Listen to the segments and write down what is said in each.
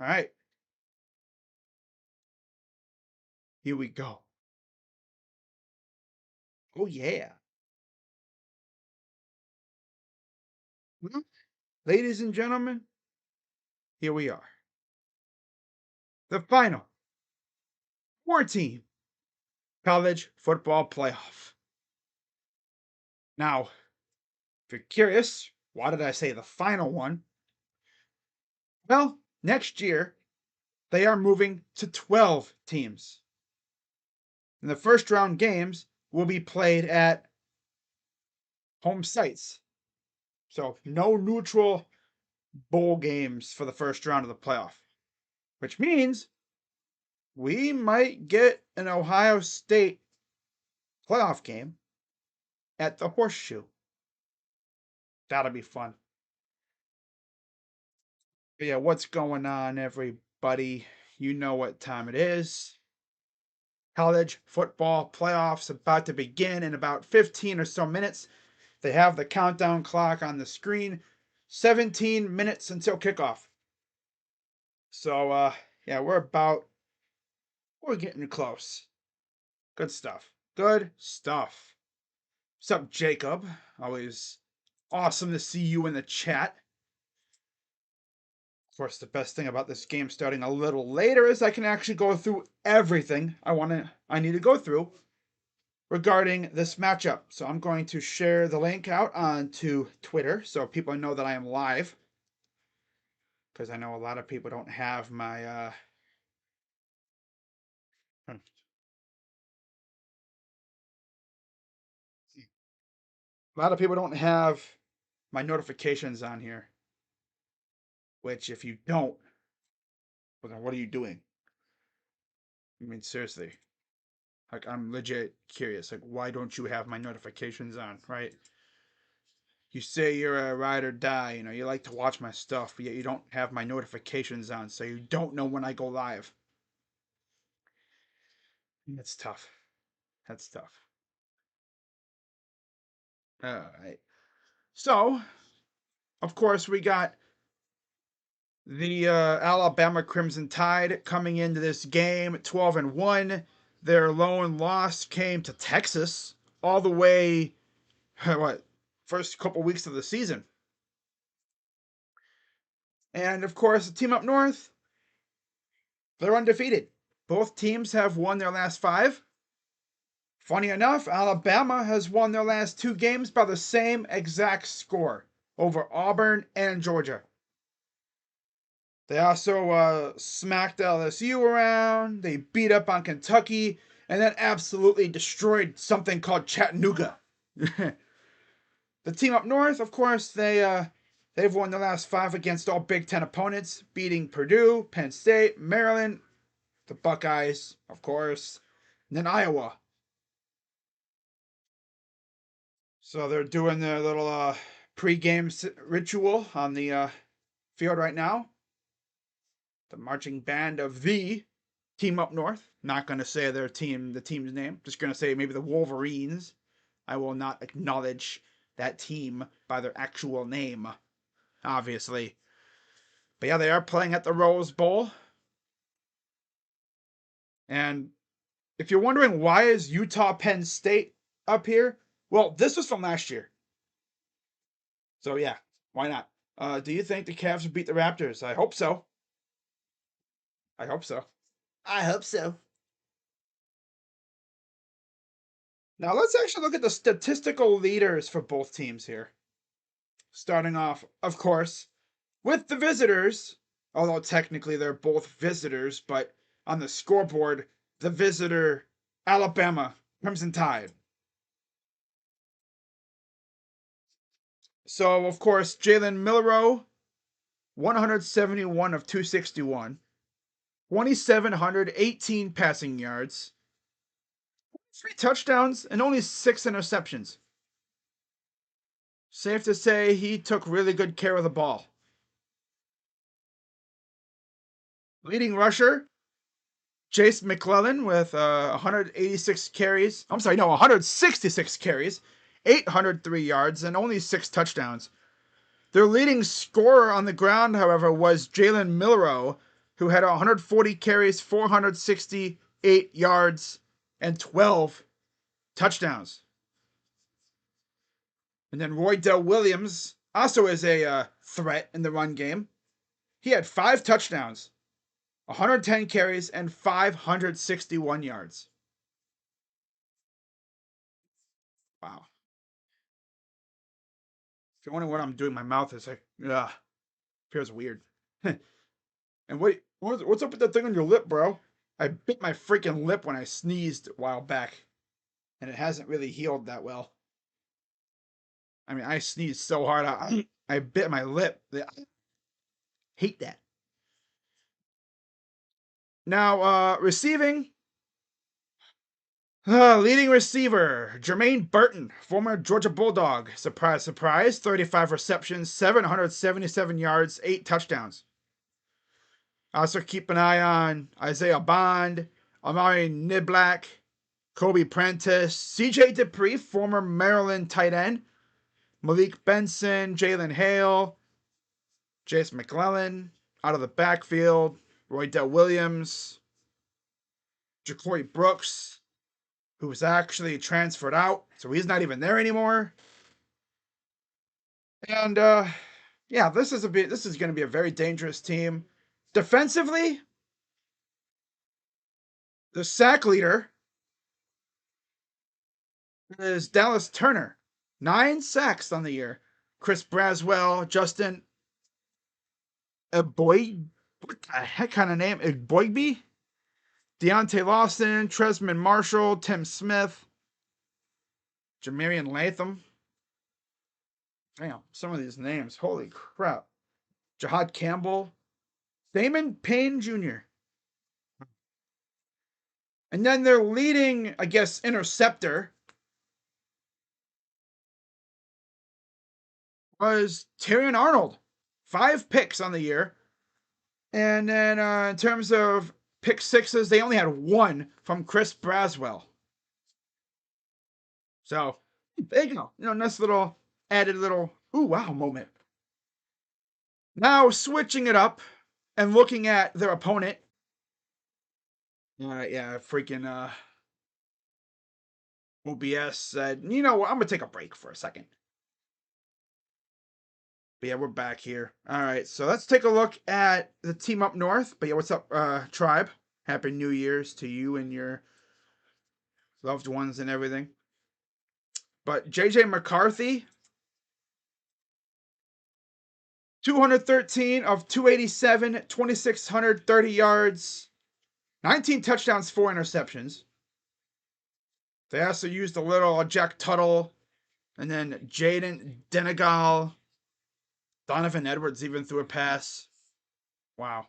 All right. Here we go. Oh, yeah. Well, ladies and gentlemen, here we are. The final 14 college football playoff. Now, if you're curious, why did I say the final one? Well, next year, they are moving to 12 teams. And the first round games will be played at home sites. So, no neutral bowl games for the first round of the playoff, which means we might get an Ohio State playoff game at the Horseshoe. That'll be fun. But yeah, what's going on, everybody? You know what time it is. College football playoffs about to begin in about 15 or so minutes. They have the countdown clock on the screen. 17 minutes until kickoff. So yeah, we're getting close. Good stuff. Good stuff. What's up, Jacob? Always awesome to see you in the chat. Of course, the best thing about this game starting a little later is I can actually go through everything I need to go through regarding this matchup. So I'm going to share the link out onto Twitter so people know that I am live. Because I know a lot of people don't have my a lot of people don't have my notifications on here. Which if you don't, well, then what are you doing? I mean, seriously. Like, I'm legit curious. Like, why don't you have my notifications on, right? You say you're a ride or die, you like to watch my stuff, but yet you don't have my notifications on, so you don't know when I go live. That's tough. That's tough. All right. So, of course, we got the Alabama Crimson Tide coming into this game at 12-1. Their lone loss came to Texas all the way, first couple weeks of the season. And of course, the team up north, they're undefeated. Both teams have won their last 5. Funny enough, Alabama has won their last 2 games by the same exact score over Auburn and Georgia. They also smacked LSU around. They beat up on Kentucky and then absolutely destroyed something called Chattanooga. The team up north, of course, they've won the last 5 against all Big Ten opponents, beating Purdue, Penn State, Maryland, the Buckeyes, of course, and then Iowa. So they're doing their little pregame ritual on the field right now. The marching band of the team up north. Not going to say the team's name. Just going to say maybe the Wolverines. I will not acknowledge that team by their actual name, obviously. But yeah, they are playing at the Rose Bowl. And if you're wondering why is Utah Penn State up here, well, this was from last year. So yeah, why not? Do you think the Cavs will beat the Raptors? I hope so. I hope so. I hope so. Now let's actually look at the statistical leaders for both teams here. Starting off, of course, with the visitors, although technically they're both visitors, but on the scoreboard, the visitor, Alabama, Crimson Tide. So, of course, Jalen Milroe, 171 of 261, 2,718 passing yards, 3 touchdowns, and only 6 interceptions. Safe to say he took really good care of the ball. Leading rusher, Chase McClellan with 186 carries. I'm sorry, no, 166 carries, 803 yards, and only 6 touchdowns. Their leading scorer on the ground, however, was Jalen Milroe, who had 140 carries, 468 yards, and 12 touchdowns. And then Roydell Williams also is a threat in the run game. He had 5 touchdowns, 110 carries, and 561 yards. Wow. If you're wondering what I'm doing, my mouth is like, ugh, feels weird. And what's up with that thing on your lip, bro? I bit my freaking lip when I sneezed a while back, and it hasn't really healed that well. I mean, I sneezed so hard, I bit my lip. I hate that. Now, receiving, leading receiver, Jermaine Burton, former Georgia Bulldog. Surprise, surprise. 35 receptions, 777 yards, 8 touchdowns. Also keep an eye on Isaiah Bond, Amari Niblack, Kobe Prentice, CJ Dupree, former Maryland tight end, Malik Benson, Jalen Hale, Jace McClellan, out of the backfield, Roydell Williams, Ja'Cory Brooks, who was actually transferred out, so he's not even there anymore. And yeah, this is going to be a very dangerous team. Defensively, the sack leader is Dallas Turner. 9 sacks on the year. Chris Braswell, Justin Boyd, what the heck kind of name? Boygby? Deontay Lawson, Tresman Marshall, Tim Smith, Jamarian Latham. Damn, some of these names. Holy crap. Jahad Campbell, Damon Payne Jr. And then their leading, I guess, interceptor was Terrion Arnold. 5 picks on the year. And then in terms of pick sixes, they only had 1 from Chris Braswell. So, there you go. Nice little added little, ooh, wow moment. Now, switching it up and looking at their opponent. Yeah, freaking OBS said, you know what, I'm going to take a break for a second. But yeah, we're back here. All right, so let's take a look at the team up north. But yeah, what's up, Tribe? Happy New Year's to you and your loved ones and everything. But JJ McCarthy, 213 of 287, 2,630 yards, 19 touchdowns, 4 interceptions. They also used a little Jack Tuttle, and then Jaden Denegal. Donovan Edwards even threw a pass. Wow.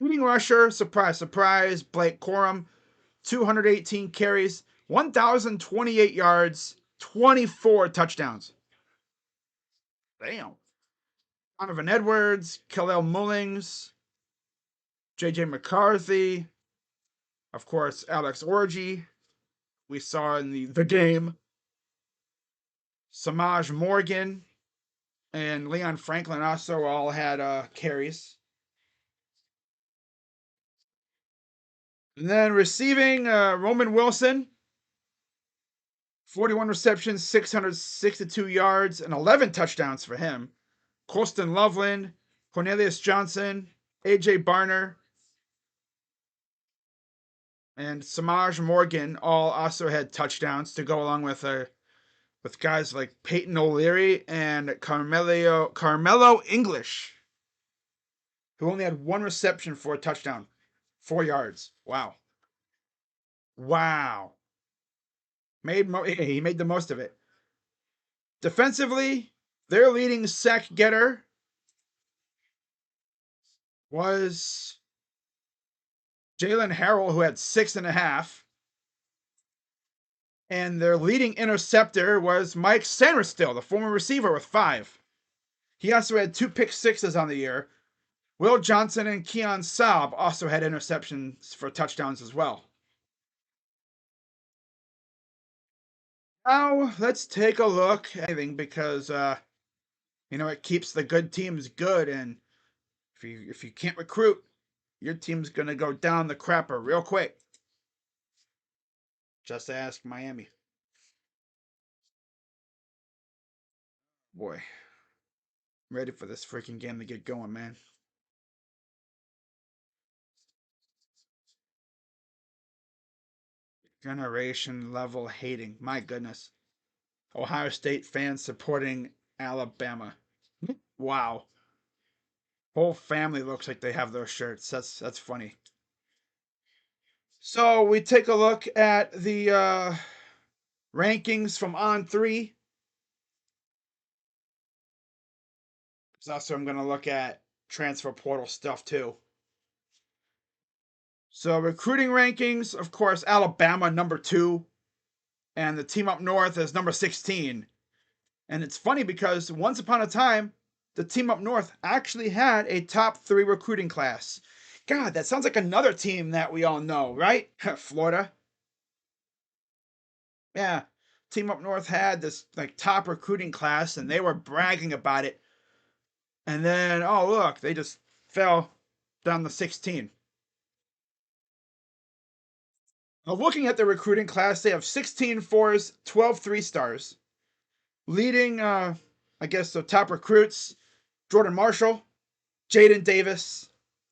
Leading rusher, surprise, surprise, Blake Corum, 218 carries, 1,028 yards, 24 touchdowns. Damn. Donovan Edwards, Khalil Mullings, JJ McCarthy, of course, Alex Orji, we saw in the game, Samaj Morgan, and Leon Franklin also all had carries. And then receiving, Roman Wilson, 41 receptions, 662 yards, and 11 touchdowns for him. Colston Loveland, Cornelius Johnson, A.J. Barner, and Samaj Morgan all also had touchdowns to go along with guys like Peyton O'Leary and Carmelo English, who only had 1 reception for a touchdown, 4 yards. Wow. He made the most of it. Defensively, their leading sack getter was Jalen Harrell, who had 6.5. And their leading interceptor was Mike Sanderstill, the former receiver, with 5. He also had 2 pick sixes on the year. Will Johnson and Keon Saab also had interceptions for touchdowns as well. Now, let's take a look at anything because, it keeps the good teams good. And If you can't recruit, your team's gonna go down the crapper real quick. Just ask Miami. Boy, I'm ready for this freaking game to get going, man. Generation level hating. My goodness. Ohio State fans supporting Alabama. Wow. Whole family looks like they have those shirts. That's funny. So we take a look at the rankings from On3. So also I'm going to look at transfer portal stuff too. So recruiting rankings, of course, Alabama number 2, and the team up north is number 16. And it's funny because once upon a time, the team up north actually had a top 3 recruiting class. God, that sounds like another team that we all know, right? Florida. Yeah, team up north had this like top recruiting class, and they were bragging about it. And then, oh look, they just fell down to 16. Now, looking at the recruiting class, they have 16 4s, 12 3-stars. Leading, I guess, the top recruits, Jordan Marshall, Jaden Davis,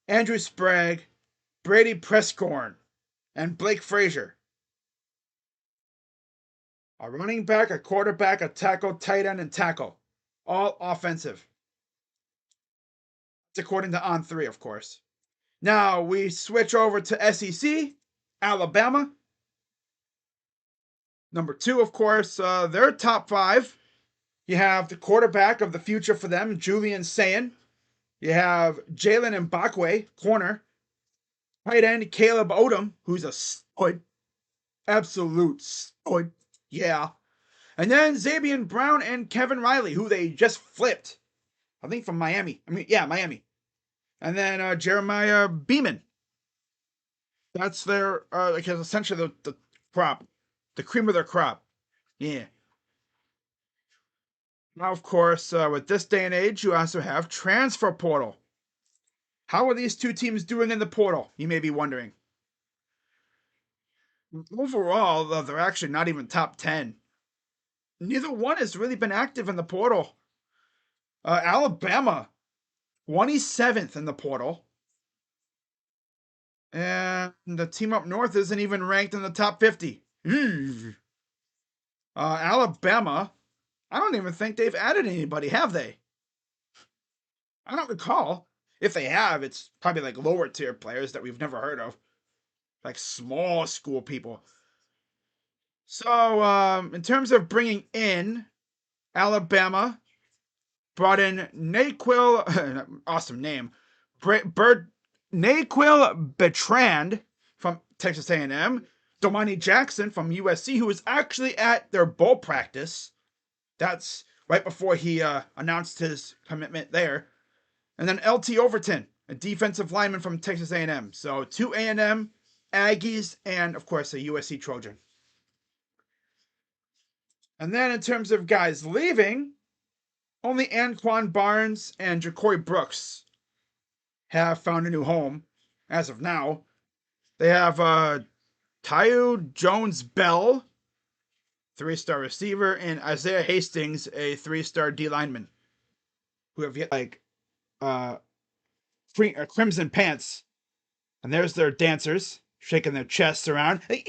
Andrew Sprague, Brady Prescorn, and Blake Frazier. A running back, a quarterback, a tackle, tight end, and tackle. All offensive. It's according to On3, of course. Now we switch over to SEC, Alabama. Number 2, of course, their top 5. You have the quarterback of the future for them, Julian Sayin. You have Jalen Mbakwe, corner. Tight end, Caleb Odom, who's a stud. Absolute stud. Yeah. And then Zabian Brown and Kevin Riley, who they just flipped. I think from Miami. Miami. And then Jeremiah Beeman. That's their, essentially the crop. The cream of their crop. Yeah. Now, of course, with this day and age, you also have transfer portal. How are these two teams doing in the portal? You may be wondering. Overall, they're actually not even top 10. Neither one has really been active in the portal. Alabama, 27th in the portal. And the team up north isn't even ranked in the top 50. Alabama, I don't even think they've added anybody, have they? I don't recall. If they have, it's probably like lower tier players that we've never heard of. Like small school people. So, in terms of bringing in, Alabama brought in Naquil, awesome name, Naquil Bertrand from Texas A&M, Domani Jackson from USC, who was actually at their bowl practice. That's right before he announced his commitment there. And then LT Overton, a defensive lineman from Texas A&M. So 2 A&M Aggies and, of course, a USC Trojan. And then in terms of guys leaving, only Anquan Barnes and Ja'Cory Brooks have found a new home as of now. They have Tyo Jones-Bell, 3-star receiver, and Isaiah Hastings, a 3-star D lineman, who have yet like crimson pants. And there's their dancers shaking their chests around. Like,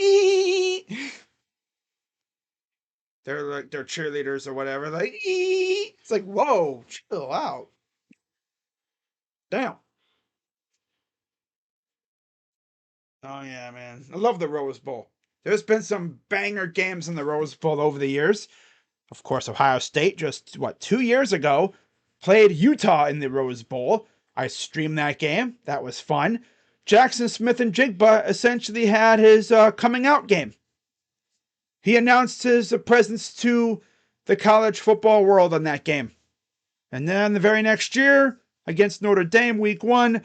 they're like their cheerleaders or whatever. Like, it's like, whoa, chill out. Damn. Oh yeah, man. I love the Rose Bowl. There's been some banger games in the Rose Bowl over the years. Of course, Ohio State just 2 years ago played Utah in the Rose Bowl. I streamed that game. That was fun. Jackson Smith and Jigba essentially had his coming out game. He announced his presence to the college football world on that game. And then the very next year, against Notre Dame, week 1,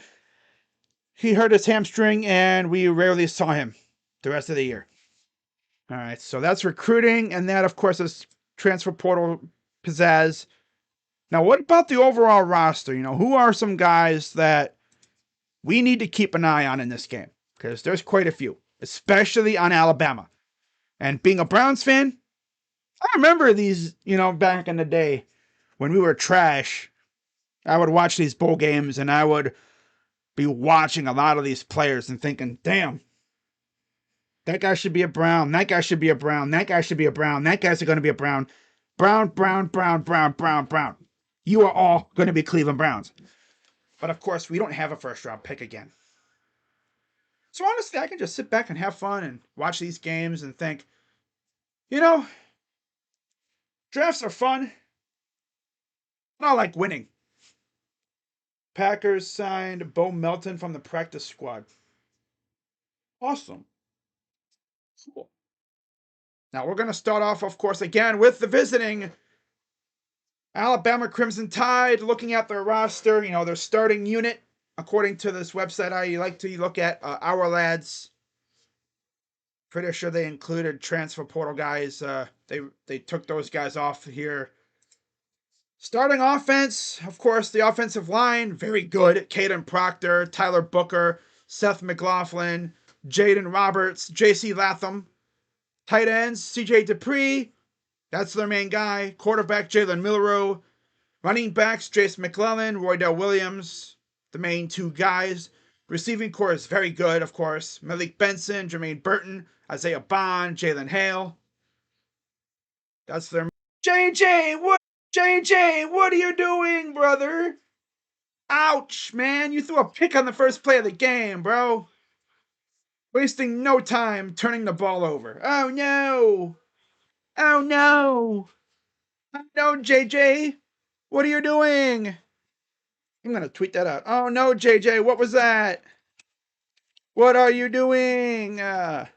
he hurt his hamstring and we rarely saw him the rest of the year. All right, so that's recruiting. And that, of course, is transfer portal pizzazz. Now, what about the overall roster? Who are some guys that we need to keep an eye on in this game? Because there's quite a few, especially on Alabama. And being a Browns fan, I remember these, back in the day when we were trash. I would watch these bowl games and I would be watching a lot of these players and thinking, damn, that guy should be a Brown. That guy should be a Brown. That guy should be a Brown. That guy's going to be a Brown. Brown, Brown, Brown, Brown, Brown, Brown. You are all going to be Cleveland Browns. But of course, we don't have a first round pick again. So honestly, I can just sit back and have fun and watch these games and think, drafts are fun. I like winning. Packers signed Bo Melton from the practice squad. Awesome. Cool. Now we're going to start off, of course, again with the visiting Alabama Crimson Tide. Looking at their roster, their starting unit, according to this website I like to look at, Our Lads. Pretty sure they included transfer portal guys. They took those guys off here. Starting offense, of course, the offensive line, very good. Caden Proctor, Tyler Booker, Seth McLaughlin, Jaden Roberts, J.C. Latham. Tight ends, C.J. Dupree, that's their main guy. Quarterback, Jalen Milroe. Running backs, Jace McClellan, Roydell Williams, the main two guys. Receiving core is very good, of course. Malik Benson, Jermaine Burton, Isaiah Bond, Jalen Hale. That's their... JJ, what are you doing, brother? Ouch, man. You threw a pick on the first play of the game, bro. Wasting no time turning the ball over. Oh, no. Oh, no. Oh, no, JJ. What are you doing? I'm going to tweet that out. Oh, no, JJ. What was that? What are you doing? Oh,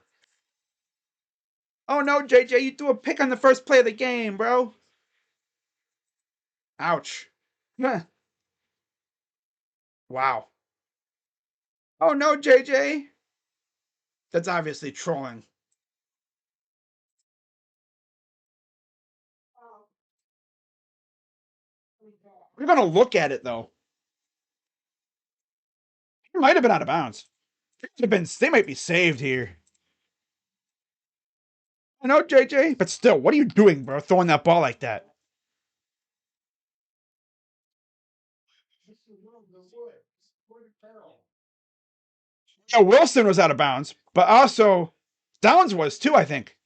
no, JJ. You threw a pick on the first play of the game, bro. Ouch. Wow. Oh, no, JJ. That's obviously trolling. We're going to look at it, though. It might have been out of bounds. They might be saved here. I know, JJ, but still, what are you doing, bro? Throwing that ball like that? Yeah, Wilson was out of bounds, but also Downs was too, I think.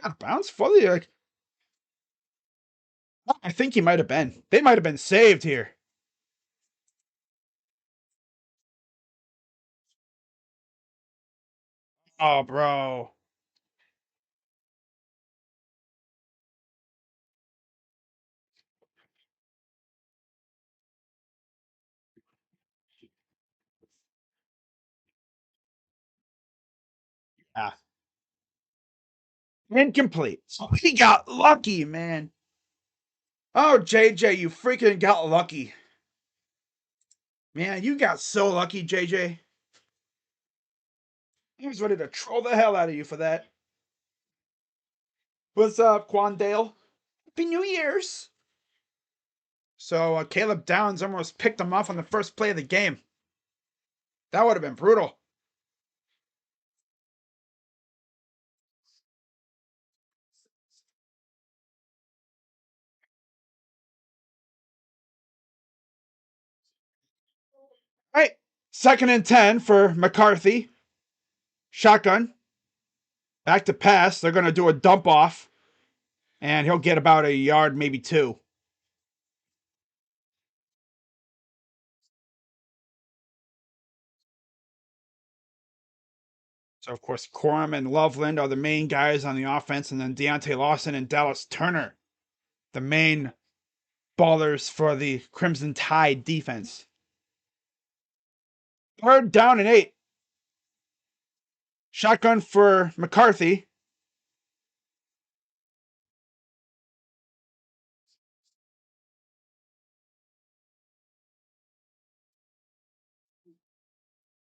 Out of bounds fully? Like, I think he might have been. They might have been saved here. Oh, bro. Yeah. Incomplete. So he got lucky, man. Oh, JJ, you freaking got lucky. Man, you got so lucky, JJ. He was ready to troll the hell out of you for that. What's up, Quandale? Happy New Year's. So Caleb Downs almost picked him off on the first play of the game. That would have been brutal. All right, 2nd and 10 for McCarthy. Shotgun. Back to pass. They're going to do a dump off, and he'll get about a yard, maybe two. So, of course, Corum and Loveland are the main guys on the offense, and then Deontay Lawson and Dallas Turner, the main ballers for the Crimson Tide defense. 3rd down and 8. Shotgun for McCarthy.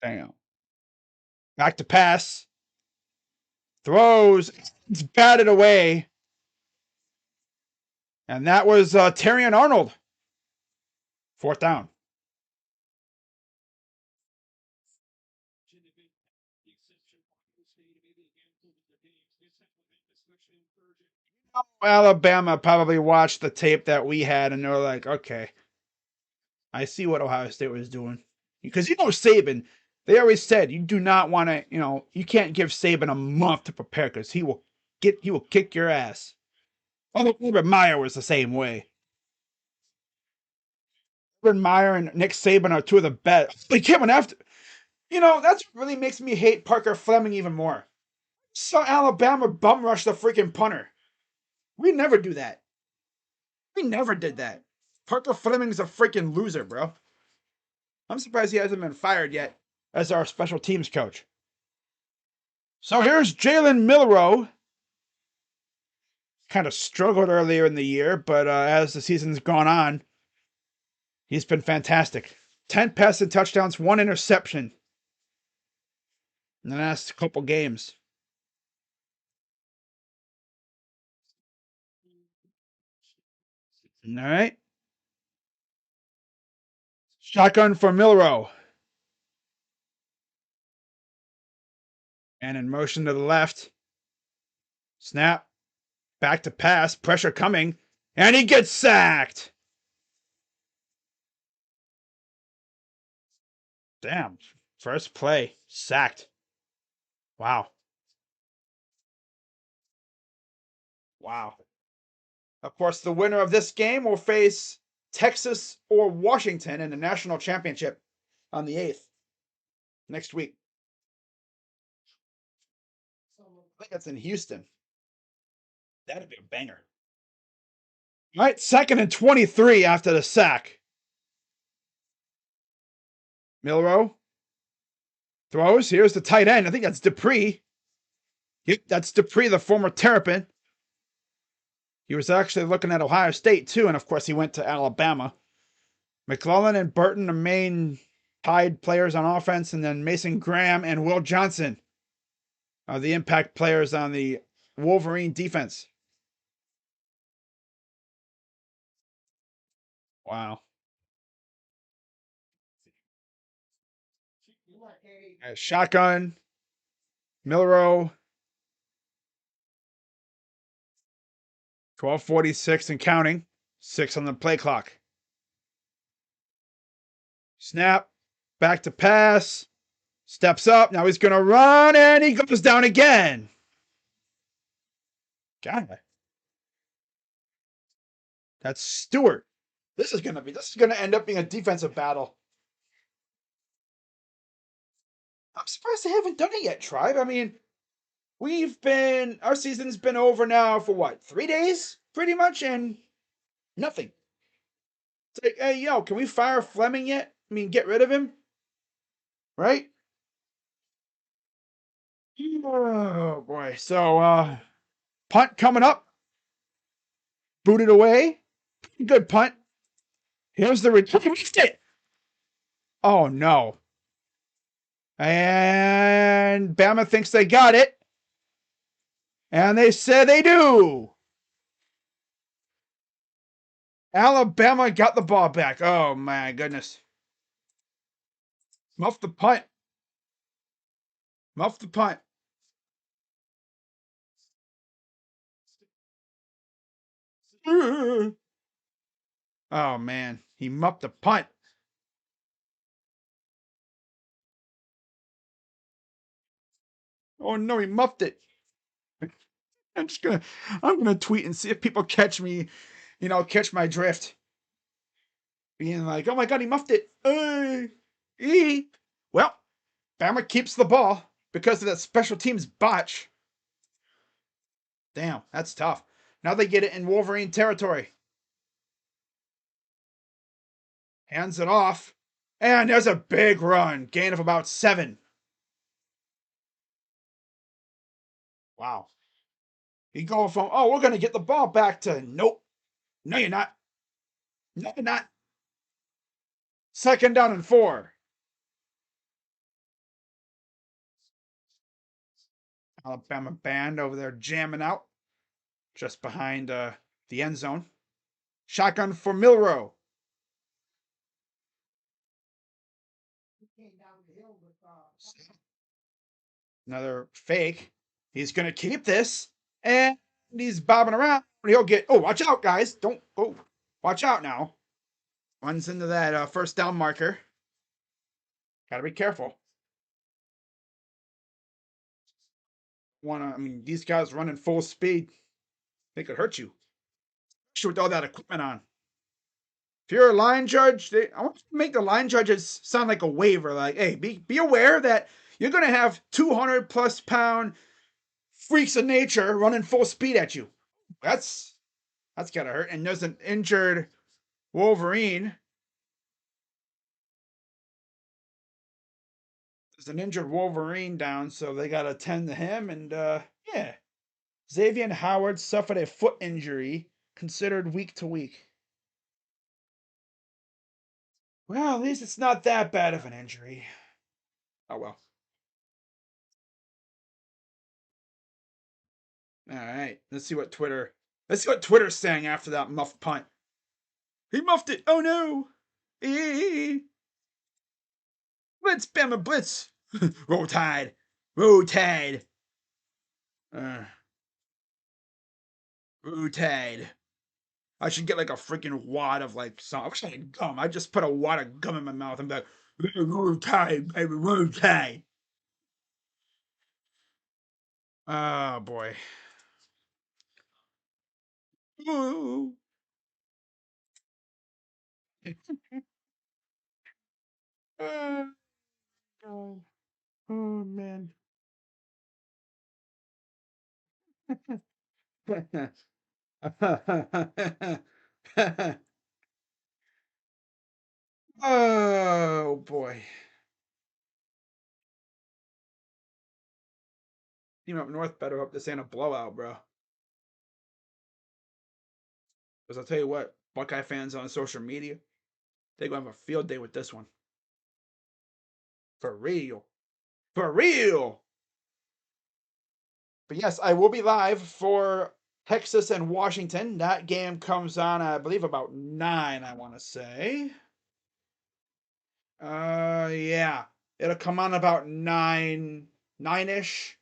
Damn. Back to pass. Throws. It's batted away. And that was Terry and Arnold. 4th down. Alabama probably watched the tape that we had and they're like, okay, I see what Ohio State was doing. Because Saban, they always said you do not want to, you can't give Saban a month to prepare because he will kick your ass. Although Urban Meyer was the same way. Urban Meyer and Nick Saban are two of the best. They came in after. That's what really makes me hate Parker Fleming even more. Saw Alabama bum rush the freaking punter. We never do that. We never did that. Parker Fleming's a freaking loser, bro. I'm surprised he hasn't been fired yet as our special teams coach. So here's Jalen Milroe. Kind of struggled earlier in the year, but as the season's gone on, he's been fantastic. 10 passing touchdowns, 1 interception in the last couple games. All right. Shotgun for Milroe. And in motion to the left. Snap. Back to pass. Pressure coming. And he gets sacked. Damn. First play. Sacked. Wow. Wow. Of course, the winner of this game will face Texas or Washington in the national championship on the 8th. Next week. I think that's in Houston. That'd be a banger. All right, 2nd and 23 after the sack. Milroe throws. Here's the tight end. I think that's Dupree. Yep, that's Dupree, the former Terrapin. He was actually looking at Ohio State, too, and of course he went to Alabama. McClellan and Burton, the main Tide players on offense, and then Mason Graham and Will Johnson are the impact players on the Wolverine defense. Wow. Shotgun. Milroe. 12:46 and counting. 6 on the play clock. Snap. Back to pass. Steps up. Now he's going to run, and he goes down again. God. That's Stewart. This is going to end up being a defensive battle. I'm surprised they haven't done it yet, Tribe. I mean, our season's been over now for what, 3 days? Pretty much, and nothing. It's like, hey, can we fire Fleming yet? I mean, get rid of him? Right? Oh, boy. So, punt coming up. Booted away. Good punt. Here's the return. Oh, no. And Bama thinks they got it. And they said they do. Alabama got the ball back. Oh, my goodness. Muff the punt. Muff the punt. Oh, man. He muffed the punt. Oh, no, he muffed it. I'm gonna tweet and see if people catch me, catch my drift. Being like, oh my God, he muffed it. Well, Bama keeps the ball because of that special teams botch. Damn, that's tough. Now they get it in Wolverine territory. Hands it off. And there's a big run. Gain of about 7. Wow. You go from, oh, we're going to get the ball back to, nope. No, you're not. No, you're not. 2nd down and 4. Alabama band over there jamming out just behind the end zone. Shotgun for Milrow. Another fake. He's going to keep this. And he's bobbing around. He'll get. Oh, watch out, guys. Don't. Oh, watch out now. Runs into that first down marker. Got to be careful. I mean, these guys running full speed. They could hurt you. Especially with all that equipment on. If you're a line judge, I want to make the line judges sound like a waiver. Like, hey, be aware that you're going to have 200+ pound freaks of nature running full speed at you. That's gotta hurt. And there's an injured Wolverine. There's an injured Wolverine down, so they gotta attend to him. And yeah, Xavier Howard suffered a foot injury, considered week to week. Well, at least it's not that bad of an injury. Oh well. All right, let's see what Twitter's saying after that muffed punt. He muffed it. Oh no! Blitz, Bama, blitz. Roll Tide. Roll Tide. Roll Tide. I should get like a freaking wad of like some. I wish I had gum. I just put a wad of gum in my mouth and be like, roll tide, baby, roll tide. Oh boy. Ooh. Oh, God. Oh man. Oh boy. Team up north better hope this ain't a blowout, bro. Because I'll tell you what, Buckeye fans on social media, they're gonna have a field day with this one. For real. For real. But yes, I will be live for Texas and Washington. That game comes on, I believe, about 9, I want to say. Yeah. It'll come on about 9-ish.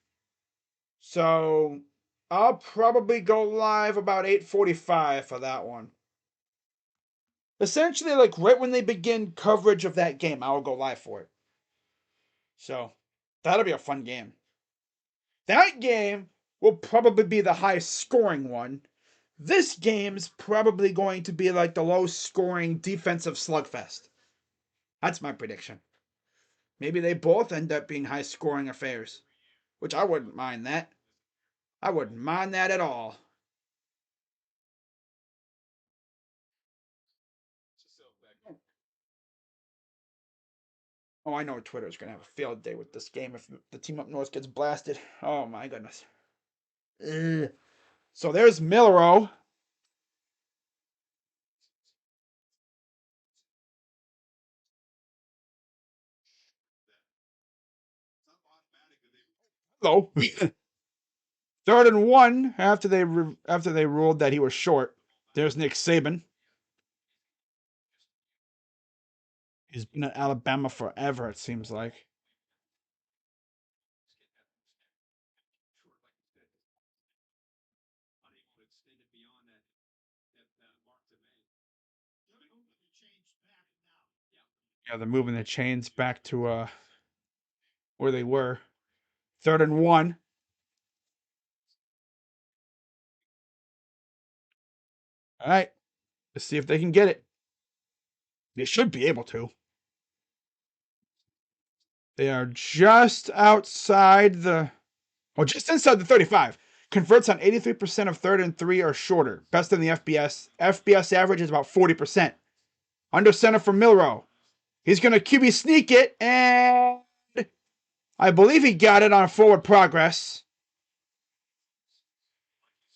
So I'll probably go live about 8:45 for that one. Essentially, like right when they begin coverage of that game, I will go live for it. So that'll be a fun game. That game will probably be the highest scoring one. This game's probably going to be like the low scoring defensive slugfest. That's my prediction. Maybe they both end up being high scoring affairs, which I wouldn't mind that. I wouldn't mind that at all. Oh, I know Twitter's going to have a field day with this game if the team up north gets blasted. Oh my goodness. Ugh. So there's Milrow. Hello. 3rd and 1 after they ruled that he was short. There's Nick Saban. He's been at Alabama forever, it seems like. Yeah, they're moving the chains back to where they were. 3rd and 1. All right. Let's see if they can get it. They should be able to. They are just outside just inside the 35. Converts on 83% of 3rd and 3 or shorter. Best in the FBS. FBS average is about 40%. Under center for Milrow. He's going to QB sneak it, and I believe he got it on forward progress.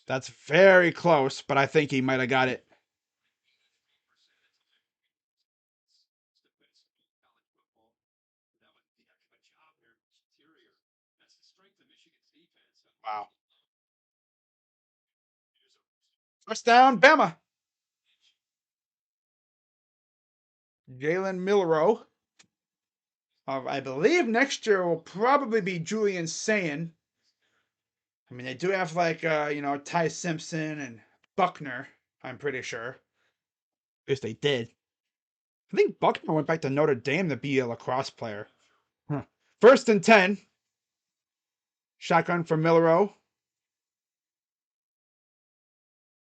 That's very close, but I think he might have got it. Wow. First down, Bama. Jalen Milroe. I believe next year will probably be Julian Sayin. I mean, they do have like Ty Simpson and Buckner. I'm pretty sure. At least they did. I think Buckner went back to Notre Dame to be a lacrosse player. Huh. 1st and 10. Shotgun for Milroe.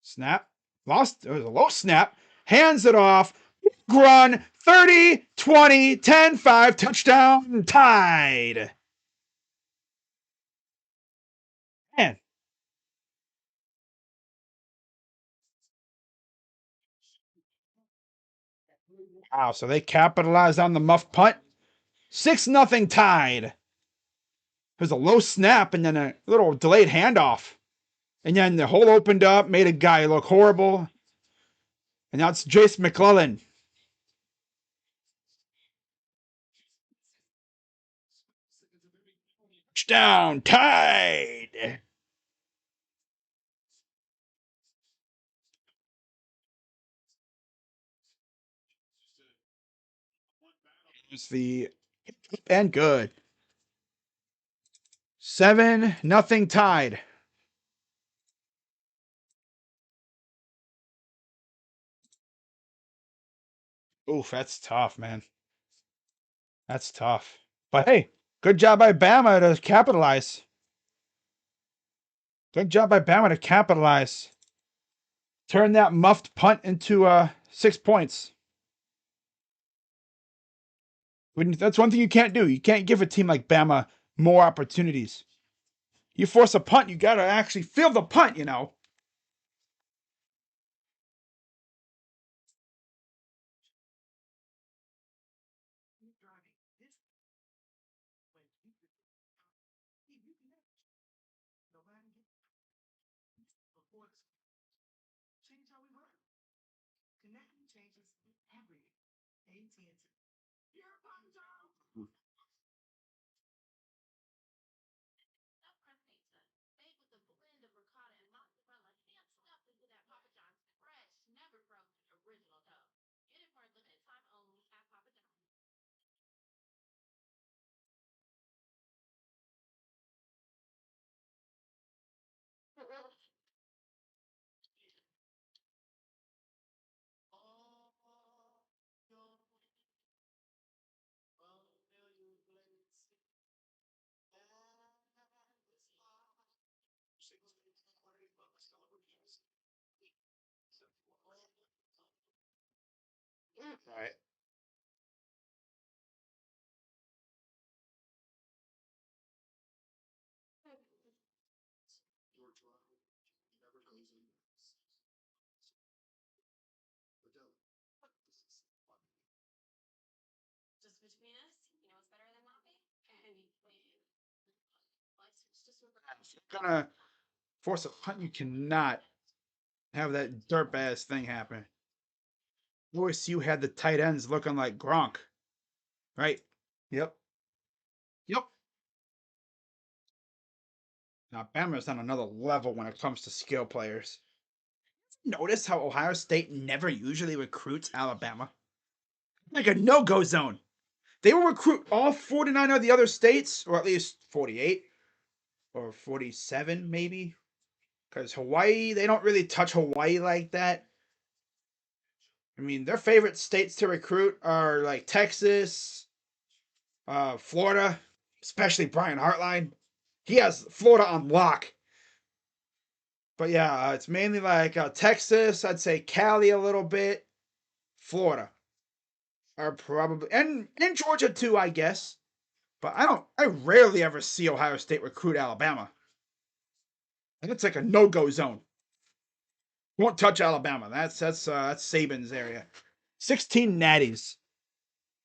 Snap. Lost. It was a low snap. Hands it off. Run. 30, 20, 10, 5. Touchdown. Tied. Man. Wow. So they capitalized on the muff punt. 6-0 tied. It was a low snap and then a little delayed handoff. And then the hole opened up, made a guy look horrible. And now it's Jace McClellan. Touchdown, tied. It's the and good. 7-0 tied. Oof, that's tough, man. That's tough. But hey, good job by Bama to capitalize. Good job by Bama to capitalize. Turn that muffed punt into 6 points. That's one thing you can't do. You can't give a team like Bama more opportunities. You force a punt, you got to actually feel the punt, you know. Right. If you're gonna force a punt, you cannot have that derp ass thing happen. OSU had the tight ends looking like Gronk, right? Yep. Yep. Now Bama's on another level when it comes to skill players. Notice how Ohio State never usually recruits Alabama? Like a no-go zone. They will recruit all 49 of the other states, or at least 48 or 47 maybe. Because Hawaii, they don't really touch Hawaii like that. I mean, their favorite states to recruit are like Texas, Florida, especially Brian Hartline. He has Florida on lock. But yeah, it's mainly like Texas, I'd say Cali a little bit, Florida are probably, and Georgia too, I guess. But I rarely ever see Ohio State recruit Alabama. And it's like a no-go zone. Won't touch Alabama. That's Saban's area. 16 natties.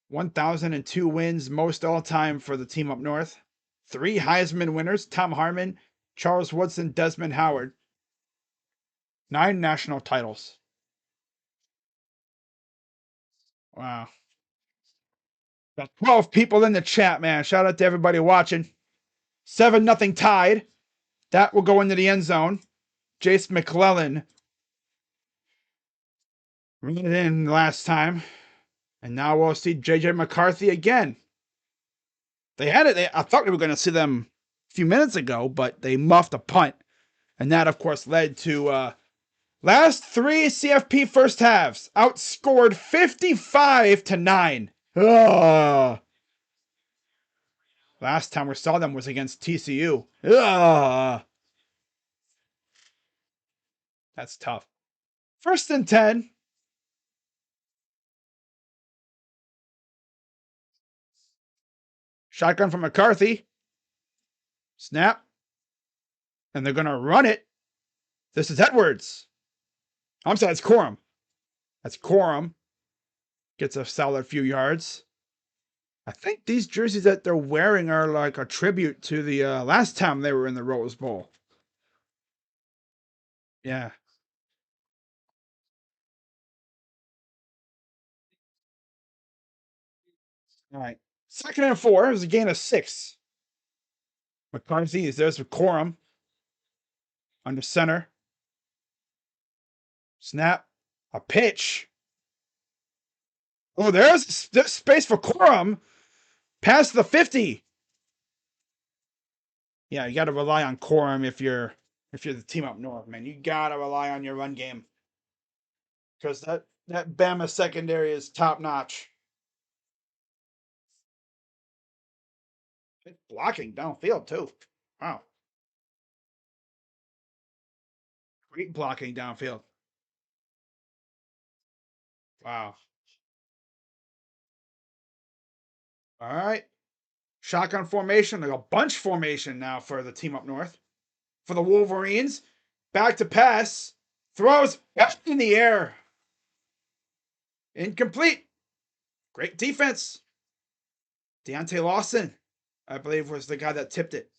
1,002 wins, most all time for the team up north. 3 Heisman winners: Tom Harmon, Charles Woodson, Desmond Howard. 9 national titles. Wow. Got 12 people in the chat, man. Shout out to everybody watching. 7-0 tied. That will go into the end zone. Jace McClellan ran it in last time. And now we'll see J.J. McCarthy again. They had it. I thought we were going to see them a few minutes ago, but they muffed a punt. And that, of course, led to last 3 CFP first halves. Outscored 55-9. Ugh. Last time we saw them was against TCU. Ugh. That's tough. 1st and 10. Shotgun from McCarthy. Snap. And they're going to run it. This is Edwards. I'm sorry, it's Corum. That's Corum. Gets a solid few yards. I think these jerseys that they're wearing are like a tribute to the last time they were in the Rose Bowl. Yeah. All right. 2nd and 4. It was a gain of 6. McCarthy is there's Corum. Under center. Snap. A pitch. Oh, there's space for Corum. Past the 50. Yeah, you got to rely on Corum if you're the team up north, man. You got to rely on your run game. Because that Bama secondary is top notch. Blocking downfield, too. Wow. Great blocking downfield. Wow. All right. Shotgun formation, like a bunch formation now for the team up north. For the Wolverines. Back to pass. Throws up in the air. Incomplete. Great defense. Deontay Lawson, I believe, was the guy that tipped it.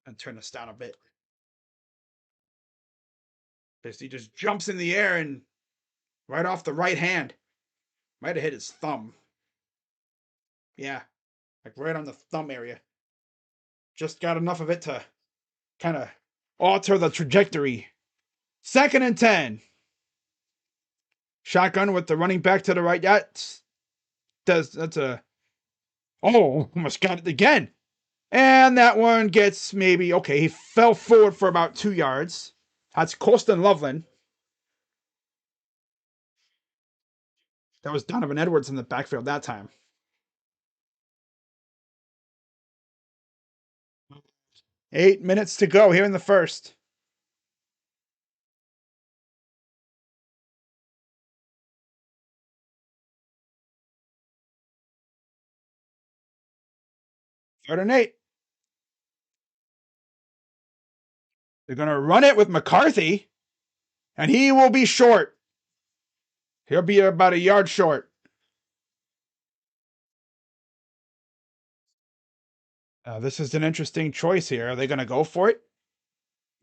And turn this down a bit. Basically just jumps in the air and right off the right hand. Might have hit his thumb. Yeah. Like right on the thumb area. Just got enough of it to kind of alter the trajectory. 2nd and 10. Shotgun with the running back to the right. That's a... Oh, almost got it again. And that one gets maybe... Okay, he fell forward for about 2 yards. That's Colston Loveland. That was Donovan Edwards in the backfield that time. 8 minutes to go here in the first. Third and 8. They're going to run it with McCarthy, and he will be short. He'll be about a yard short. This is an interesting choice here. Are they going to go for it?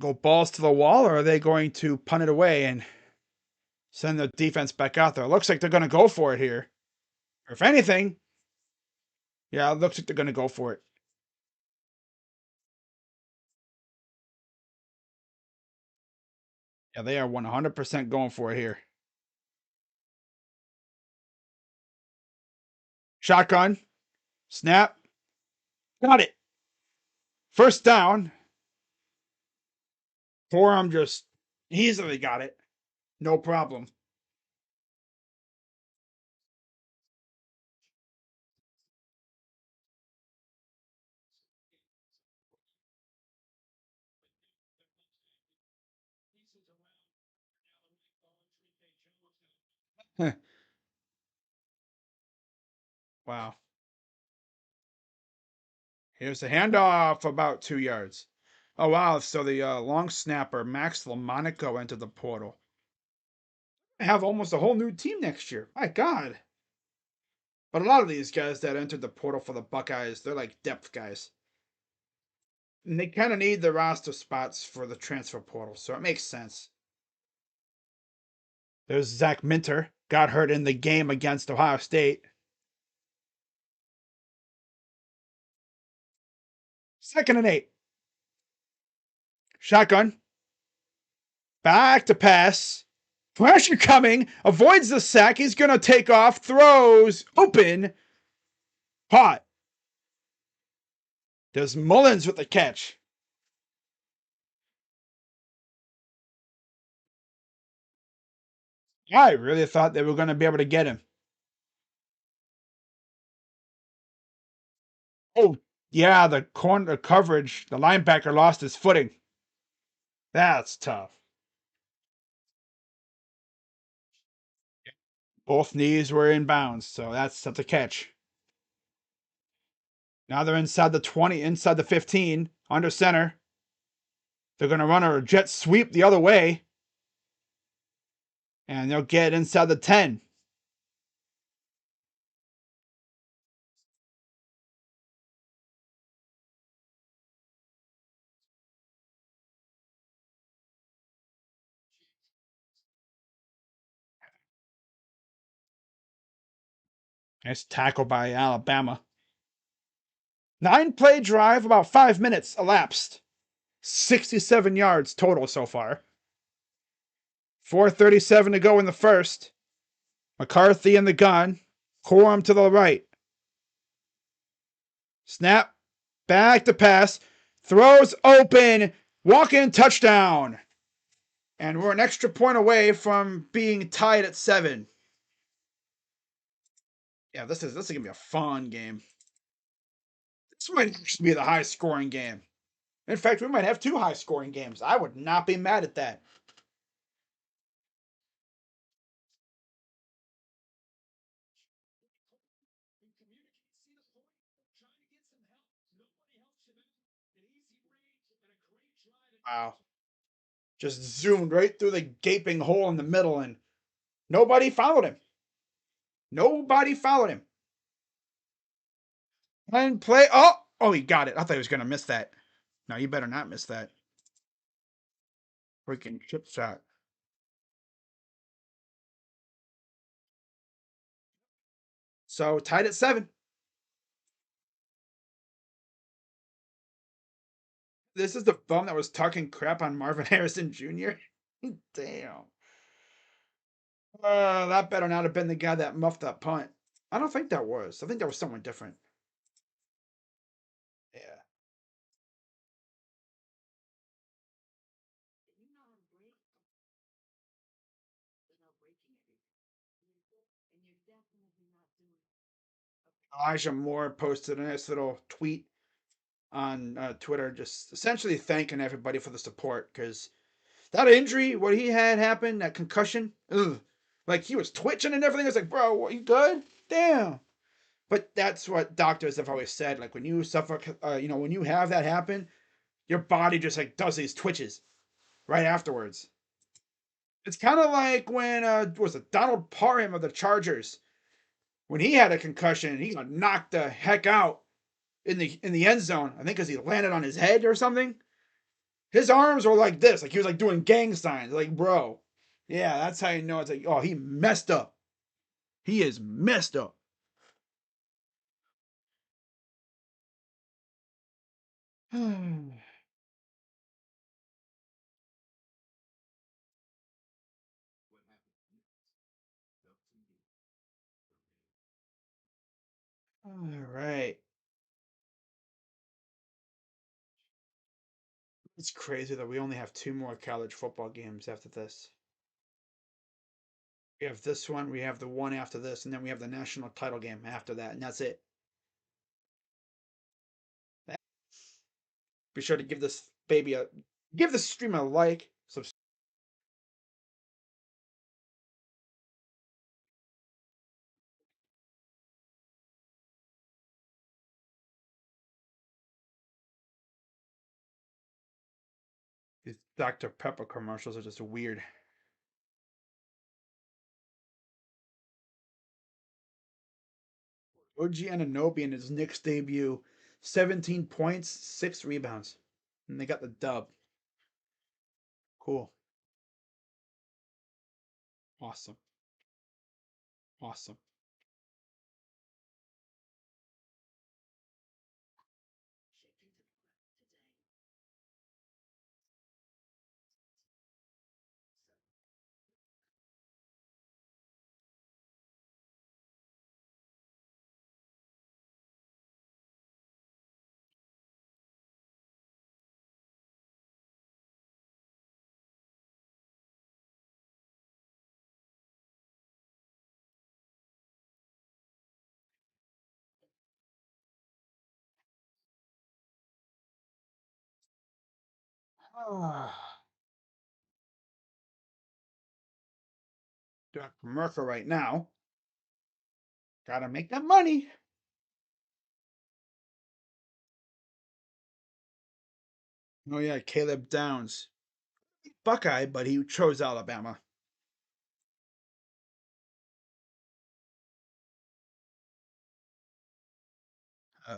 Go balls to the wall, or are they going to punt it away and send the defense back out there? It looks like they're going to go for it here. Or if anything, yeah, it looks like they're going to go for it. Yeah, they are 100% going for it here. Shotgun. Snap. Got it. First down. Forearm just easily got it. No problem. Wow. Here's a handoff about 2 yards. Oh, wow. So the long snapper, Max Lamonaco, entered the portal. I have almost a whole new team next year. My God. But a lot of these guys that entered the portal for the Buckeyes, they're like depth guys. And they kind of need the roster spots for the transfer portal, so it makes sense. There's Zach Minter. Got hurt in the game against Ohio State. 2nd and 8. Shotgun. Back to pass. Pressure coming, avoids the sack. He's going to take off, throws, open, caught. There's Mullins with the catch. I really thought they were going to be able to get him. Oh, yeah, the corner coverage, the linebacker lost his footing. That's tough. Both knees were in bounds, so that's a catch. Now they're inside the 20, inside the 15, under center. They're going to run a jet sweep the other way, and they'll get inside the 10. Nice tackle by Alabama. 9-play drive, about 5 minutes elapsed. 67 yards total so far. 4:37 to go in the first. McCarthy in the gun. Corum to the right. Snap. Back to pass. Throws open. Walk-in touchdown. And we're an extra point away from being tied at 7. Yeah, this is gonna be a fun game. This might actually be the high scoring game. In fact, we might have 2 high scoring games. I would not be mad at that. Wow. Just zoomed right through the gaping hole in the middle, and nobody followed him. Nobody followed him. And play. Oh, he got it. I thought he was going to miss that. No, you better not miss that. Freaking chip shot. So tied at 7. This is the bum that was talking crap on Marvin Harrison Jr. Damn. That better not have been the guy that muffed that punt. I don't think that was. I think that was someone different. Yeah. Elijah Moore posted a nice little tweet on Twitter, just essentially thanking everybody for the support, because that injury, what he had happen, that concussion, ugh, like he was twitching and everything. I was like, bro, what, you good? Damn. But that's what doctors have always said. Like when you suffer, when you have that happen, your body just like does these twitches right afterwards. It's kind of like when was it Donald Parham of the Chargers, when he had a concussion, he got knocked the heck out in the end zone. I think because he landed on his head or something. His arms were like this, like he was like doing gang signs. Like, bro, yeah, that's how you know it's like, oh, he messed up. He is messed up. All right. It's crazy that we only have 2 more college football games after this. We have this one, we have the one after this, and then we have the national title game after that, and that's it. Be sure to give this stream a like, subscribe. These Dr. Pepper commercials are just weird. OG Ananobi in his Knicks debut, 17 points, 6 rebounds. And they got the dub. Cool. Awesome. Awesome. Doing a commercial right now. Gotta make that money. Oh yeah, Caleb Downs. Buckeye, but he chose Alabama. Uh,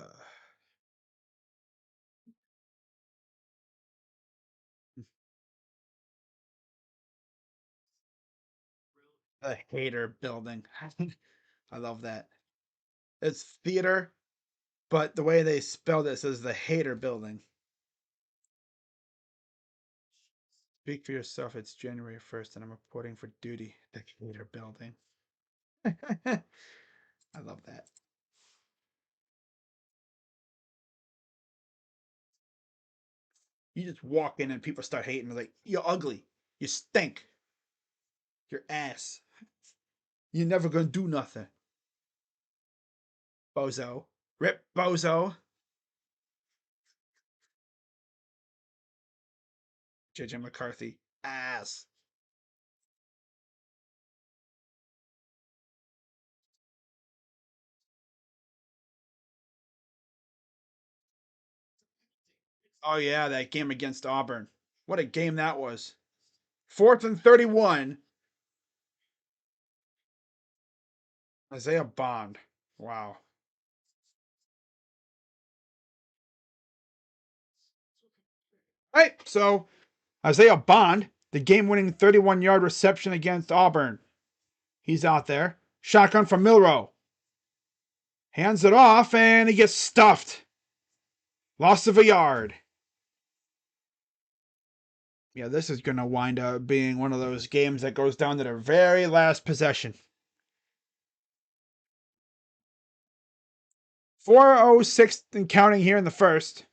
the hater building. I love that. It's theater, but the way they spell this is the hater building. Speak for yourself. It's January 1st, and I'm reporting for duty. The hater building. I love that. You just walk in and people start hating. They're like, you're ugly. You stink. You're ass. You're never gonna do nothing. Bozo. Rip Bozo. JJ McCarthy. Ass. Oh yeah, that game against Auburn. What a game that was. 4th and 31. Isaiah Bond. Wow. All right, so Isaiah Bond, the game-winning 31-yard reception against Auburn. He's out there. Shotgun from Milrow. Hands it off, and he gets stuffed. Loss of a yard. Yeah, this is going to wind up being one of those games that goes down to the very last possession. 4:06 and counting here in the first.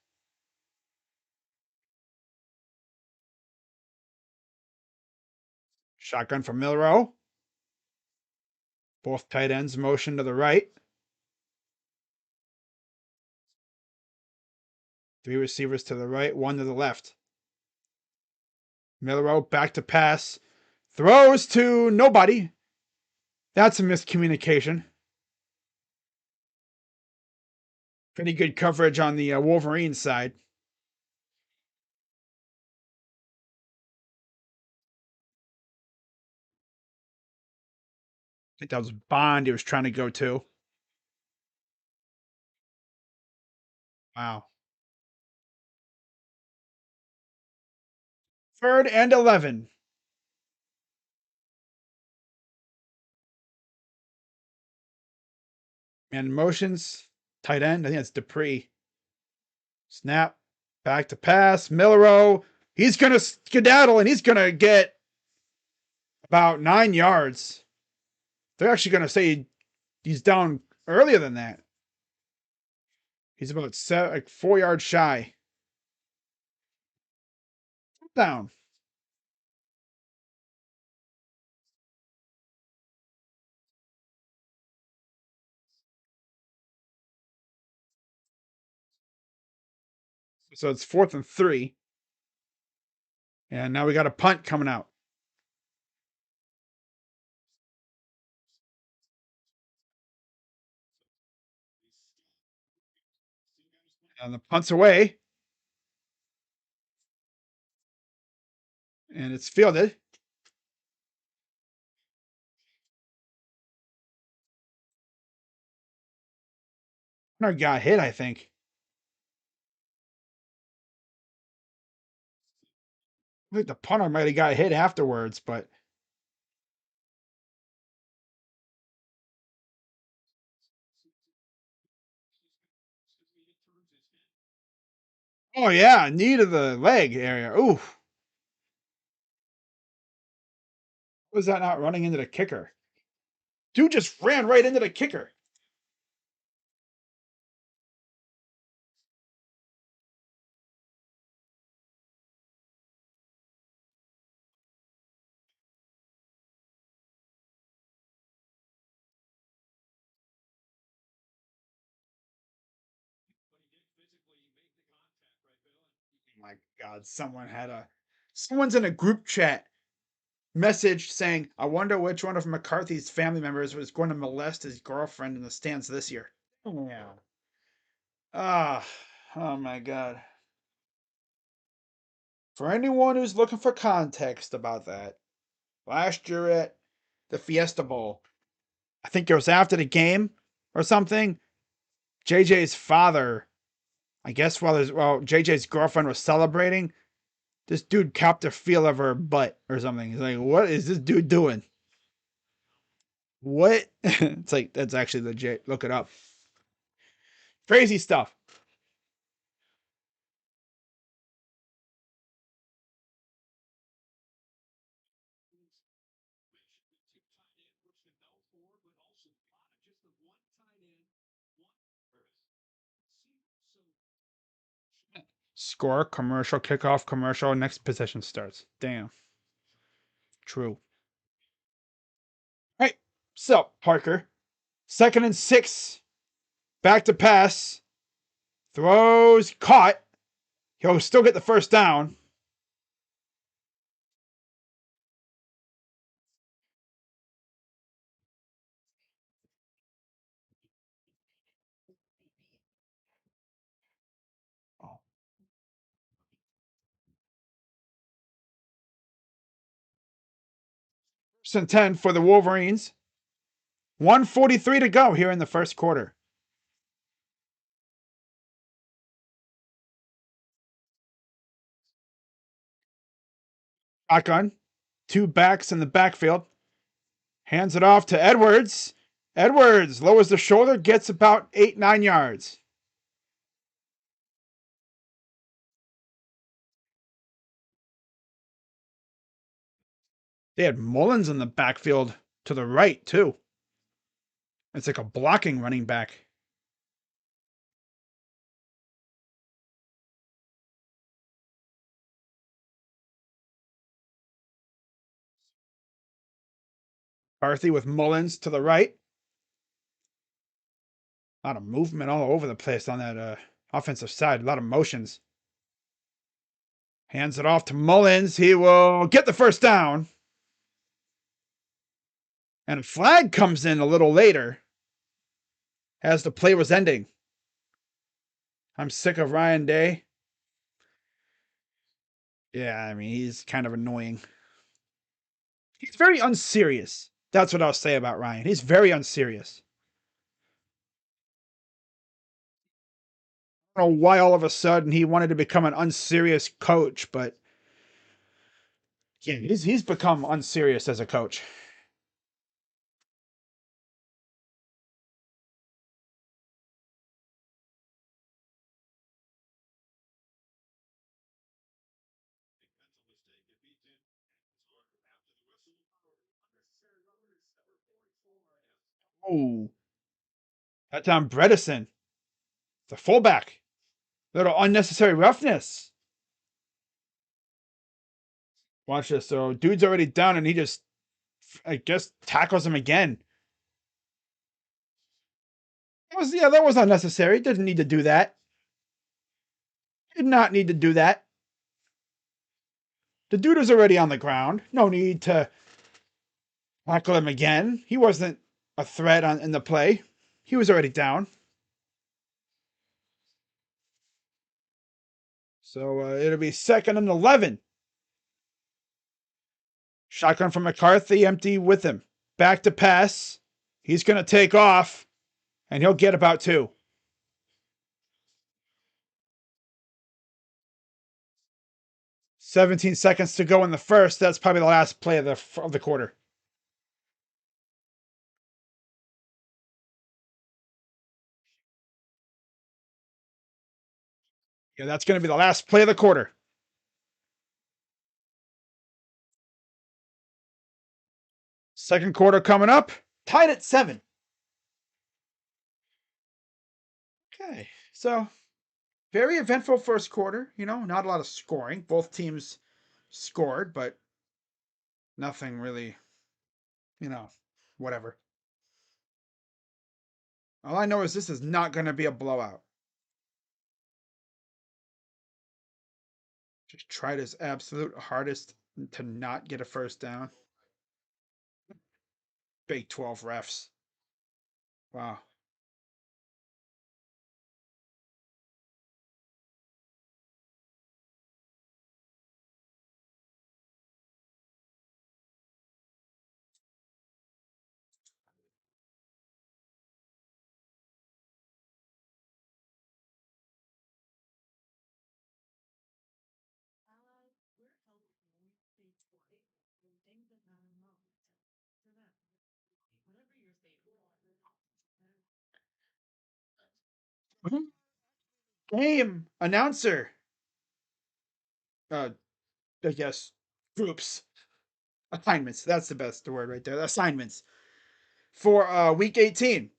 Shotgun from Milrow. Both tight ends motion to the right. 3 receivers to the right, 1 to the left. Milrow back to pass. Throws to nobody. That's a miscommunication. Pretty good coverage on the Wolverines side. I think that was Bond he was trying to go to. Wow. 3rd and 11. And motions. Tight end. I think that's Dupree. Snap. Back to pass. Milrow. He's going to skedaddle and he's going to get about 9 yards. They're actually going to say he's down earlier than that. He's about 4 yards shy. Down. So it's 4th and 3. And now we got a punt coming out. And the punt's away. And it's fielded. Punter got hit, I think. I think the punter might have got hit afterwards, but oh yeah, knee to the leg area. Ooh. Was that not running into the kicker? Dude just ran right into the kicker. my God, someone's in a group chat message saying, I wonder which one of McCarthy's family members was going to molest his girlfriend in the stands this year. Yeah. Ah, oh my God. For anyone who's looking for context about that, last year at the Fiesta Bowl, I think it was after the game or something, JJ's father, I guess while JJ's girlfriend was celebrating, this dude copped a feel of her butt or something. He's like, what is this dude doing? What? It's like, that's actually legit. Look it up. Crazy stuff. Score, commercial, kickoff, commercial, next possession starts. Damn. True. All right. So, Parker, 2nd and 6. Back to pass. Throws, caught. He'll still get the first down. Oh. 1st and 10 for the Wolverines. 1:43 to go here in the first quarter. Shotgun. 2 backs in the backfield. Hands it off to Edwards. Edwards lowers the shoulder, gets about 8-9 yards. They had Mullins in the backfield to the right, too. It's like a blocking running back. Carthy with Mullins to the right. A lot of movement all over the place on that offensive side. A lot of motions. Hands it off to Mullins. He will get the first down. And a flag comes in a little later as the play was ending. I'm sick of Ryan Day. Yeah, I mean, he's kind of annoying. He's very unserious. That's what I'll say about Ryan. He's very unserious. I don't know why all of a sudden he wanted to become an unserious coach, but yeah, he's become unserious as a coach. Oh, that's on Bredesen, the fullback. Little unnecessary roughness. Watch this. So, dude's already down, and he just, I guess, tackles him again. That was unnecessary. Didn't need to do that. Did not need to do that. The dude is already on the ground. No need to tackle him again. He wasn't a threat in the play. He was already down. So it'll be 2nd and 11. Shotgun from McCarthy, empty with him. Back to pass. He's going to take off, and he'll get about 2. 17 seconds to go in the first. That's probably the last play of the quarter. Yeah, that's going to be the last play of the quarter. Second quarter coming up. Tied at 7. Okay, so very eventful first quarter. Not a lot of scoring. Both teams scored, but nothing really, whatever. All I know is this is not going to be a blowout. Just tried his absolute hardest to not get a first down. Big 12 refs. Wow. Game announcer. Uh, I guess groups. Assignments. That's the best word right there. Assignments. For week 18.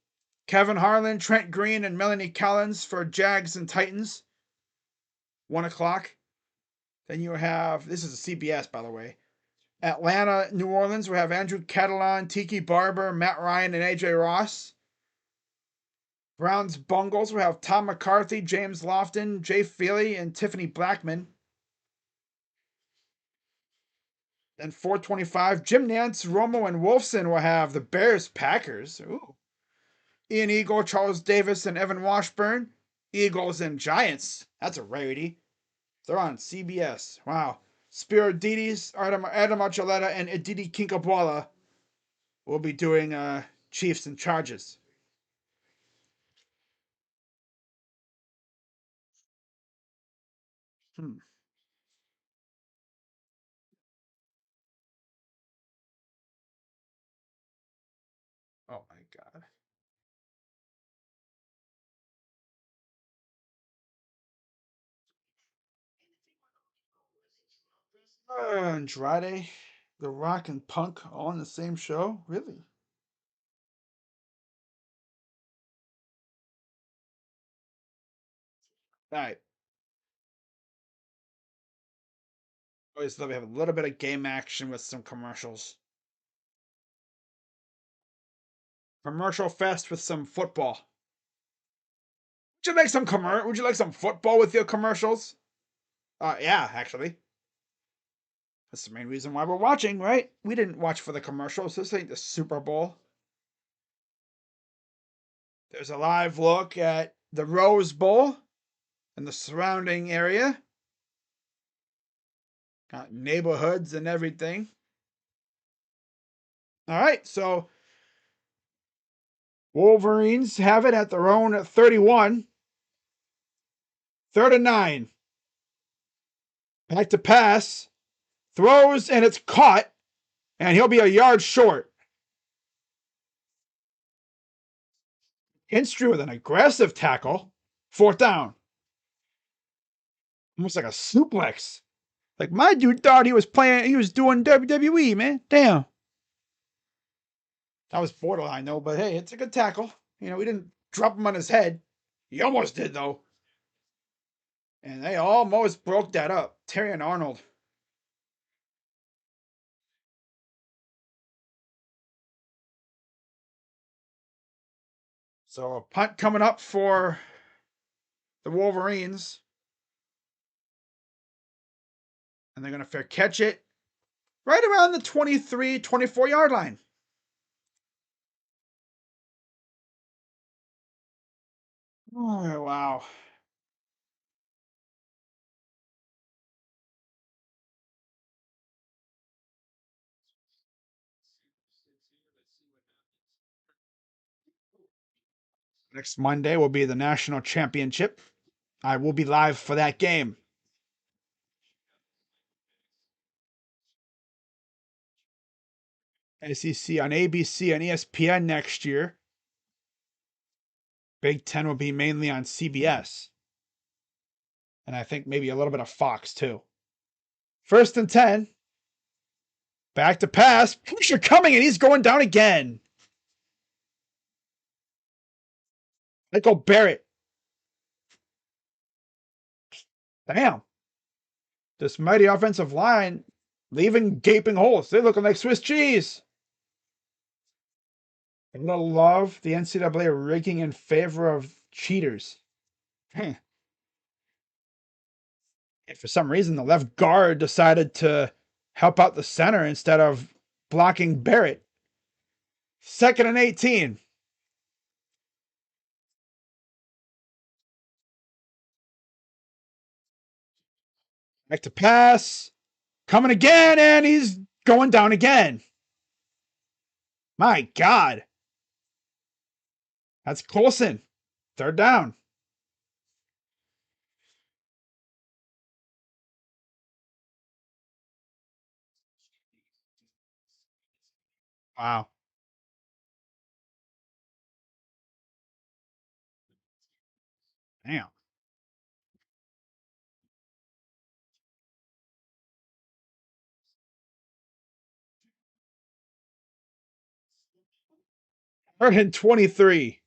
Kevin Harlan, Trent Green, and Melanie Collins for Jags and Titans. 1 o'clock. Then you have, this is a CBS, by the way. Atlanta, New Orleans, we have Andrew Catalan, Tiki Barber, Matt Ryan, and AJ Ross. Browns, Bungles, we have Tom McCarthy, James Lofton, Jay Feely, and Tiffany Blackman. Then 425, Jim Nance, Romo, and Wolfson will have the Bears, Packers. Ooh. Ian Eagle, Charles Davis, and Evan Washburn. Eagles and Giants. That's a rarity. They're on CBS. Wow. Spiridides, Adam Archuleta, and Edidi Kinkabwala will be doing Chiefs and Chargers. Oh my God. Andrade, The Rock, and Punk all on the same show? Really? All right. Always love to have a little bit of game action with some commercials. Commercial fest with some football. Would you like some football with your commercials? Yeah, actually. That's the main reason why we're watching, right? We didn't watch for the commercials. This ain't the Super Bowl. There's a live look at the Rose Bowl and the surrounding area. Got neighborhoods and everything. All right, so Wolverines have it at their own 31. 3rd and 9. Back to pass. Throws, and it's caught. And he'll be a yard short. Hinstry with an aggressive tackle. 4th down. Almost like a suplex. Like my dude thought he was doing WWE, man. Damn. That was borderline, though, but hey, it's a good tackle. We didn't drop him on his head. He almost did, though. And they almost broke that up. Terry and Arnold. So a punt coming up for the Wolverines. And they're going to fair catch it right around the 23, 24-yard line. Oh, wow. Next Monday will be the national championship. I will be live for that game. SEC on ABC and ESPN next year. Big Ten will be mainly on CBS. And I think maybe a little bit of Fox, too. 1st and 10. Back to pass. Pressure coming, and he's going down again. Michael Barrett. Damn. This mighty offensive line leaving gaping holes. They're looking like Swiss cheese. I love the NCAA rigging in favor of cheaters. And for some reason, the left guard decided to help out the center instead of blocking Barrett. 2nd and 18. Back to pass. Coming again, and he's going down again. My God. That's Colson. 3rd down. Wow. Damn. Third and 23.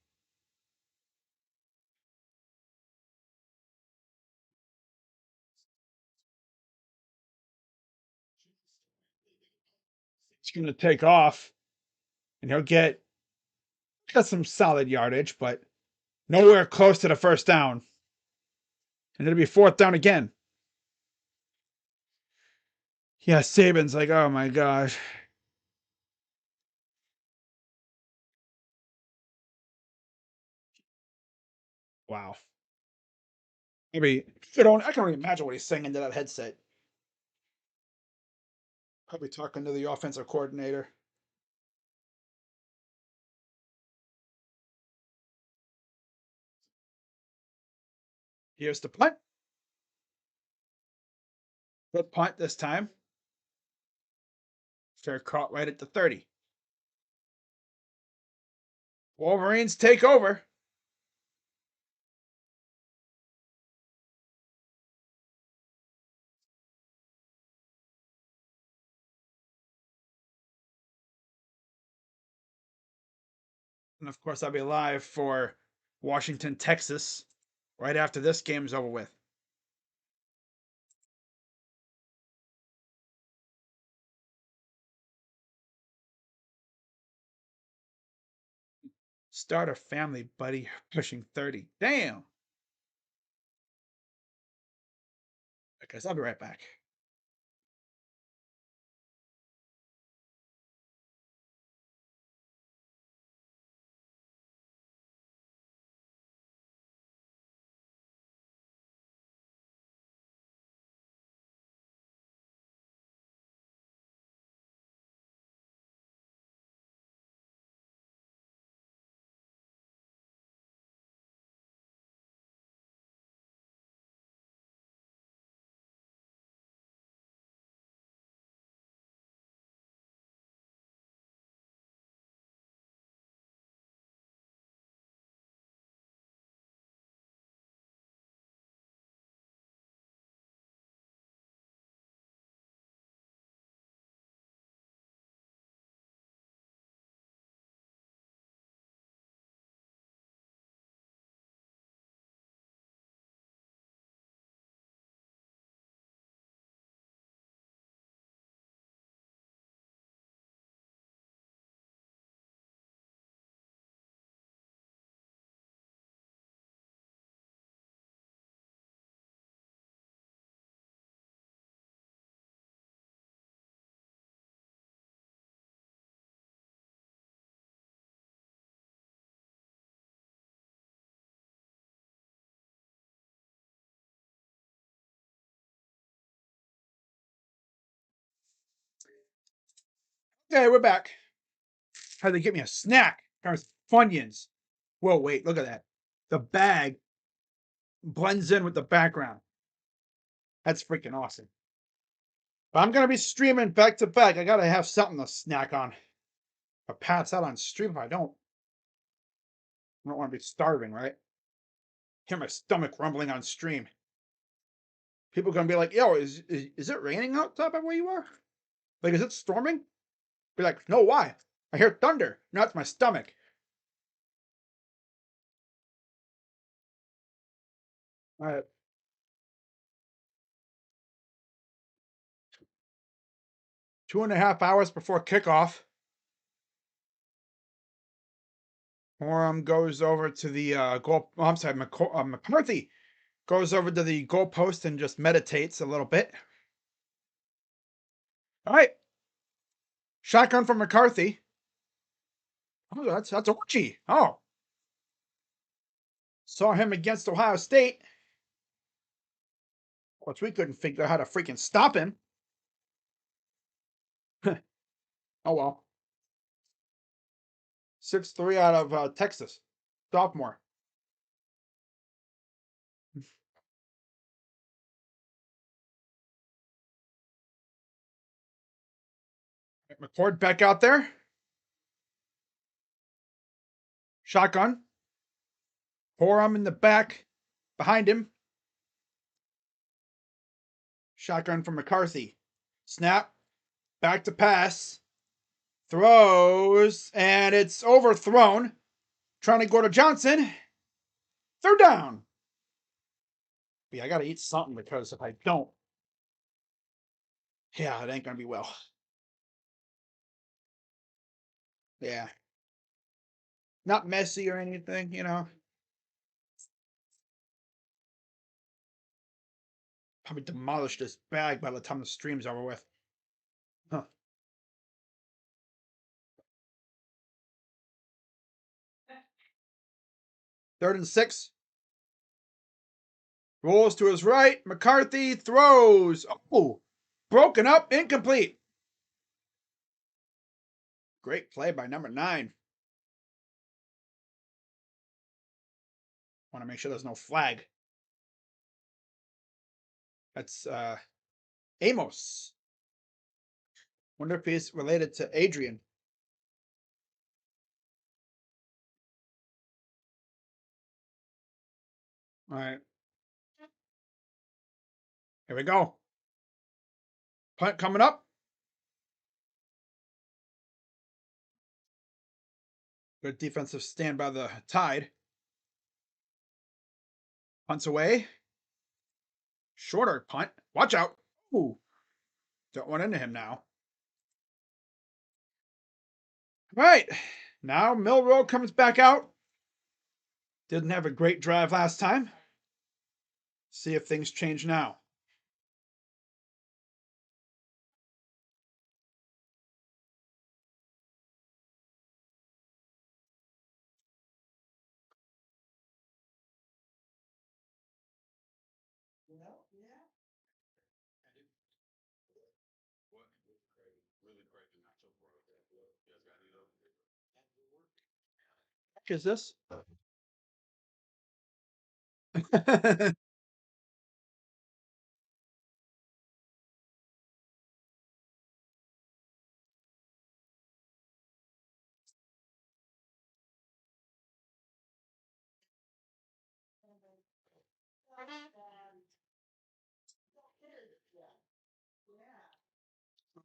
He's going to take off, and he'll get some solid yardage, but nowhere close to the 1st down. And it'll be 4th down again. Yeah, Saban's like, oh my gosh. Wow. Maybe I can only imagine what he's saying into that headset. Probably talking to the offensive coordinator. Here's the punt. Good punt this time. Fair caught right at the 30. Wolverines take over. And of course, I'll be live for Washington, Texas, right after this game's over with. Start a family, buddy, pushing 30. Damn. I guess I'll be right back. Okay, we're back. Had to get me a snack. There's Funyuns. Whoa, wait, look at that. The bag blends in with the background. That's freaking awesome. But I'm gonna be streaming back to back. I gotta have something to snack on. I'll pass out on stream if I don't. I don't want to be starving, right? Hear my stomach rumbling on stream. People are gonna be like, "Yo, is it raining outside by where you are? Like, is it storming?" Be like, "No, why? I hear thunder. No, it's my stomach." All right. 2.5 hours before kickoff, Orem goes over to the goal. Oh, I'm sorry, McCarthy Goes over to the goalpost and just meditates a little bit. All right. Shotgun from McCarthy. Oh, that's Orchie. Oh. Saw him against Ohio State. Of course, we couldn't figure out how to freaking stop him. Oh well. 6'3" out of Texas. Sophomore. McCord back out there. Shotgun. Forearm in the back. Behind him. Shotgun from McCarthy. Snap. Back to pass. Throws. And it's overthrown. Trying to go to Johnson. Third down. Yeah, I got to eat something because if I don't, yeah, it ain't going to be well. Yeah. Not messy or anything, you know. Probably demolish this bag by the time the stream's over with. Huh. Third and 6. Rolls to his right. McCarthy throws. Oh, broken up, incomplete. Great play by number 9. Want to make sure there's no flag. That's Amos. Wonder if he's related to Adrian. All right. Here we go. Punt coming up. Good defensive stand by the Tide. Punts away. Shorter punt. Watch out. Ooh. Don't run into him now. All right. Now Milrow comes back out. Didn't have a great drive last time. See if things change now. What is this?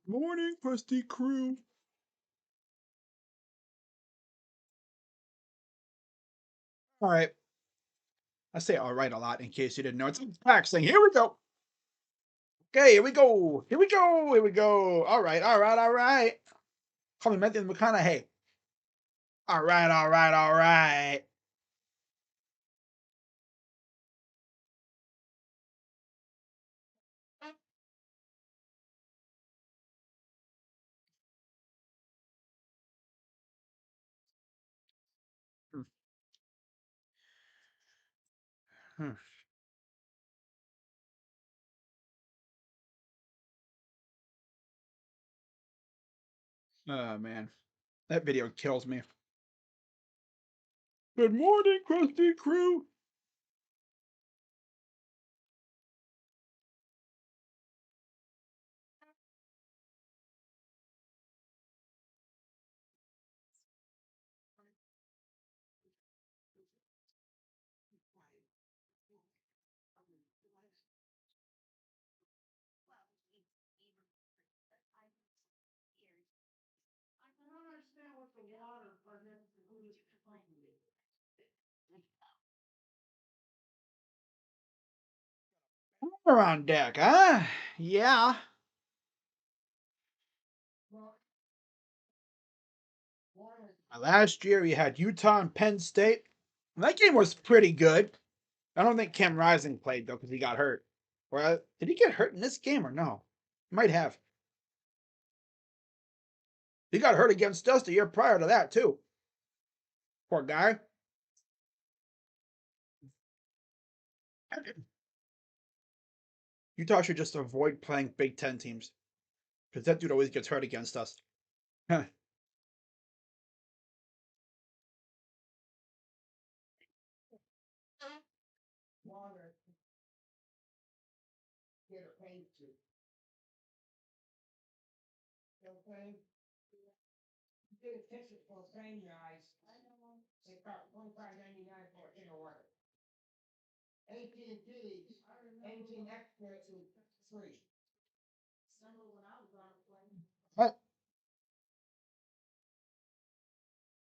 Morning, Krusty Crew. All right. I say all right a lot in case you didn't know. It's a taxing. Here we go. Okay, here we go. Here we go. Here we go. All right, all right, all right. Call me Matthew McConaughey. All right, all right, all right. Hmm. Oh, man. That video kills me. Good morning, Krusty Crew. We're on deck, huh? Yeah. Last year we had Utah and Penn State. That game was pretty good. I don't think Cam Rising played though because he got hurt. Or did he get hurt in this game or no? Might have. He got hurt against us the year prior to that too. Poor guy. Utah should just avoid playing Big Ten teams because that dude always gets hurt against us. But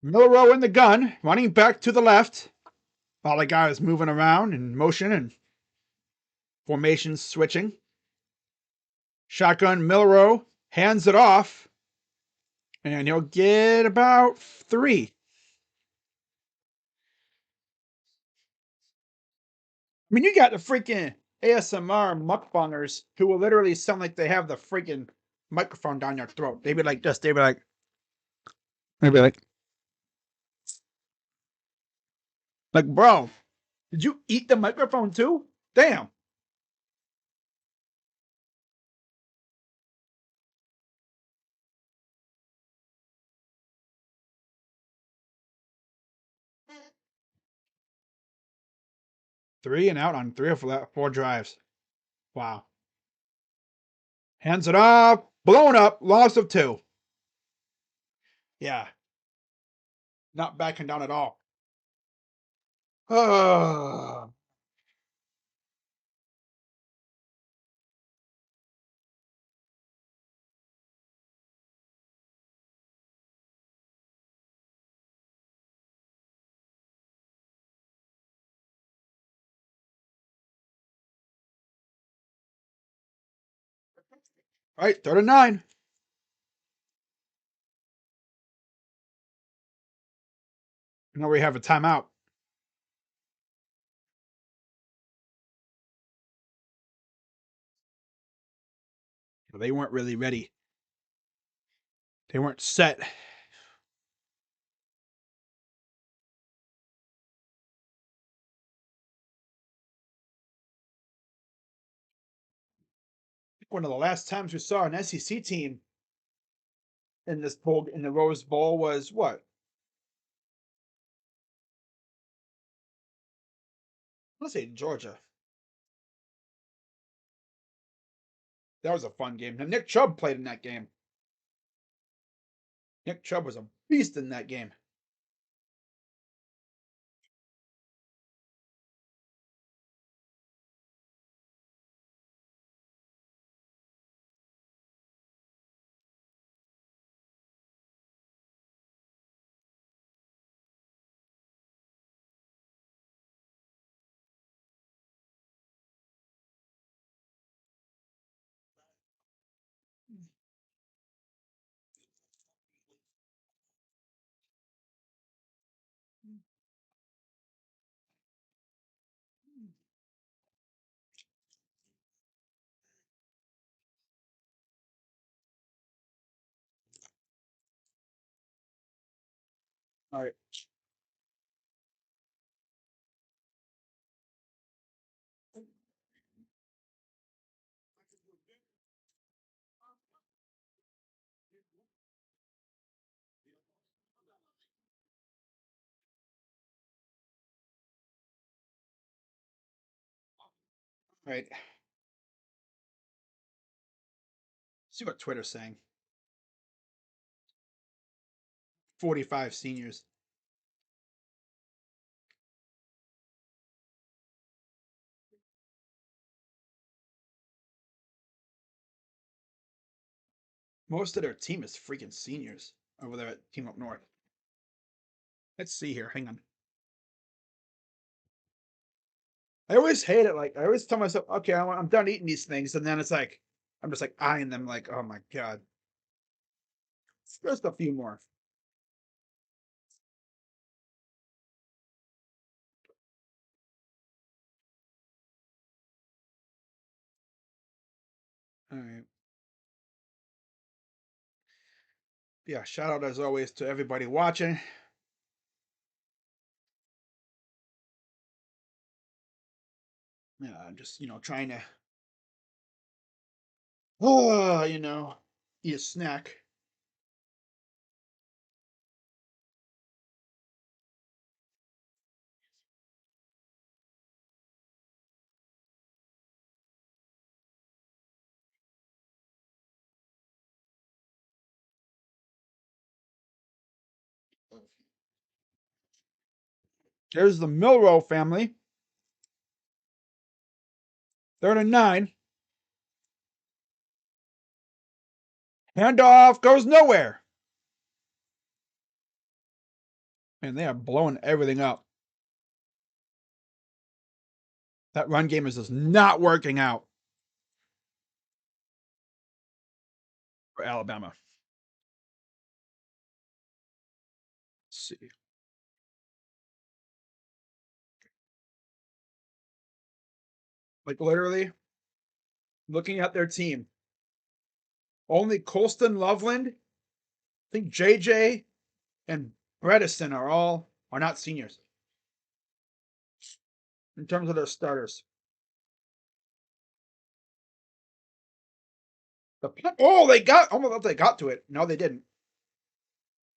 Milrow in the gun, running back to the left. All the guys moving around in motion and formations switching. Shotgun Milrow hands it off, and he'll get about 3. I mean, you got the freaking ASMR mukbangers who will literally sound like they have the freaking microphone down their throat. They'd be like this. They'd be like, bro, did you eat the microphone too? Damn. Three and out on 3 or 4 drives. Wow. Hands it off. Blown up. Loss of 2. Yeah. Not backing down at all. All right, 3rd and 9. Now we have a timeout. They weren't really ready. They weren't set. One of the last times we saw an SEC team in this bowl, in the Rose Bowl, was what? Let's say Georgia. That was a fun game. Now, Nick Chubb played in that game. Nick Chubb was a beast in that game. All right. All right. See what Twitter's saying. 45 seniors. Most of their team is freaking seniors over there at Team Up North. Let's see here. Hang on. I always hate it. Like, I always tell myself, okay, I'm done eating these things. And then it's like, I'm just like eyeing them like, oh my God. Just a few more. Yeah, shout out as always to everybody watching. Yeah, I'm just, trying to, eat a snack. There's the Milrow family. 3rd and 9. Handoff goes nowhere. Man, they are blowing everything up. That run game is just not working out for Alabama. Let's see. Like literally looking at their team. Only Colston Loveland, I think JJ and Bredesen are not seniors in terms of their starters. They got to it. No, they didn't.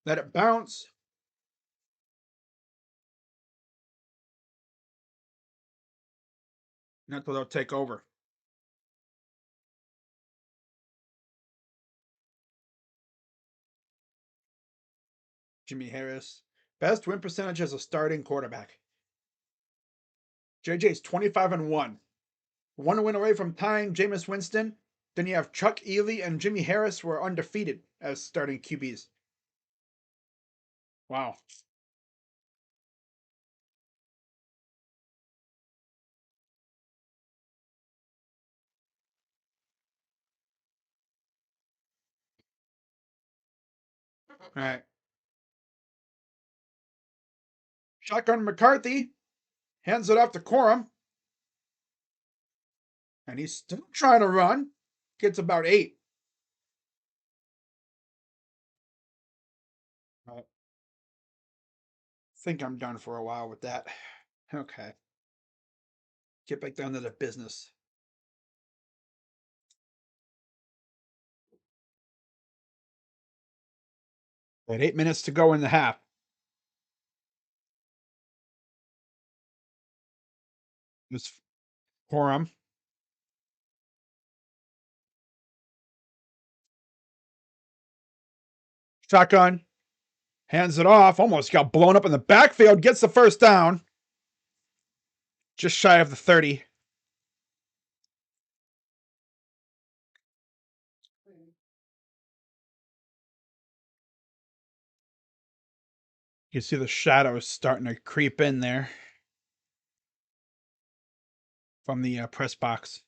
Let it bounce. Not till they'll take over. Jimmy Harris. Best win percentage as a starting quarterback. JJ's 25-1. 1 win away from tying Jameis Winston. Then you have Chuck Ely and Jimmy Harris were undefeated as starting QBs. Wow. All right. Shotgun McCarthy hands it off to Corum. And he's still trying to run. Gets about 8. I think I'm done for a while with that. Okay. Get back down to the business. At 8 minutes to go in the half. This Corum. Shotgun. Hands it off. Almost got blown up in the backfield. Gets the first down. Just shy of the 30. You can see the shadows starting to creep in there from the press box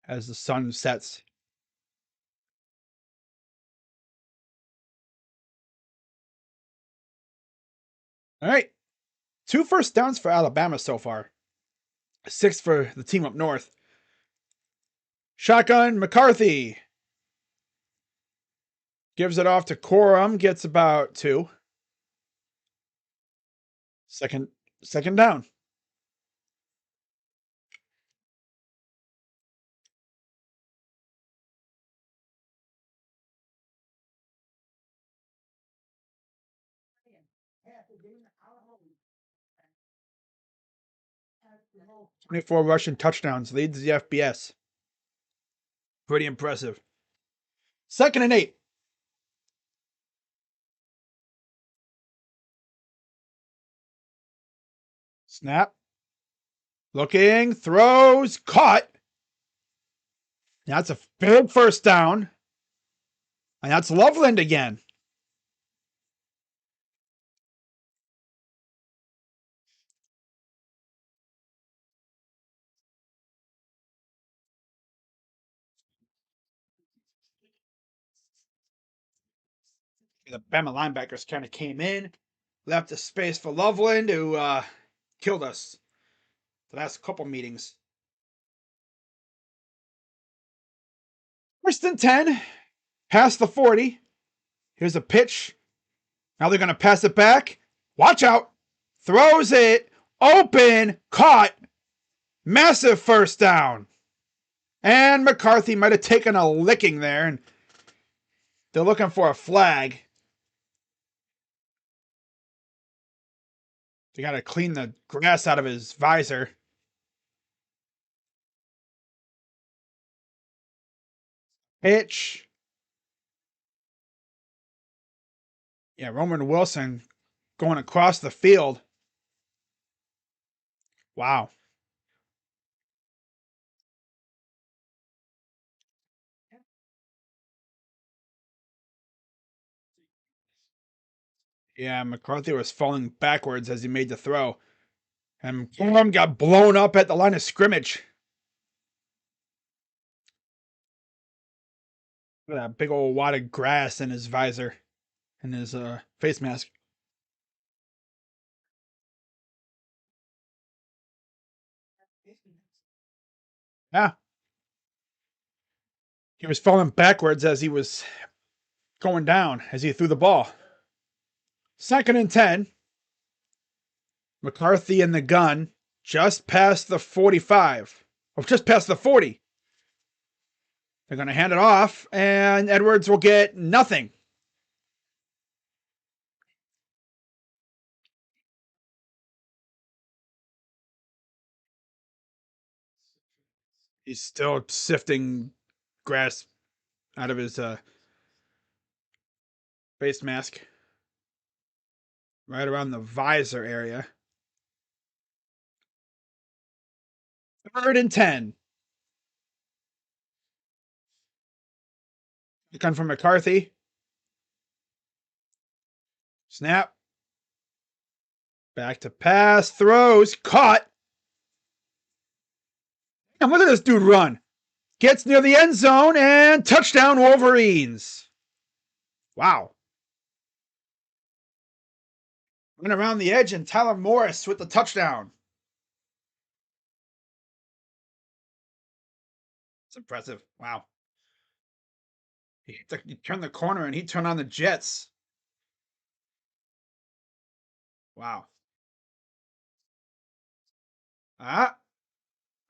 as the sun sets. All right. 2 first downs for Alabama so far. 6 for the team up north. Shotgun McCarthy. Gives it off to Corum. Gets about 2. Second down. Twenty-four rushing touchdowns. Leads the FBS. Pretty impressive. 2nd and 8. Snap. Looking. Throws. Caught. That's a big first down. And that's Loveland again. The Bama linebackers kind of came in, left a space for Loveland, who killed us the last couple meetings. 1st and 10. Past the 40. Here's a pitch. Now they're going to pass it back. Watch out. Throws it. Open. Caught. Massive first down. And McCarthy might have taken a licking there. And they're looking for a flag. They got to clean the grass out of his visor. Pitch. Yeah, Roman Wilson going across the field. Wow. Yeah, McCarthy was falling backwards as he made the throw. And Gorham got blown up at the line of scrimmage. Look at that big old wad of grass in his visor and his face mask. Yeah. He was falling backwards as he was going down as he threw the ball. 2nd and 10. McCarthy in the gun just past the 45. Or just past the 40. They're going to hand it off, and Edwards will get nothing. He's still sifting grass out of his face mask. Right around the visor area. 3rd and 10. Gun from McCarthy. Snap. Back to pass. Throws. Caught. And look at this dude run. Gets near the end zone and touchdown Wolverines. Wow. Went around the edge and Tyler Morris with the touchdown. It's impressive. Wow. He turned the corner and he turned on the Jets. Wow. I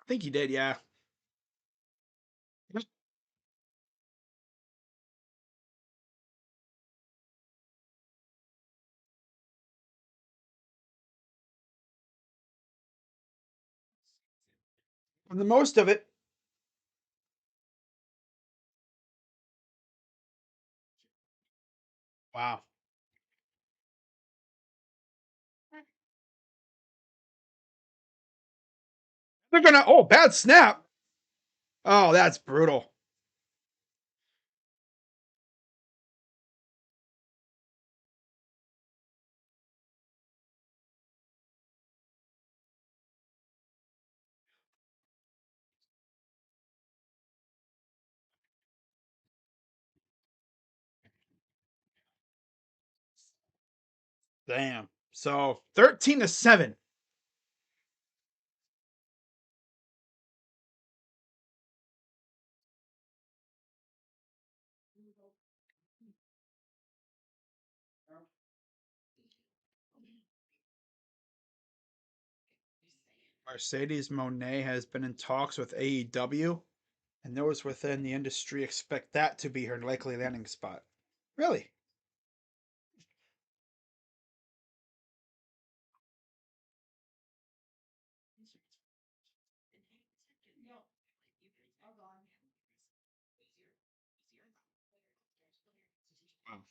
think he did, yeah. And the most of it. Wow. They're gonna. Oh, bad snap. Oh, that's brutal. Damn. So 13-7. Mercedes Monet has been in talks with AEW, and those within the industry expect that to be her likely landing spot. Really? Wow.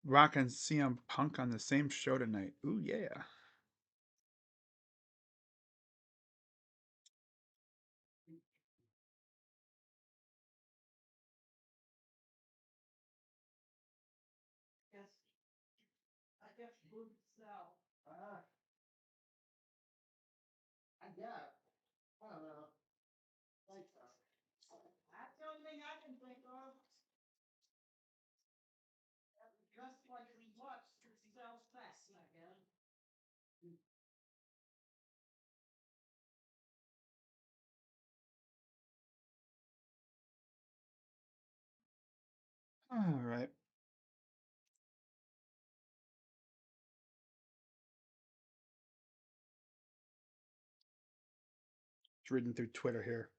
Rock and CM Punk on the same show tonight. Ooh, yeah. That's the only thing I can think of. Just like what sells best, I guess. All right. Just reading through Twitter here.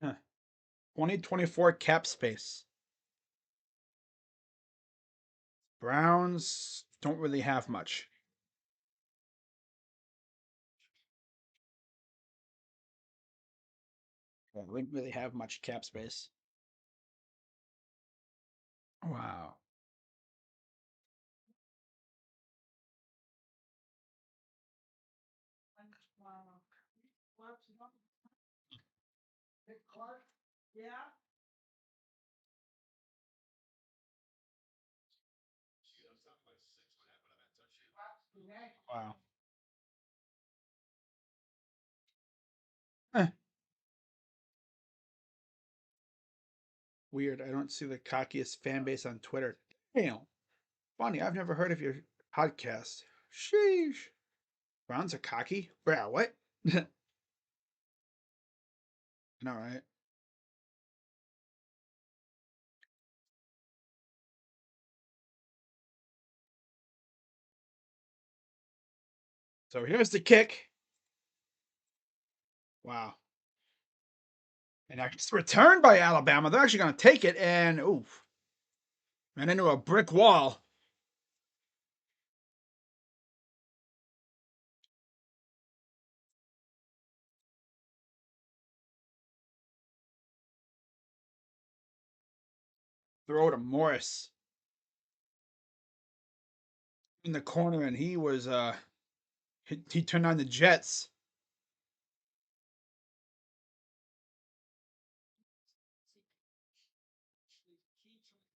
Huh. 2024 cap space. Browns don't really have much. They don't really have much cap space. Wow. Yeah. Wow. Eh, weird. I don't see the cockiest fan base on Twitter. Damn. Funny. I've never heard of your podcast. Sheesh. Browns are cocky? Bro, what? All right. So here's the kick. Wow. And it's returned by Alabama. They're actually going to take it and, oof, ran into a brick wall. Throw to Morris in the corner, and he was, he turned on the Jets.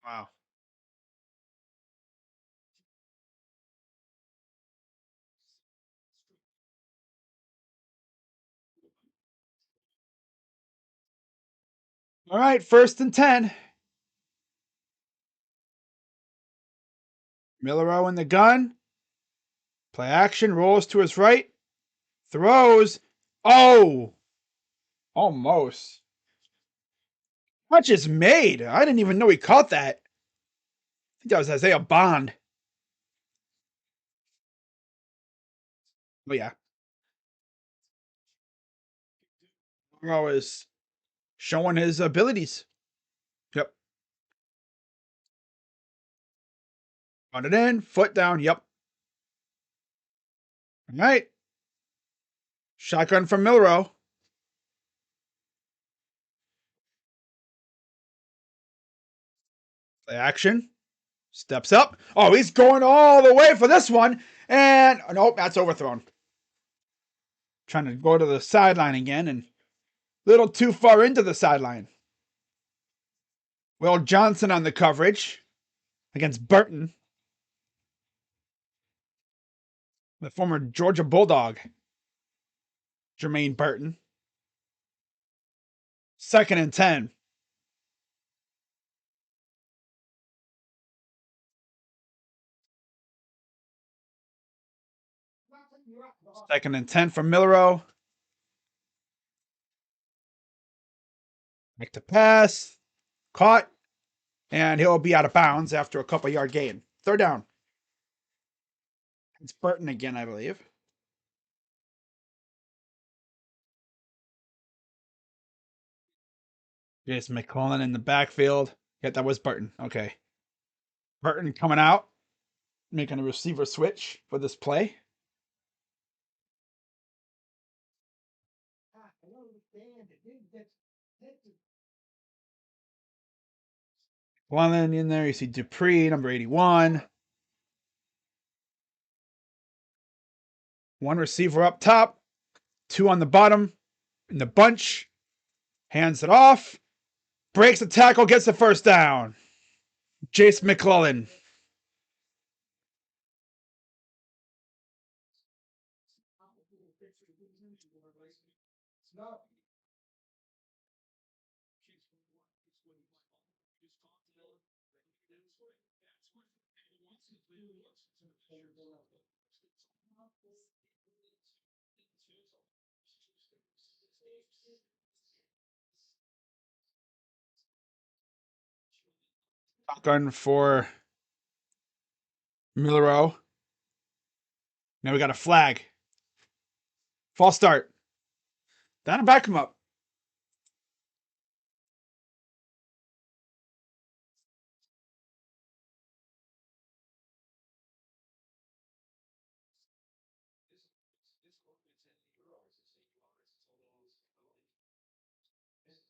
Wow. All right, 1st and 10. Millero in the gun. Play action, rolls to his right. Throws. Oh! Almost. Catch is made. I didn't even know he caught that. I think that was Isaiah Bond. Oh, yeah. Millero is showing his abilities. Yep. Run it in, foot down. Yep. All right. Shotgun from Millero. Play action. Steps up. Oh, he's going all the way for this one. And nope, that's overthrown. Trying to go to the sideline again and a little too far into the sideline. Will Johnson on the coverage against Burton, the former Georgia Bulldog, Jermaine Burton. 2nd and 10. Second and 10 from Millero. Back to pass. Caught. And he'll be out of bounds after a couple yard gain. 3rd down. It's Burton again, I believe. Here's McClellan in the backfield. Yeah, that was Burton. Okay. Burton coming out, making a receiver switch for this play. McClellan in there. You see Dupree, number 81. One receiver up top, two on the bottom in the bunch. Hands it off. Breaks the tackle, gets the first down. Jace McClellan. Gun for Millero. Now we got a flag. False start. Down and back him up.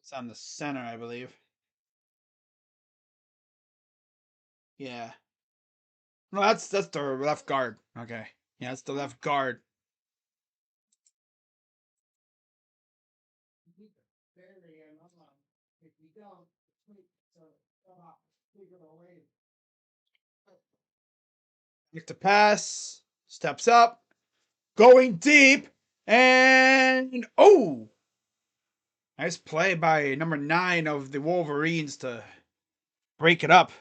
It's on the center, I believe. Yeah. No, that's the left guard. Okay. Yeah, that's the left guard. Nick to pass. Steps up. Going deep. And oh! Nice play by number 9 of the Wolverines to break it up.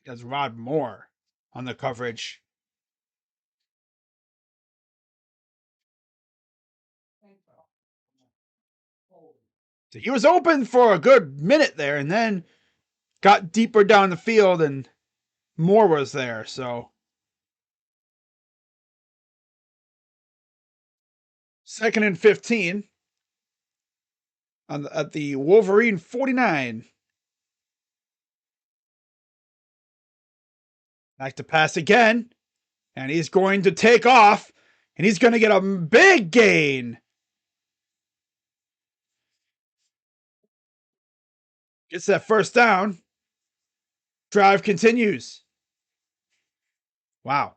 That's Rod Moore on the coverage. So he was open for a good minute there and then got deeper down the field and Moore was there. So 2nd and 15 at the Wolverine 49. Back to pass again. And he's going to take off. And he's going to get a big gain. Gets that first down. Drive continues. Wow.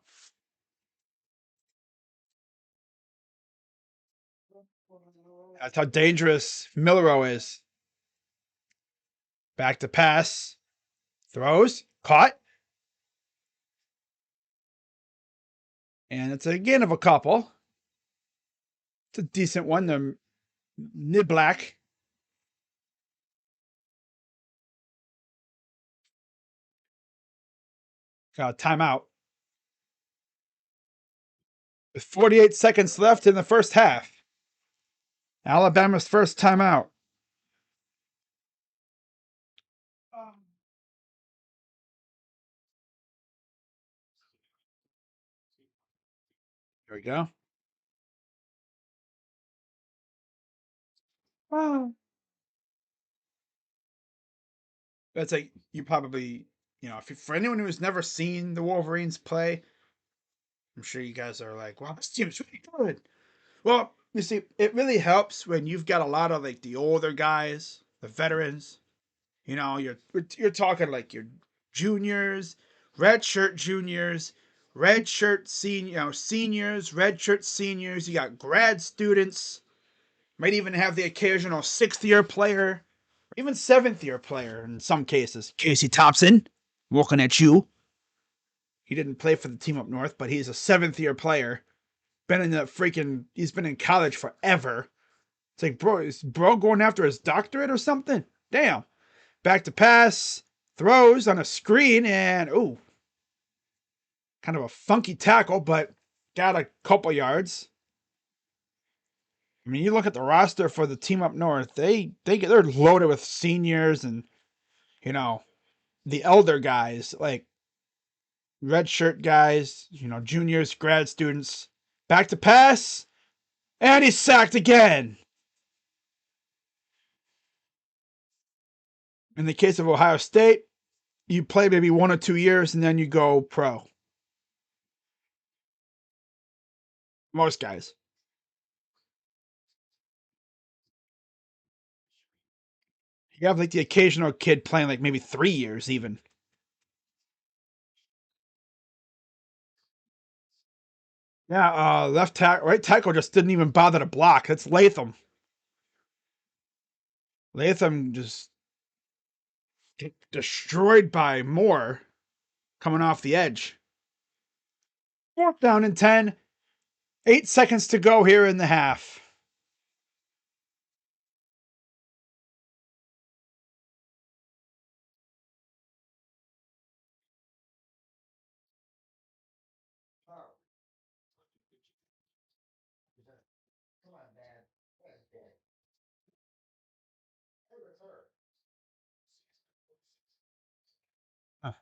That's how dangerous Millero is. Back to pass. Throws. Caught. And it's a gain of a couple. It's a decent one. The Niblack. Got a timeout. With 48 seconds left in the first half. Alabama's first timeout. Here we go. Wow. That's like you probably, for anyone who's never seen the Wolverines play, I'm sure you guys are like, wow, this team's really good. Well, you see, it really helps when you've got a lot of like the older guys, the veterans. You're talking like your juniors, redshirt juniors, redshirt seniors, redshirt seniors. You got grad students. Might even have the occasional 6th-year player, or even 7th-year player in some cases. Casey Thompson, looking at you. He didn't play for the team up north, but he's a 7th-year player. He's been in college forever. It's like, bro, is bro going after his doctorate or something? Damn. Back to pass, throws on a screen, and kind of a funky tackle, but got a couple yards. I mean, you look at the roster for the team up north; they're loaded with seniors and the elder guys like redshirt guys, juniors, grad students. Back to pass, and he's sacked again. In the case of Ohio State, you play maybe 1 or 2 years and then you go pro. Most guys. You have like the occasional kid playing like maybe 3 years even. Yeah, right tackle just didn't even bother to block. It's Latham. Latham just get destroyed by Moore coming off the edge. 4th down and 10. 8 seconds to go here in the half.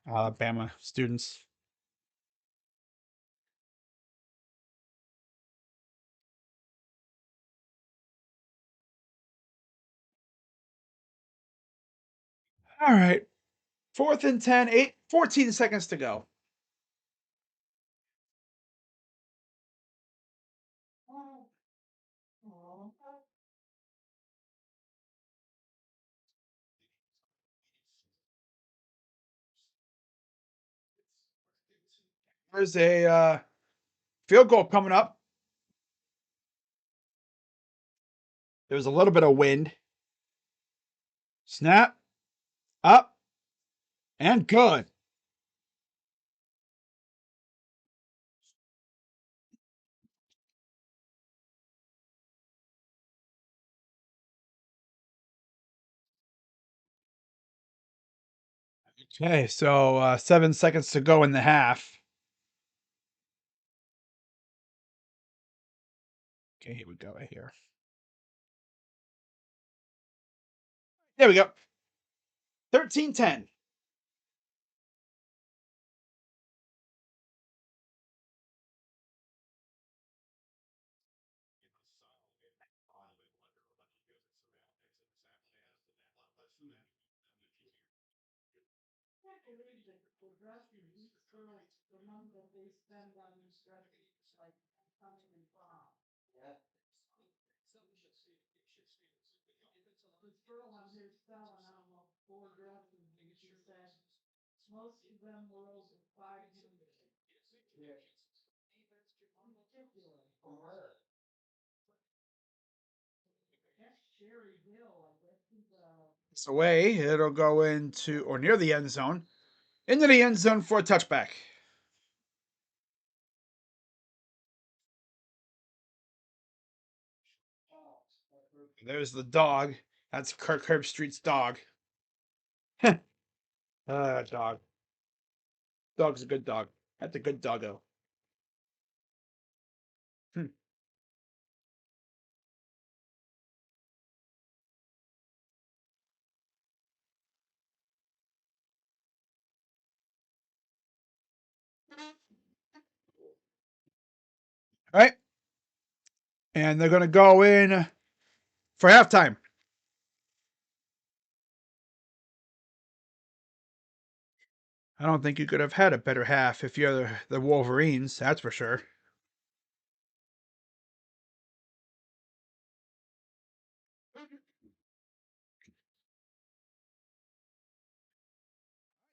Alabama students. All right. 4th and 10, 14 seconds to go. There's a field goal coming up. There's a little bit of wind. Snap. Up. And good. Okay, so 7 seconds to go in the half. Okay, here we go right here. There we go. 13-10. It's away. It'll go into or near the end zone. Into the end zone for a touchback. There's the dog. That's Kirk Herbstreit's dog. Dog. Dog's a good dog. That's a good doggo. Hmm. All right. And they're going to go in for halftime. I don't think you could have had a better half if you're the Wolverines, that's for sure.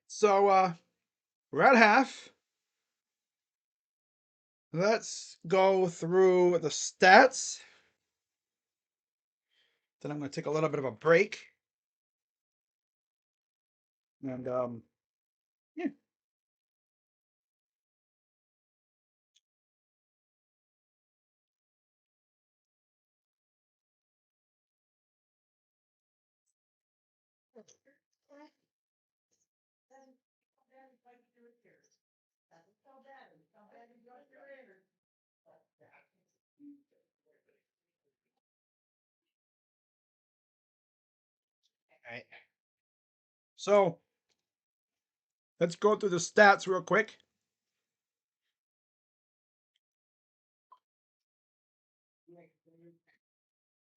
So we're at half. Let's go through the stats. Then I'm going to take a little bit of a break. And yeah. All right. So let's go through the stats real quick.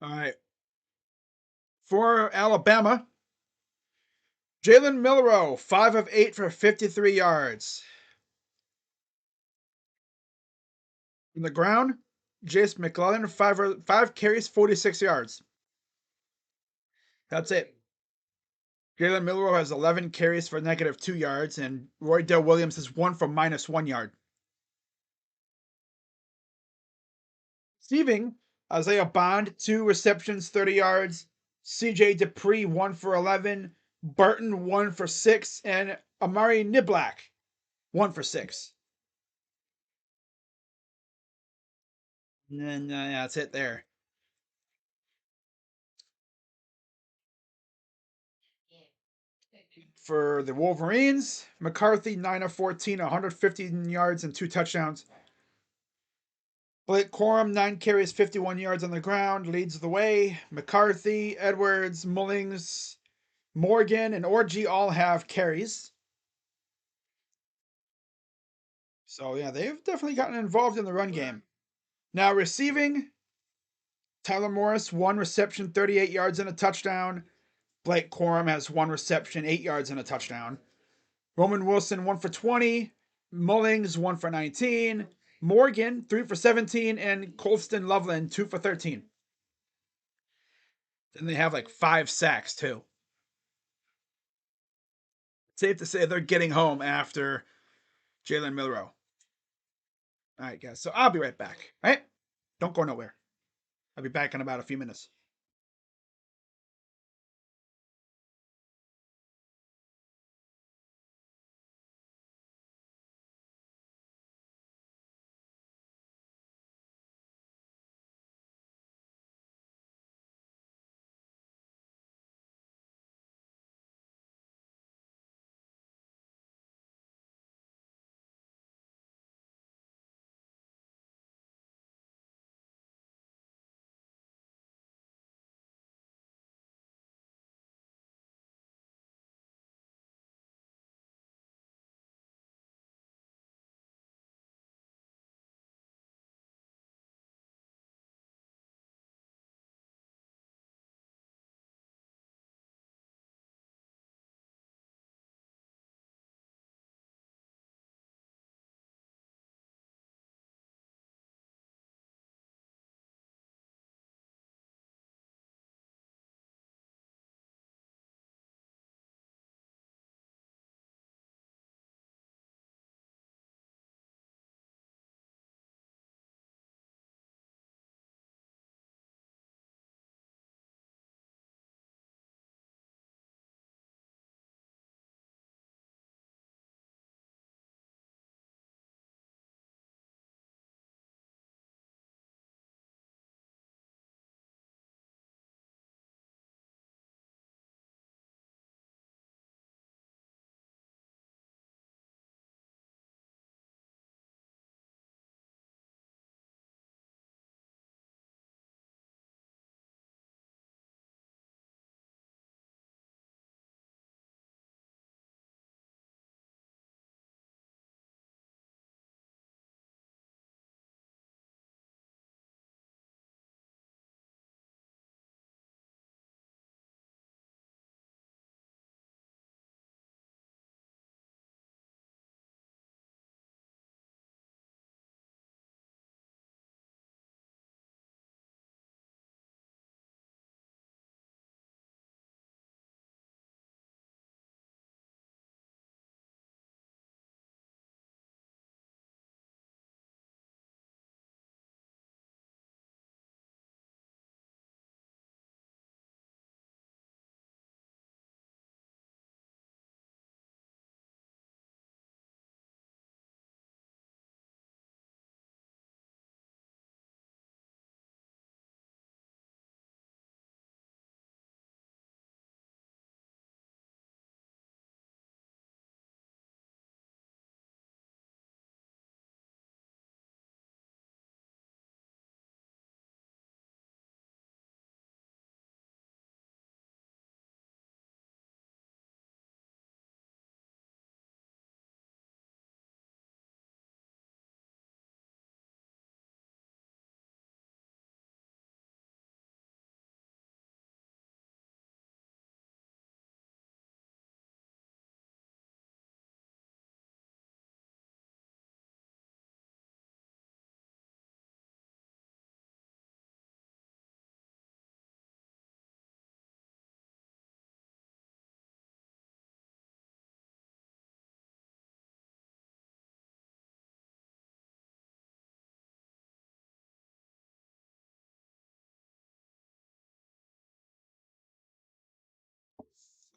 All right. For Alabama, Jalen Milroe, 5 of 8 for 53 yards. On the ground, Jace McClellan, 5 carries, 46 yards. That's it. Jalen Milroe has 11 carries for -2 yards, and Roy Dale Williams has 1 for -1 yard. Receiving, Isaiah Bond, 2 receptions, 30 yards. CJ Dupree, 1 for 11. Burton, 1 for 6. And Amari Niblack, 1 for 6. And then that's it there. For the Wolverines, McCarthy, 9 of 14, 115 yards and 2 touchdowns. Blake Corum, 9 carries, 51 yards on the ground, leads the way. McCarthy, Edwards, Mullings, Morgan, and Orgy all have carries. So, yeah, they've definitely gotten involved in the run game. Now, receiving, Tyler Morris, 1 reception, 38 yards and a touchdown. Blake Corum has 1 reception, 8 yards and a touchdown. Roman Wilson, 1 for 20. Mullings, 1 for 19. Morgan, 3 for 17. And Colston Loveland, 2 for 13. Then they have like 5 sacks, too. Safe to say they're getting home after Jalen Milroe. All right, guys. So I'll be right back. All right? Don't go nowhere. I'll be back in about a few minutes.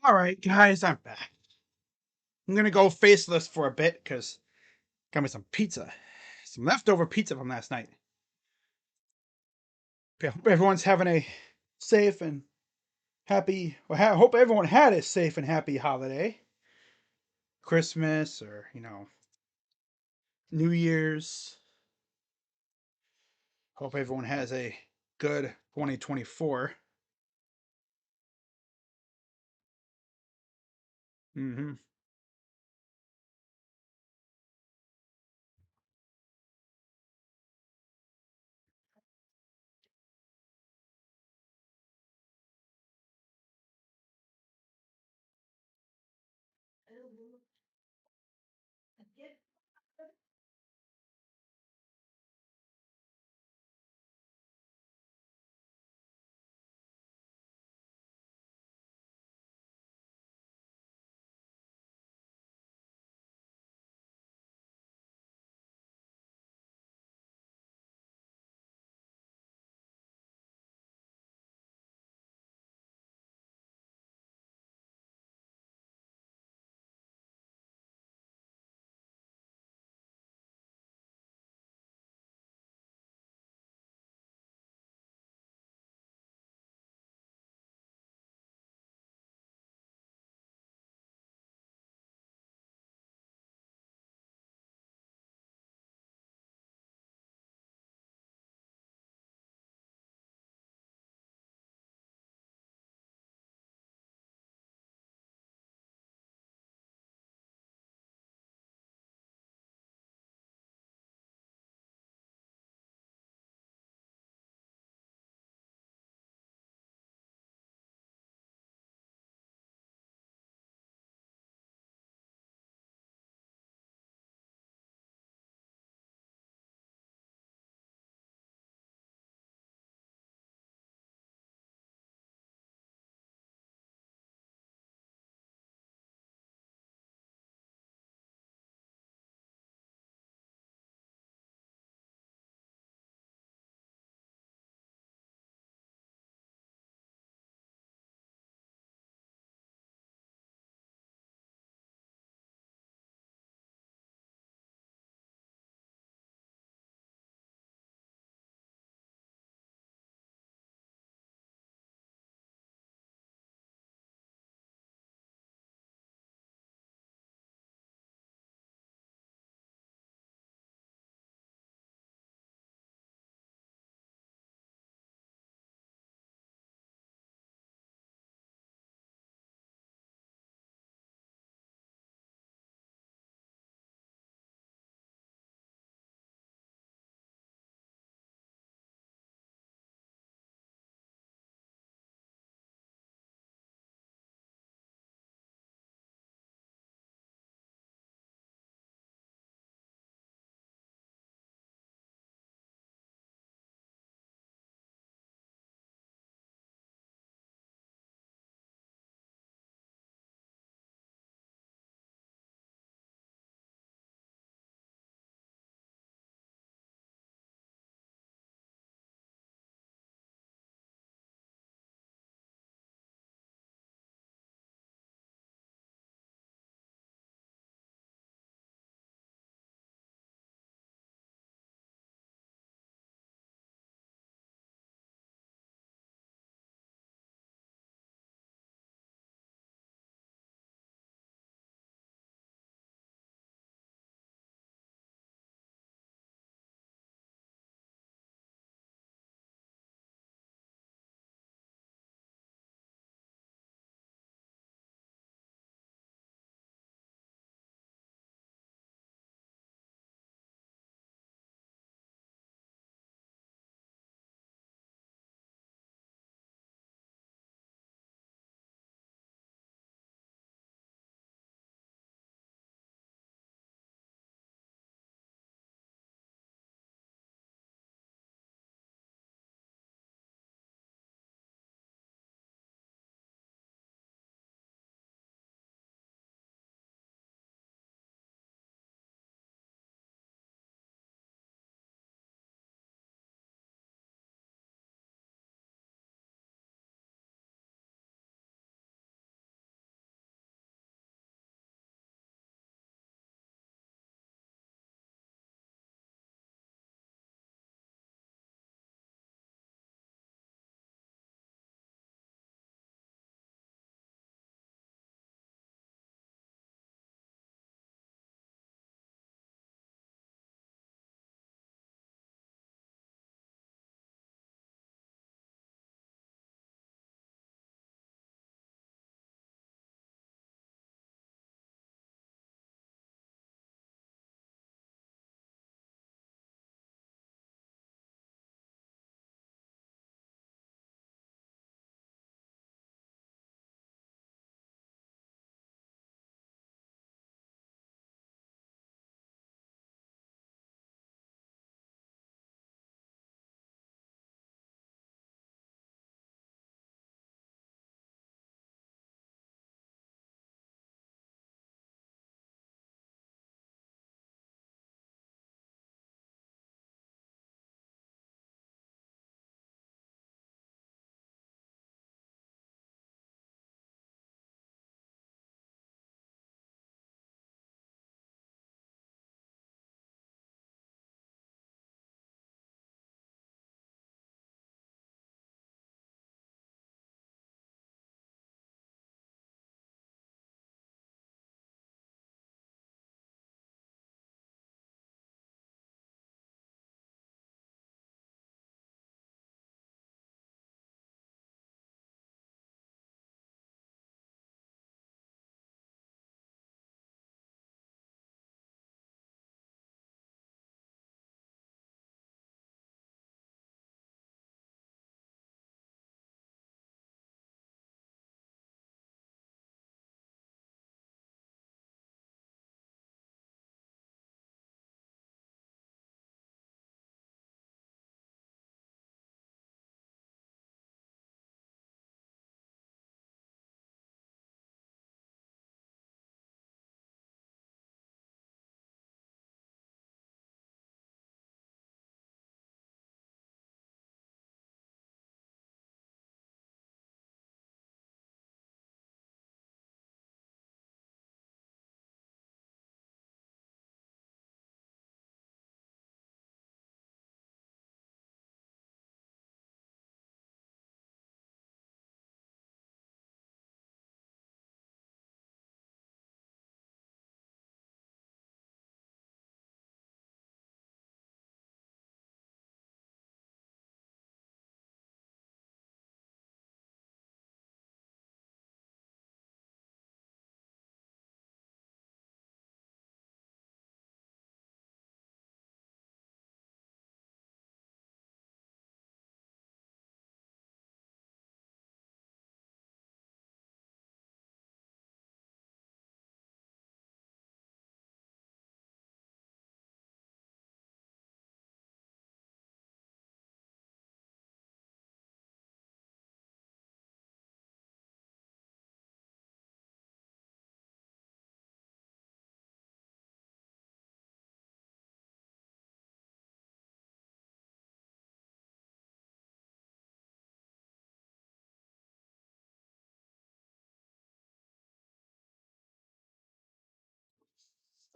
All right, guys, I'm back. I'm gonna go faceless for a bit because got me some pizza, some leftover pizza from last night. I hope everyone's having a safe and happy. Well, I hope everyone had a safe and happy holiday, Christmas or New Year's. Hope everyone has a good 2024. Mm-hmm.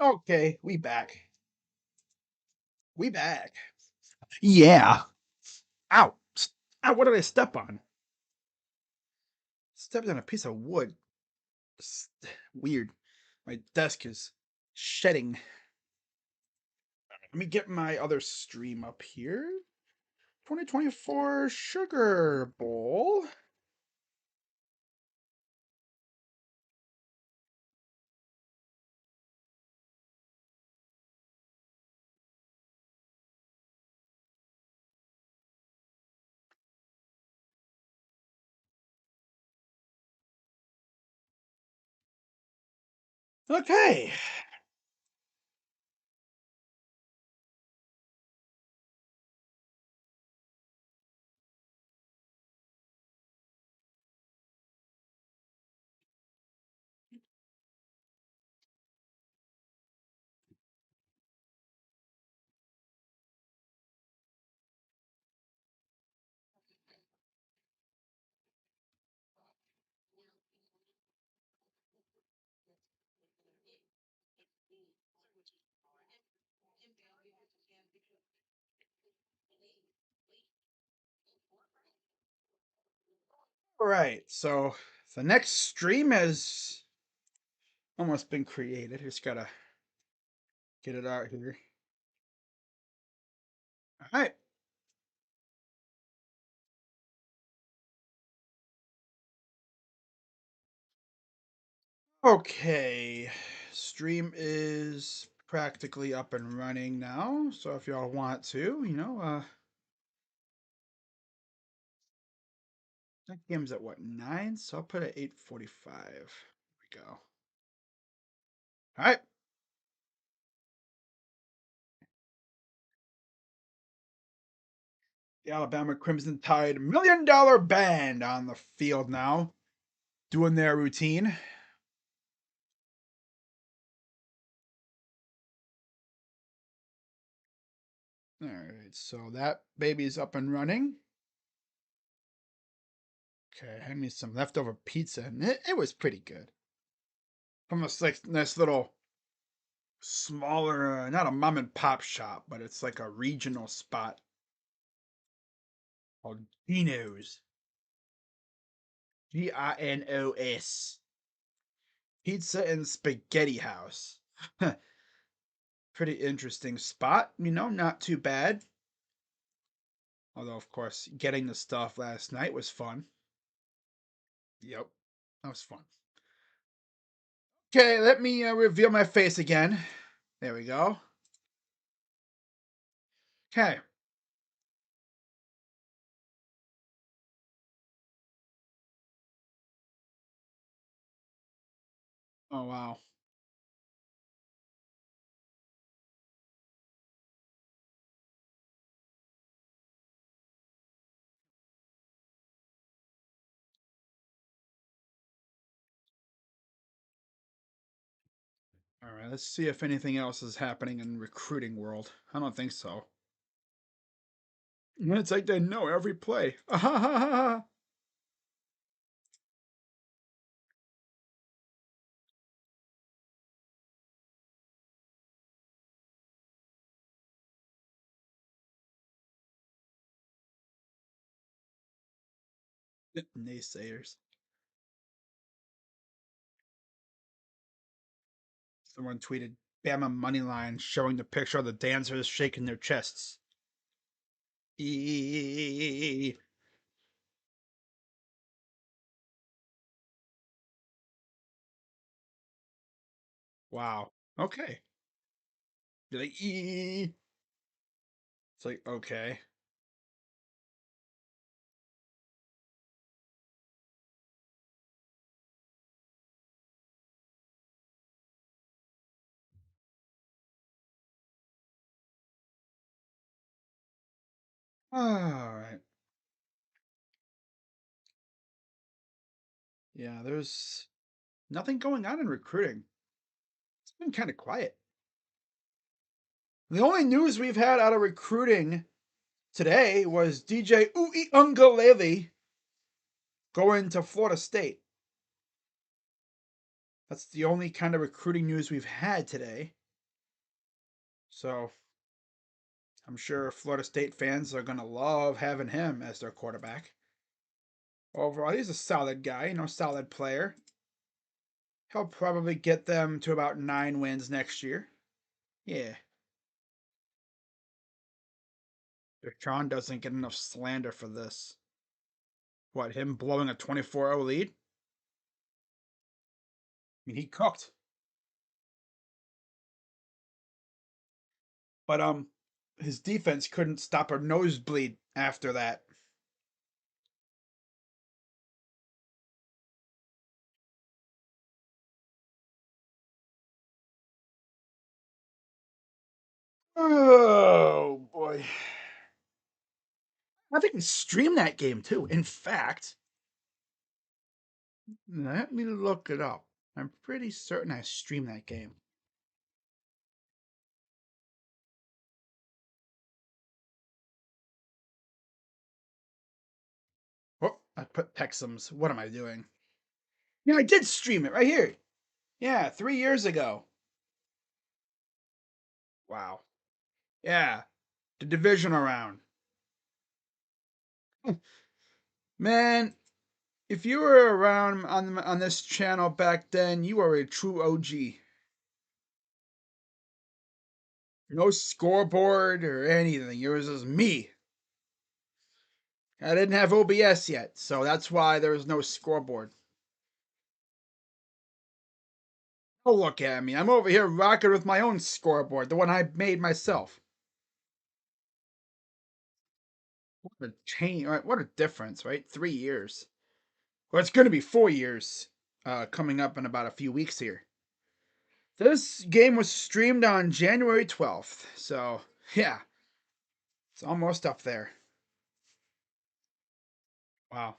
Okay, we back. We back. Yeah. Ow. Ow, what did I step on? Stepped on a piece of wood. Weird. My desk is shedding. Let me get my other stream up here. 2024 Sugar Bowl. Okay. All right. So the next stream has almost been created. Just gotta get it out here. All right. Okay. Stream is practically up and running now. So if y'all want to, that game's at what, 9? So I'll put it at 8:45. Here we go. All right. The Alabama Crimson Tide $1 million band on the field now, doing their routine. All right, so that baby's up and running. Okay, hand me some leftover pizza, and it was pretty good. Almost like nice little smaller, not a mom and pop shop, but it's like a regional spot called Gino's. Ginos. Pizza and Spaghetti House. Pretty interesting spot, not too bad. Although, of course, getting the stuff last night was fun. Yep, that was fun. Okay, let me reveal my face again. There we go. Okay. Oh, wow. All right, let's see if anything else is happening in recruiting world. I don't think so. It's like they know every play. Naysayers. Someone tweeted Bama money line showing the picture of the dancers shaking their chests. Eee. Wow. Okay. You're like, Eee. It's like, okay. All right. Yeah, there's nothing going on in recruiting. It's been kind of quiet. The only news we've had out of recruiting today was DJ Uiagalelei going to Florida State. That's the only kind of recruiting news we've had today. So I'm sure Florida State fans are going to love having him as their quarterback. Overall, he's a solid guy, solid player. He'll probably get them to about 9 wins next year. Yeah. Deshaun doesn't get enough slander for this. What, him blowing a 24-0 lead? I mean, he cooked. But his defense couldn't stop a nosebleed after that. Oh boy. I think we streamed that game too. In fact, let me look it up. I'm pretty certain I streamed that game. Oh, I put Texums. What am I doing? Yeah, I did stream it right here. Yeah, 3 years ago. Wow. Yeah, the divisional round. Man, if you were around on this channel back then, you are a true OG. No scoreboard or anything. It was just me. I didn't have OBS yet, so that's why there was no scoreboard. Oh, look at me. I'm over here rocking with my own scoreboard, the one I made myself. What a change. What a difference, right? 3 years. Well, it's going to be 4 years coming up in about a few weeks here. This game was streamed on January 12th, so yeah, it's almost up there. Wow.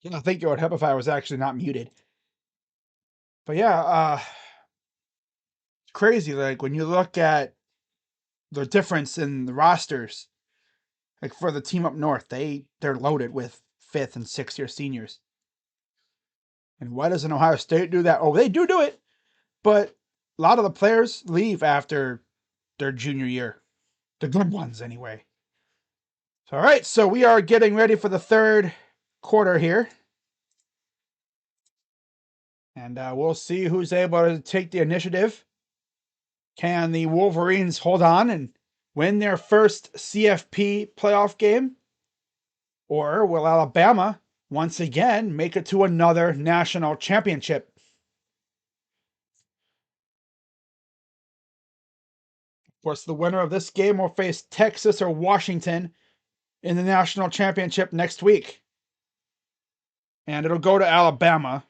Yeah, I think it would help if I was actually not muted. But yeah, crazy. Like when you look at the difference in the rosters, like for the team up north, they're loaded with 5th and 6th year seniors. And why doesn't Ohio State do that? Oh, they do it, but a lot of the players leave after their junior year. The good ones, anyway. All right, so we are getting ready for the third quarter here. And we'll see who's able to take the initiative. Can the Wolverines hold on and win their first CFP playoff game? Or will Alabama once again make it to another national championship? Of course, the winner of this game will face Texas or Washington in the national championship next week. And it'll go to Alabama.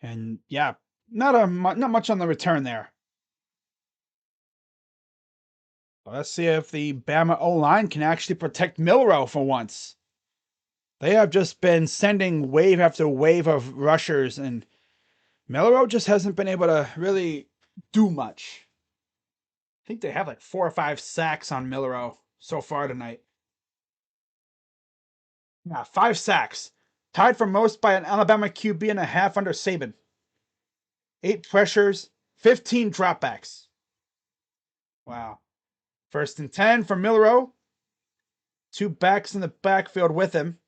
And yeah, not much on the return there. Let's see if the Bama O-line can actually protect Milrow for once. They have just been sending wave after wave of rushers, and Millero just hasn't been able to really do much. I think they have like 4 or 5 sacks on Millero so far tonight. Yeah, 5 sacks. Tied for most by an Alabama QB and a half under Saban. 8 pressures, 15 dropbacks. Wow. 1st and 10 for Millero. 2 backs in the backfield with him.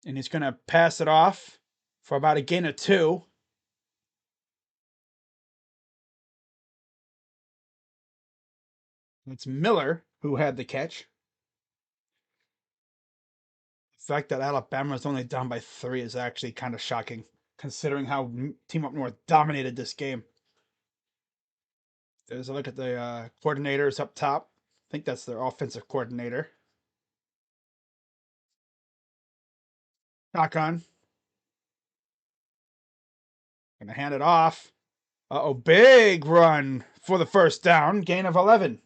And he's going to pass it off for about a gain of 2. It's Miller who had the catch. The fact that Alabama is only down by 3 is actually kind of shocking, considering how Team Up North dominated this game. There's a look at the coordinators up top. I think that's their offensive coordinator. Shotgun. Gonna hand it off. Uh-oh, big run for the 1st down. Gain of 11.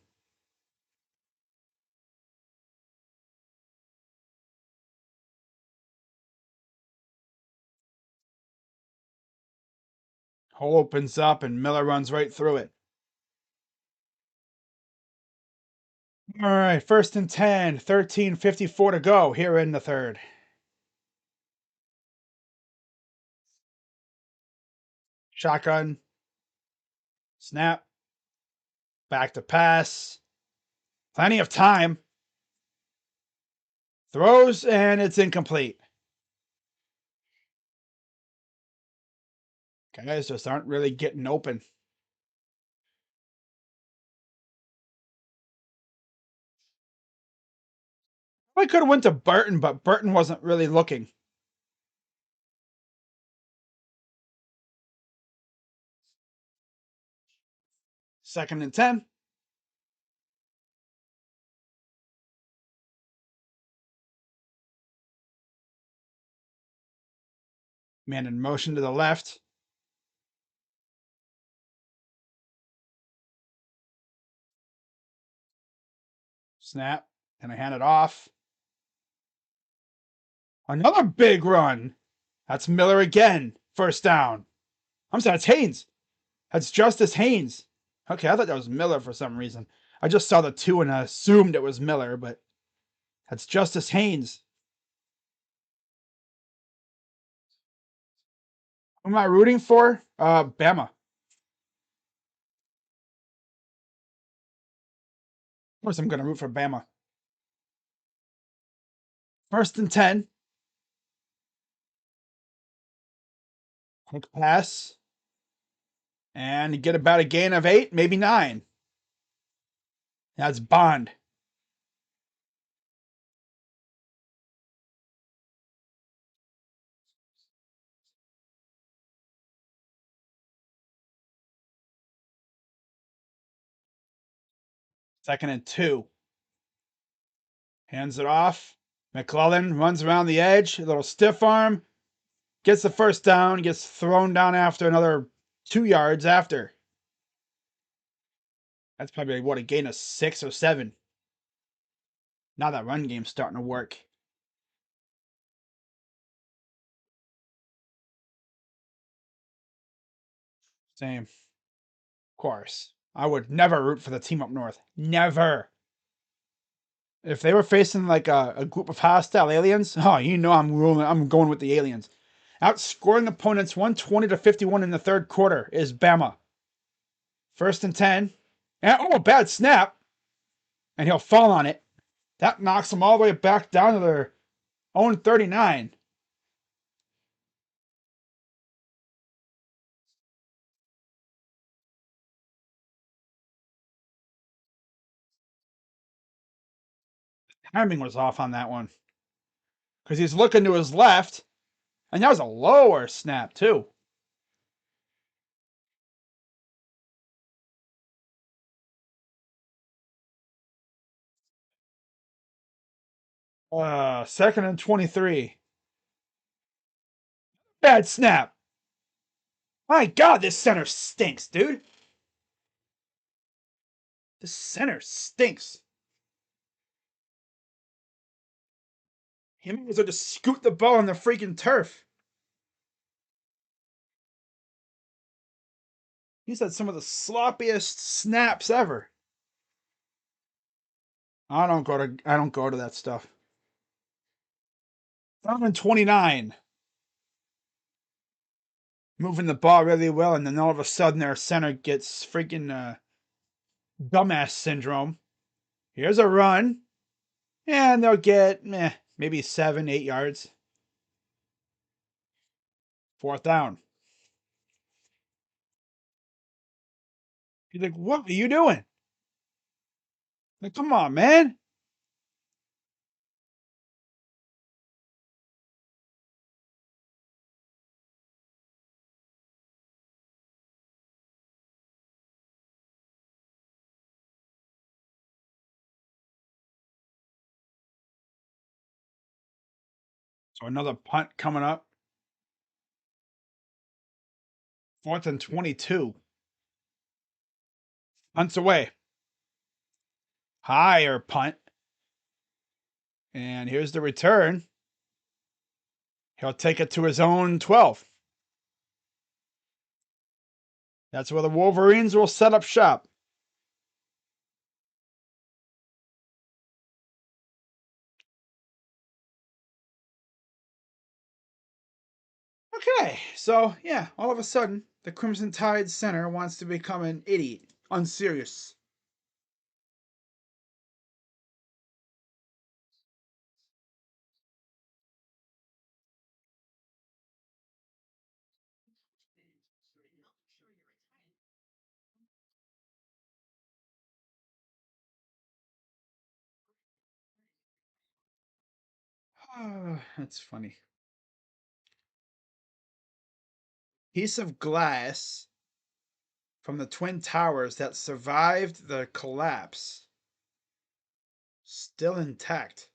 Hole opens up and Miller runs right through it. All right, 1st and 10, 13:54 to go here in the 3rd. Shotgun. Snap. Back to pass. Plenty of time. Throws, and it's incomplete. Guys just aren't really getting open. I could have went to Burton, but Burton wasn't really looking. Second and 10. Man in motion to the left. Snap. And I hand it off. Another big run. That's Miller again. 1st down. I'm sorry, it's Haynes. That's Justice Haynes. Okay, I thought that was Miller for some reason. I just saw the 2 and I assumed it was Miller, but that's Justice Haynes. Who am I rooting for? Bama. Of course I'm going to root for Bama. 1st and 10. Quick pass. And get about a gain of 8, maybe 9. That's Bond. Second and 2. Hands it off. McClellan runs around the edge, a little stiff arm, gets the 1st down, gets thrown down after another 2 yards after. That's probably what, a gain of 6 or 7. Now that run game's starting to work. Same. Of course. I would never root for the team up north. Never. If they were facing like a group of hostile aliens, oh, you know I'm going with the aliens. Outscoring opponents 120-51 in the 3rd quarter is Bama. 1st and 10. And oh, bad snap. And he'll fall on it. That knocks them all the way back down to their own 39. Timing was off on that one. Because he's looking to his left. And that was a lower snap, too. Second and 23. Bad snap. My God, this center stinks, dude. This center stinks. He might as well just scoot the ball on the freaking turf. He's had some of the sloppiest snaps ever. I don't go to that stuff. Down in 29. Moving the ball really well, and then all of a sudden their center gets freaking dumbass syndrome. Here's a run, and they'll get maybe 7, 8 yards. 4th down. He's like, what are you doing? Like, come on, man. So another punt coming up. 4th and 22. Punts away. Higher punt. And here's the return. He'll take it to his own 12. That's where the Wolverines will set up shop. Okay, so yeah, all of a sudden, the Crimson Tide center wants to become an idiot, unserious. That's funny. Piece of glass from the Twin Towers that survived the collapse. Still intact.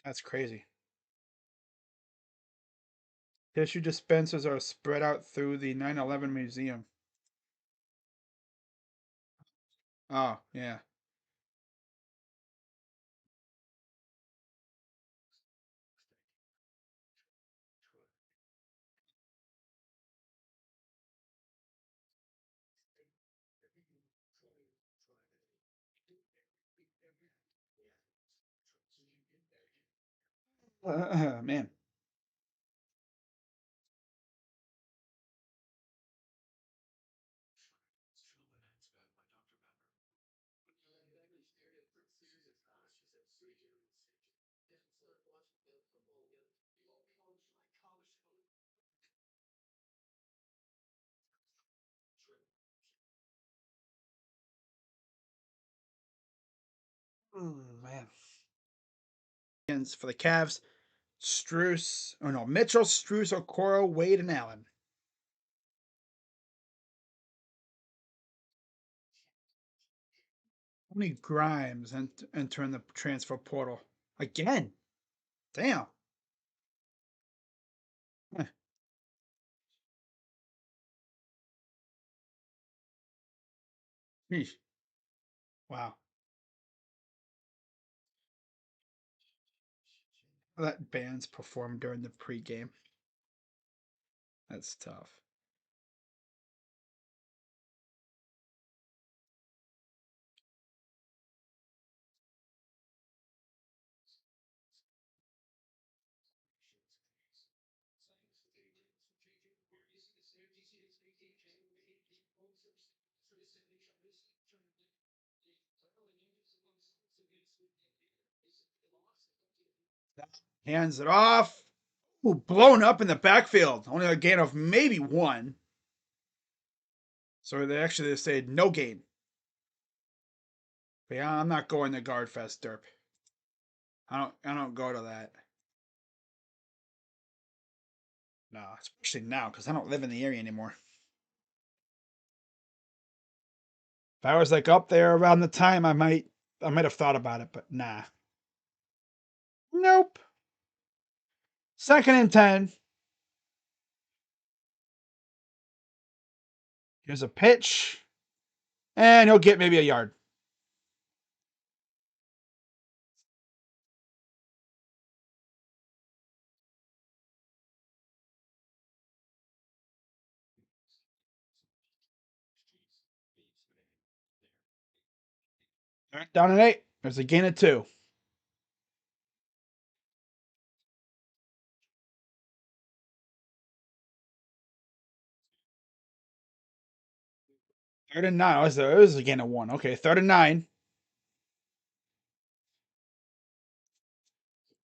That's crazy. Tissue dispensers are spread out through the 9/11 museum. Oh, yeah. Man. Man. For the Cavs, Mitchell, Struess, Okoro, Wade, and Allen. Tony Grimes entering the transfer portal again. Damn. Wow. Let bands perform during the pregame. That's tough. Hands it off. Ooh, blown up in the backfield. Only a gain of maybe 1. So they say no gain. But yeah, I'm not going to Guard Fest, Derp. I don't go to that. No, especially now because I don't live in the area anymore. If I was like up there around the time, I might have thought about it, but nah. Nope. 2nd and 10. Here's a pitch. And he'll get maybe a yard. Down and 8. There's a gain of 2. Third and 9. It was a gain of 1. Okay, third and 9.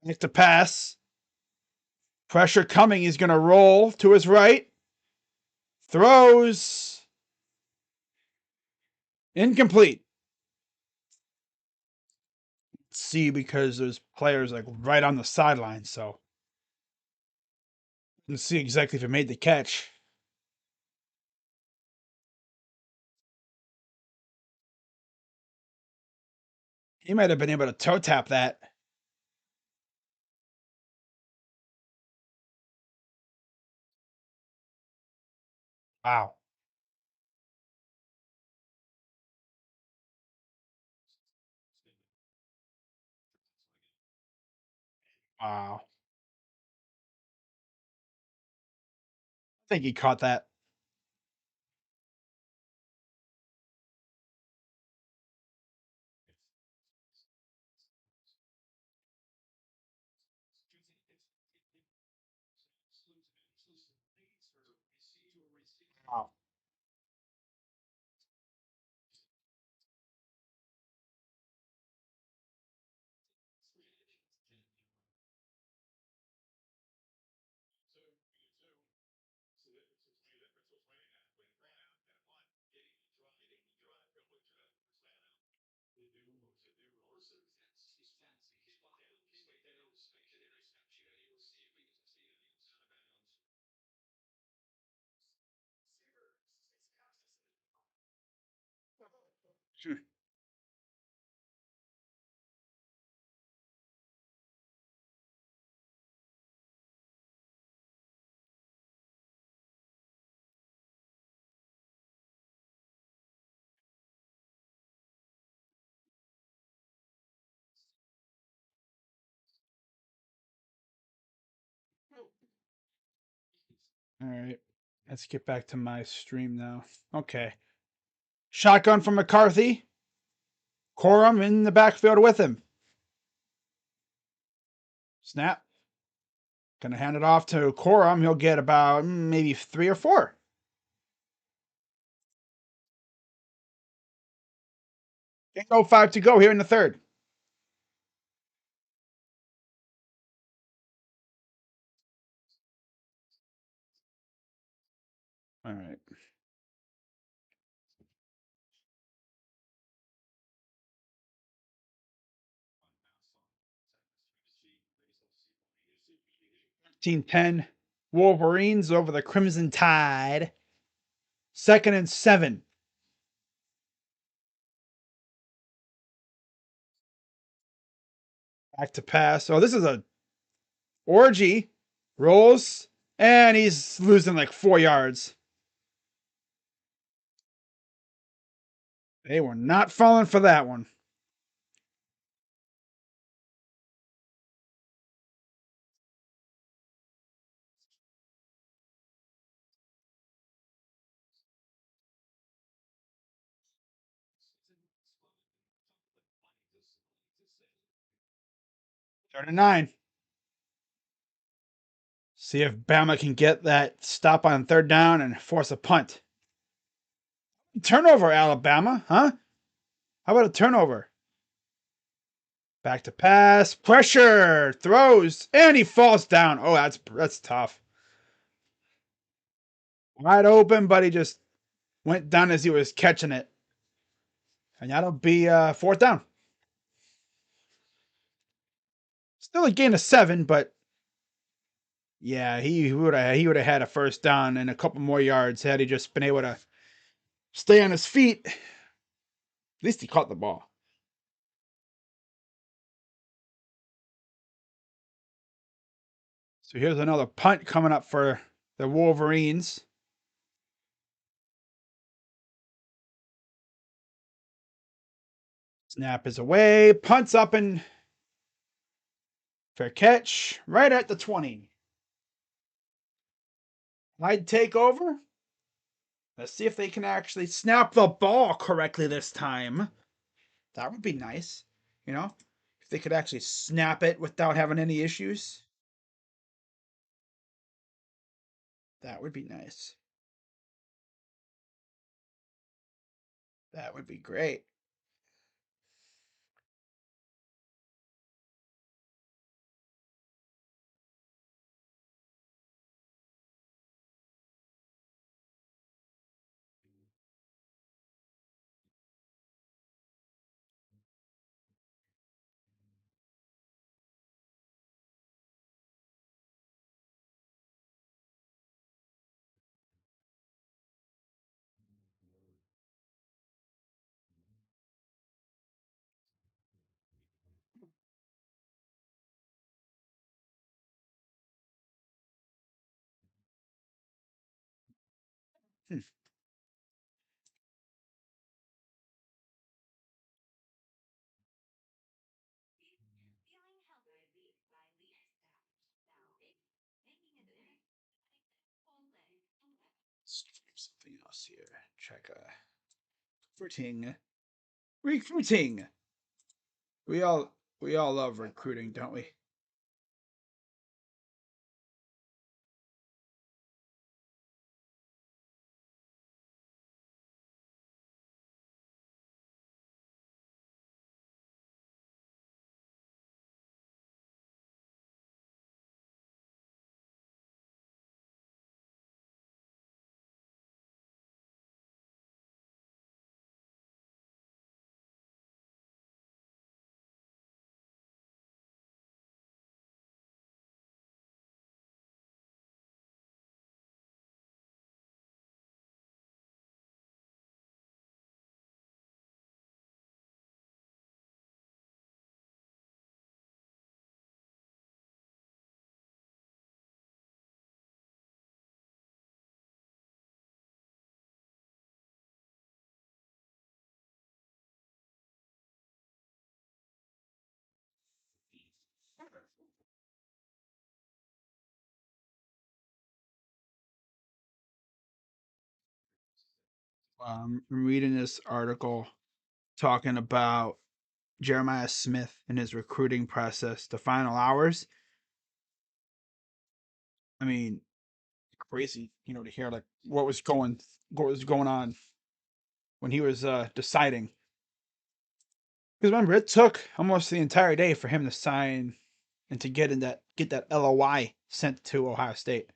Next to pass. Pressure coming. He's going to roll to his right. Throws. Incomplete. See, because there's players like right on the sideline, so you can see exactly if he made the catch. He might have been able to toe tap that. Wow. Wow. I think he caught that. Wow. All right. Let's get back to my stream now. Okay. Shotgun from McCarthy. Corum in the backfield with him. Snap. Gonna hand it off to Corum. He'll get about maybe 3 or 4. 8:05 to go here in the third. All right. $13-10. Wolverines over the Crimson Tide. 2nd and 7. Back to pass. Oh, this is a orgy. Rolls. And he's losing like 4 yards. They were not falling for that one. Third and 9. See if Bama can get that stop on third down and force a punt. Turnover, Alabama, huh? How about a turnover? Back to pass. Pressure. Throws. And he falls down. Oh, that's tough. Wide open, but he just went down as he was catching it. And that'll be 4th down. Still a gain of 7, but yeah, he would have had a first down and a couple more yards had he just been able to stay on his feet. At least he caught the ball. So here's another punt coming up for the Wolverines. Snap is away. Punts up and fair catch. Right at the 20. I'd take over. Let's see if they can actually snap the ball correctly this time. That would be nice. You know, if they could actually snap it without having any issues. That would be nice. That would be great. Hmm. Something else here. Check recruiting. We all love recruiting, don't we? I'm reading this article talking about Jeremiah Smith and his recruiting process, the final hours. I mean, crazy, to hear like what was going on when he was deciding. Because remember, it took almost the entire day for him to sign and to get that LOI sent to Ohio State.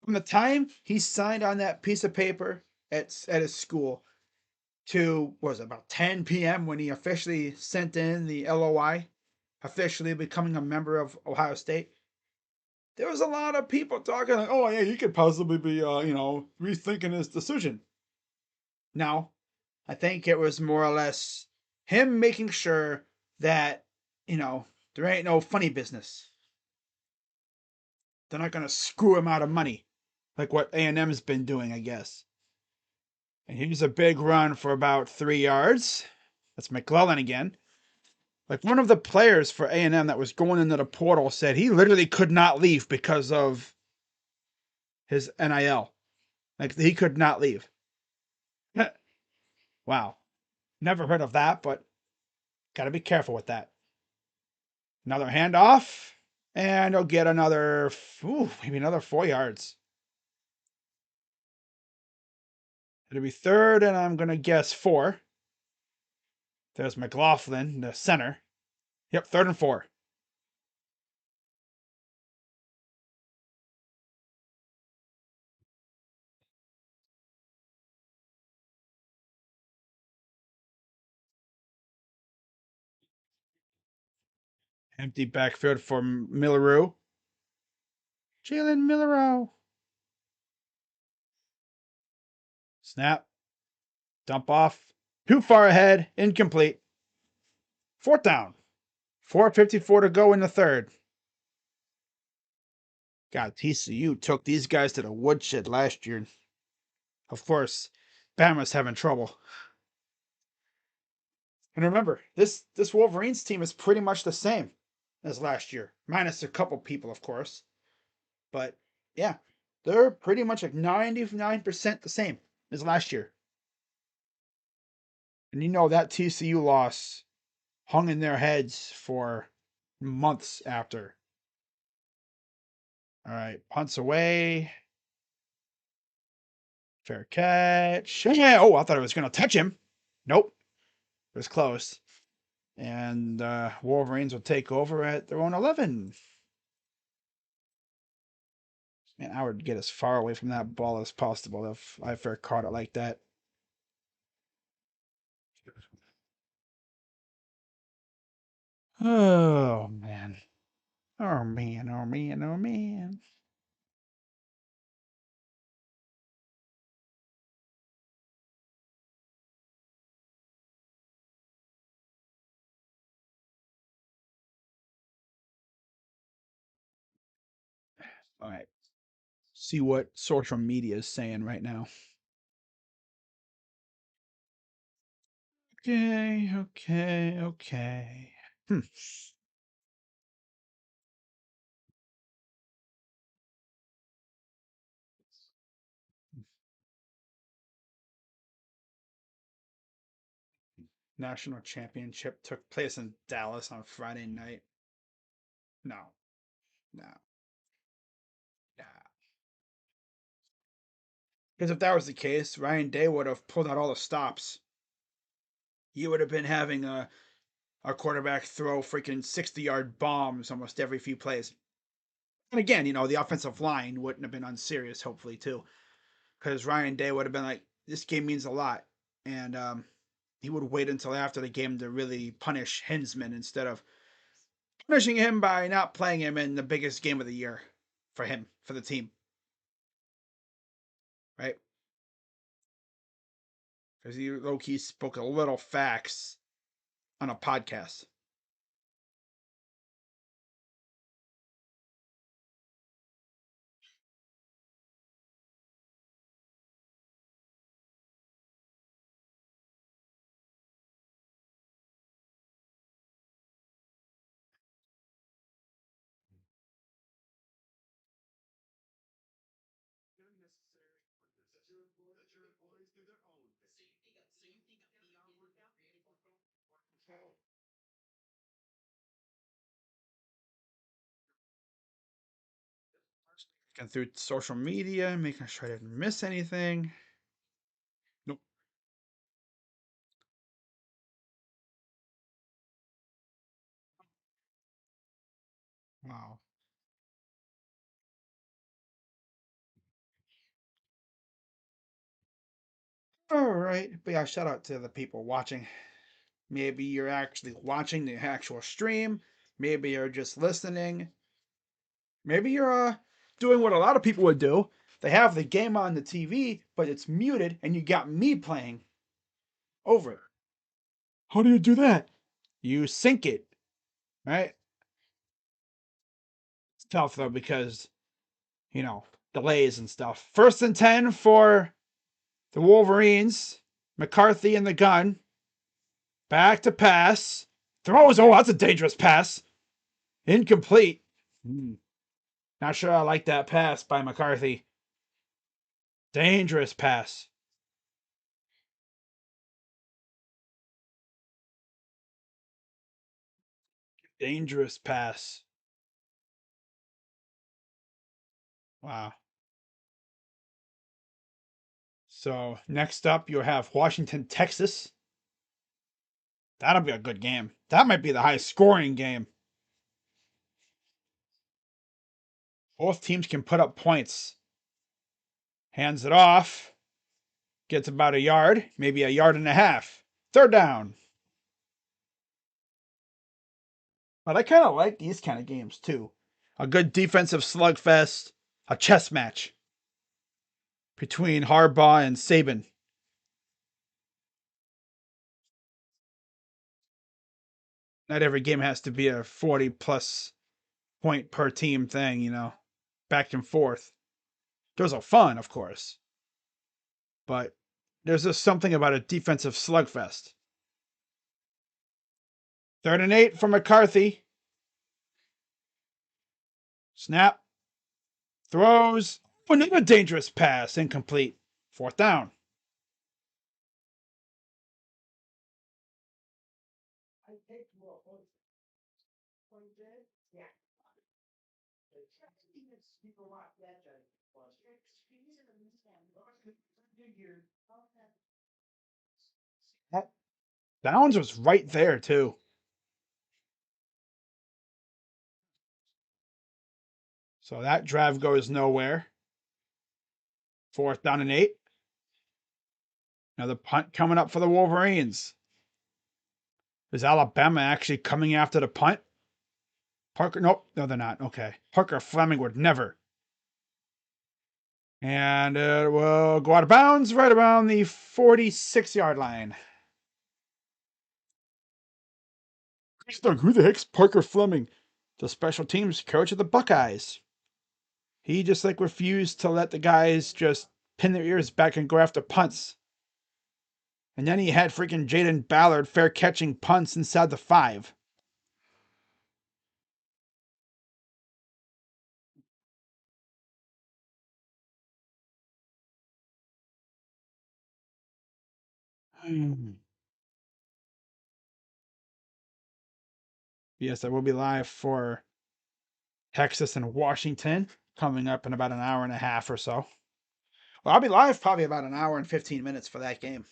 From the time he signed on that piece of paper at his school to what was it, about 10 p.m. when he officially sent in the LOI, officially becoming a member of Ohio State. There was a lot of people talking like, "Oh yeah, he could possibly be, rethinking his decision." No, I think it was more or less him making sure that there ain't no funny business. They're not gonna screw him out of money, like what A&M's been doing, I guess. And here's a big run for about 3 yards. That's McClellan again. Like one of the players for A&M that was going into the portal said he literally could not leave because of his NIL. Like he could not leave. Wow. Never heard of that, but got to be careful with that. Another handoff, and he'll get maybe another 4 yards. It'll be third, and I'm going to guess 4. There's McLaughlin, the center. Yep, 3rd and 4. Empty backfield for Milleroo. Jalen Milleroo. Snap. Dump off. Too far ahead. Incomplete. 4th down. 4:54 to go in the third. God, TCU took these guys to the woodshed last year. Of course, Bama's having trouble. And remember, this Wolverines team is pretty much the same as last year, minus a couple people, of course. But yeah, they're pretty much like 99% the same as last year. And you know that TCU loss hung in their heads for months after. All right, punts away. Fair catch. Yeah. Oh, I thought I was going to touch him. Nope. It was close. And Wolverines will take over at their own 11. Man, I would get as far away from that ball as possible if I fair caught it like that. Oh, man. Oh, man. Oh, man. Oh, man. All right. See what social media is saying right now. Okay. Okay. Okay. National championship took place in Dallas on Friday night. No. No. Yeah. Because if that was the case, Ryan Day would have pulled out all the stops. He would have been having a quarterback throw freaking 60-yard bombs almost every few plays. And again, the offensive line wouldn't have been unserious, hopefully, too. Because Ryan Day would have been like, this game means a lot. And he would wait until after the game to really punish Hinsman instead of punishing him by not playing him in the biggest game of the year for him, for the team. Right? Because he low-key spoke a little facts on a podcast. Looking through social media, making sure I didn't miss anything. Nope. Wow. All right. But yeah, shout out to the people watching. Maybe you're actually watching the actual stream. Maybe you're just listening. Maybe you're doing what a lot of people would do. They have the game on the TV, but it's muted, and you got me playing over it. How do you do that? You sync it, right? It's tough though because delays and stuff. 1st and 10 for the Wolverines. McCarthy in the gun. Back to pass. Throws. Oh, that's a dangerous pass. Incomplete. Not sure I like that pass by McCarthy. Dangerous pass. Dangerous pass. Wow. So next up, you have Washington, Texas. That'll be a good game. That might be the highest scoring game. Both teams can put up points. Hands it off. Gets about a yard, maybe a yard and a half. 3rd down. But I kind of like these kind of games too. A good defensive slugfest, a chess match between Harbaugh and Saban. Not every game has to be a 40 plus point per team thing, back and forth. Those are fun, of course. But there's just something about a defensive slugfest. 3rd and 8 for McCarthy. Snap. Throws. Another dangerous pass. Incomplete. 4th down. Downs was right there, too. So that drive goes nowhere. 4th down and 8. Another punt coming up for the Wolverines. Is Alabama actually coming after the punt? Parker, nope, no, they're not. Okay. Parker Fleming would never. And it will go out of bounds right around the 46-yard line. Who the heck's Parker Fleming? The special teams coach of the Buckeyes. He just refused to let the guys just pin their ears back and go after punts. And then he had freaking Jaden Ballard fair catching punts inside the 5. Yes, I will be live for Texas and Washington coming up in about an hour and a half or so. Well, I'll be live probably about an hour and 15 minutes for that game.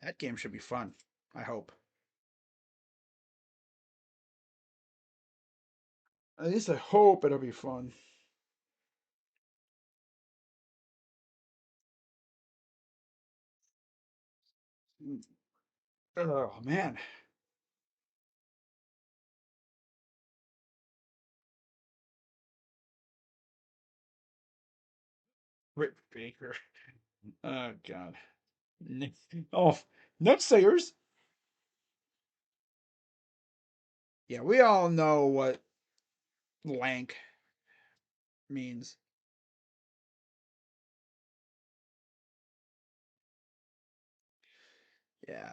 That game should be fun, I hope. At least I hope it'll be fun. Oh, man. Rick Baker. Oh, God. Oh, Nutsayers. Yeah, we all know what lank means. Yeah.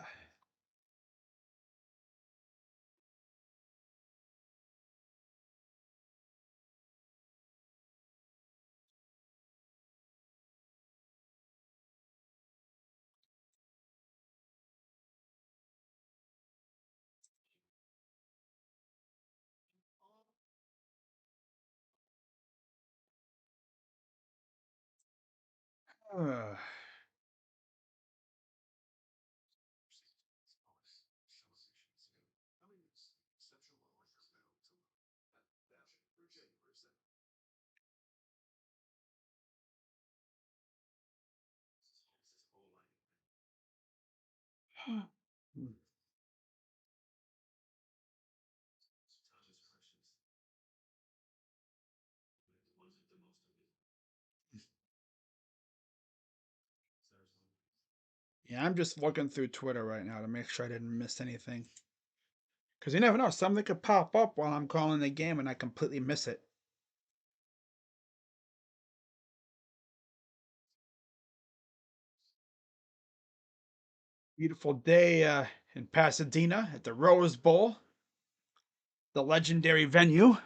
Yeah, I'm just looking through Twitter right now to make sure I didn't miss anything. Because you never know, something could pop up while I'm calling the game and I completely miss it. Beautiful day in Pasadena at the Rose Bowl, the legendary venue.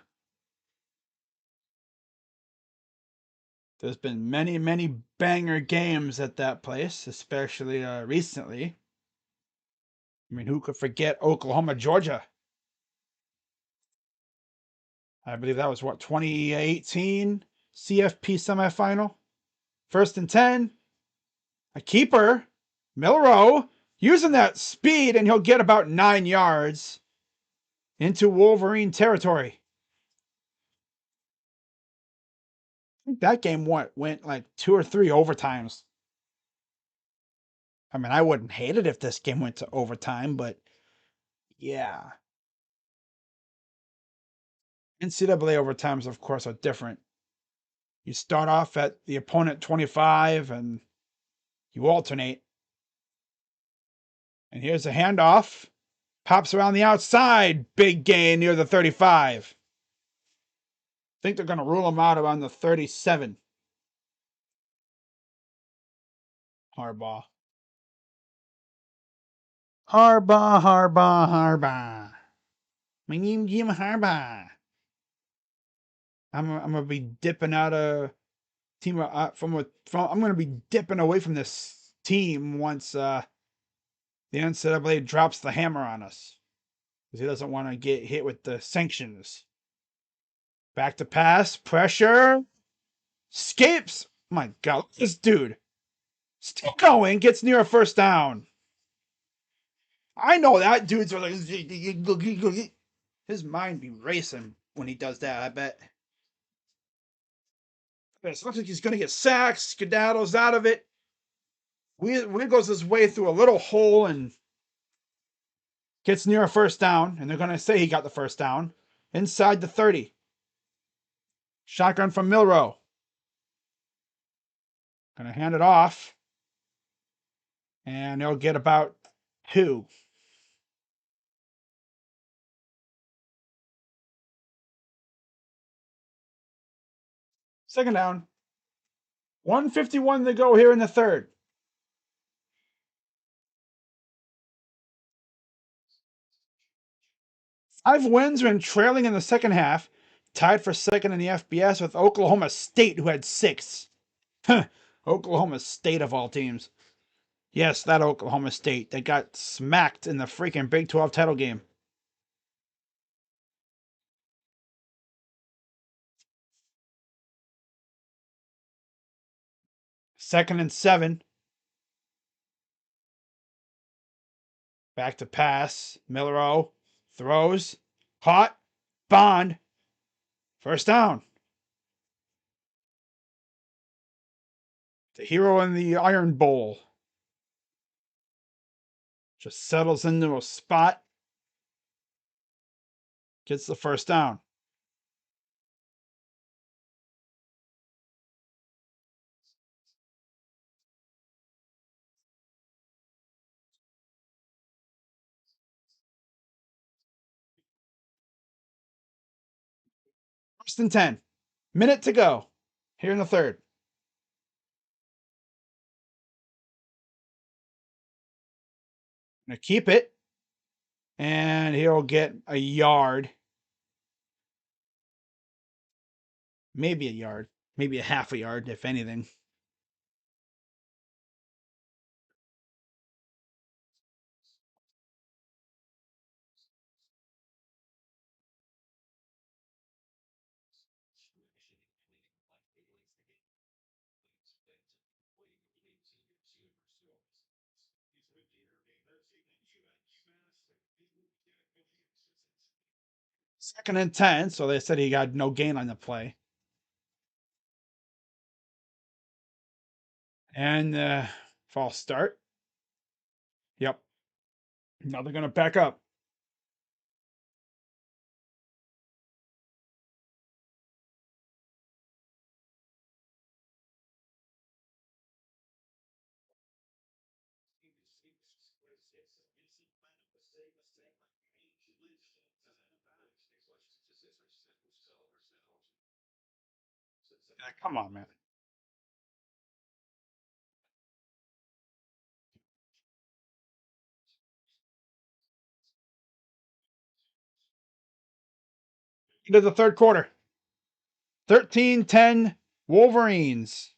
There's been many, many banger games at that place, especially recently. I mean, who could forget Oklahoma, Georgia? I believe that was 2018 CFP semifinal. 1st and 10. A keeper, Milrow, using that speed, and he'll get about 9 yards into Wolverine territory. I think that game went like 2 or 3 overtimes. I mean, I wouldn't hate it if this game went to overtime, but yeah. NCAA overtimes, of course, are different. You start off at the opponent 25 and you alternate. And here's a handoff. Pops around the outside. Big gain near the 35. I think they're going to rule him out around the 37. Harbaugh. Harbaugh, Harbaugh, Harbaugh. My name Jim Harbaugh. I'm gonna be dipping out of team from I'm gonna be dipping away from this team once the NCAA drops the hammer on us because he doesn't want to get hit with the sanctions. Back to pass, pressure, escapes. My God, this dude still going, gets near a first down. I know that dude's like his mind be racing when he does that. I bet. It looks like he's gonna get sacked, skedaddles out of it, wiggles his way through a little hole and gets near a first down. And they're gonna say he got the first down inside the 30. Shotgun from Milrow. Gonna hand it off, and they'll get about 2. Second down. 151 to go here in the third. Five wins when trailing in the second half, tied for second in the FBS with Oklahoma State, who had 6. Oklahoma State of all teams. Yes, that Oklahoma State that got smacked in the freaking Big 12 title game. Second and 7. Back to pass. Milrow throws. Caught. Bond. First down. The hero in the Iron Bowl just settles into a spot. Gets the first down. First and 10. Minute to go. Here in the third. Gonna keep it. And he'll get a yard. Maybe a yard. Maybe a half a yard, if anything. Second and 10, so they said he got no gain on the play. And false start. Yep. Now they're going to back up. Come on, man. Into the third quarter. 13-10 Wolverines.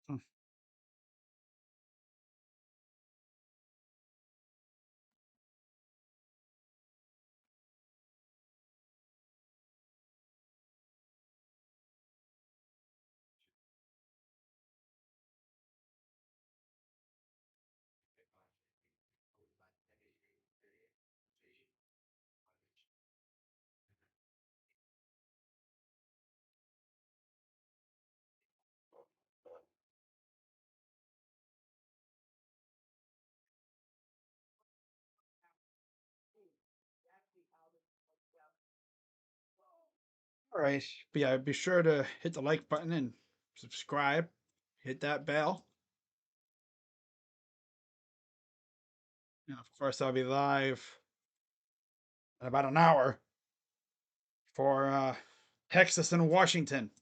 Hmm. All right. But yeah, be sure to hit the like button and subscribe. Hit that bell. And of course, I'll be live in about an hour for Texas and Washington.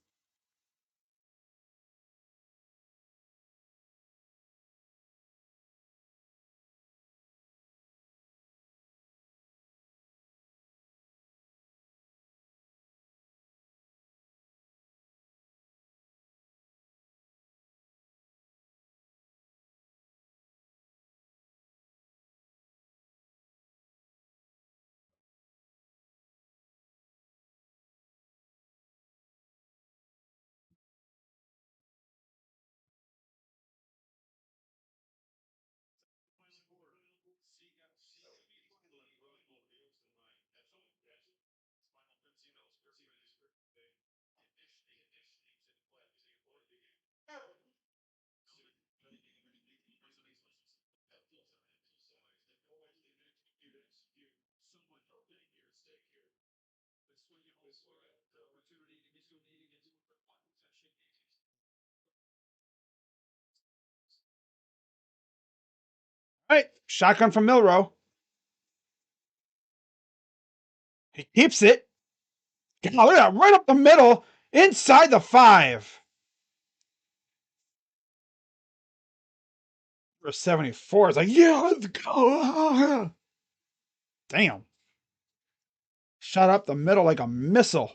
All right, shotgun from Milrow. He keeps it. God, look at that, right up the middle, inside the 5. For 74. It's like, yeah, let's go. Damn. Shot up the middle like a missile.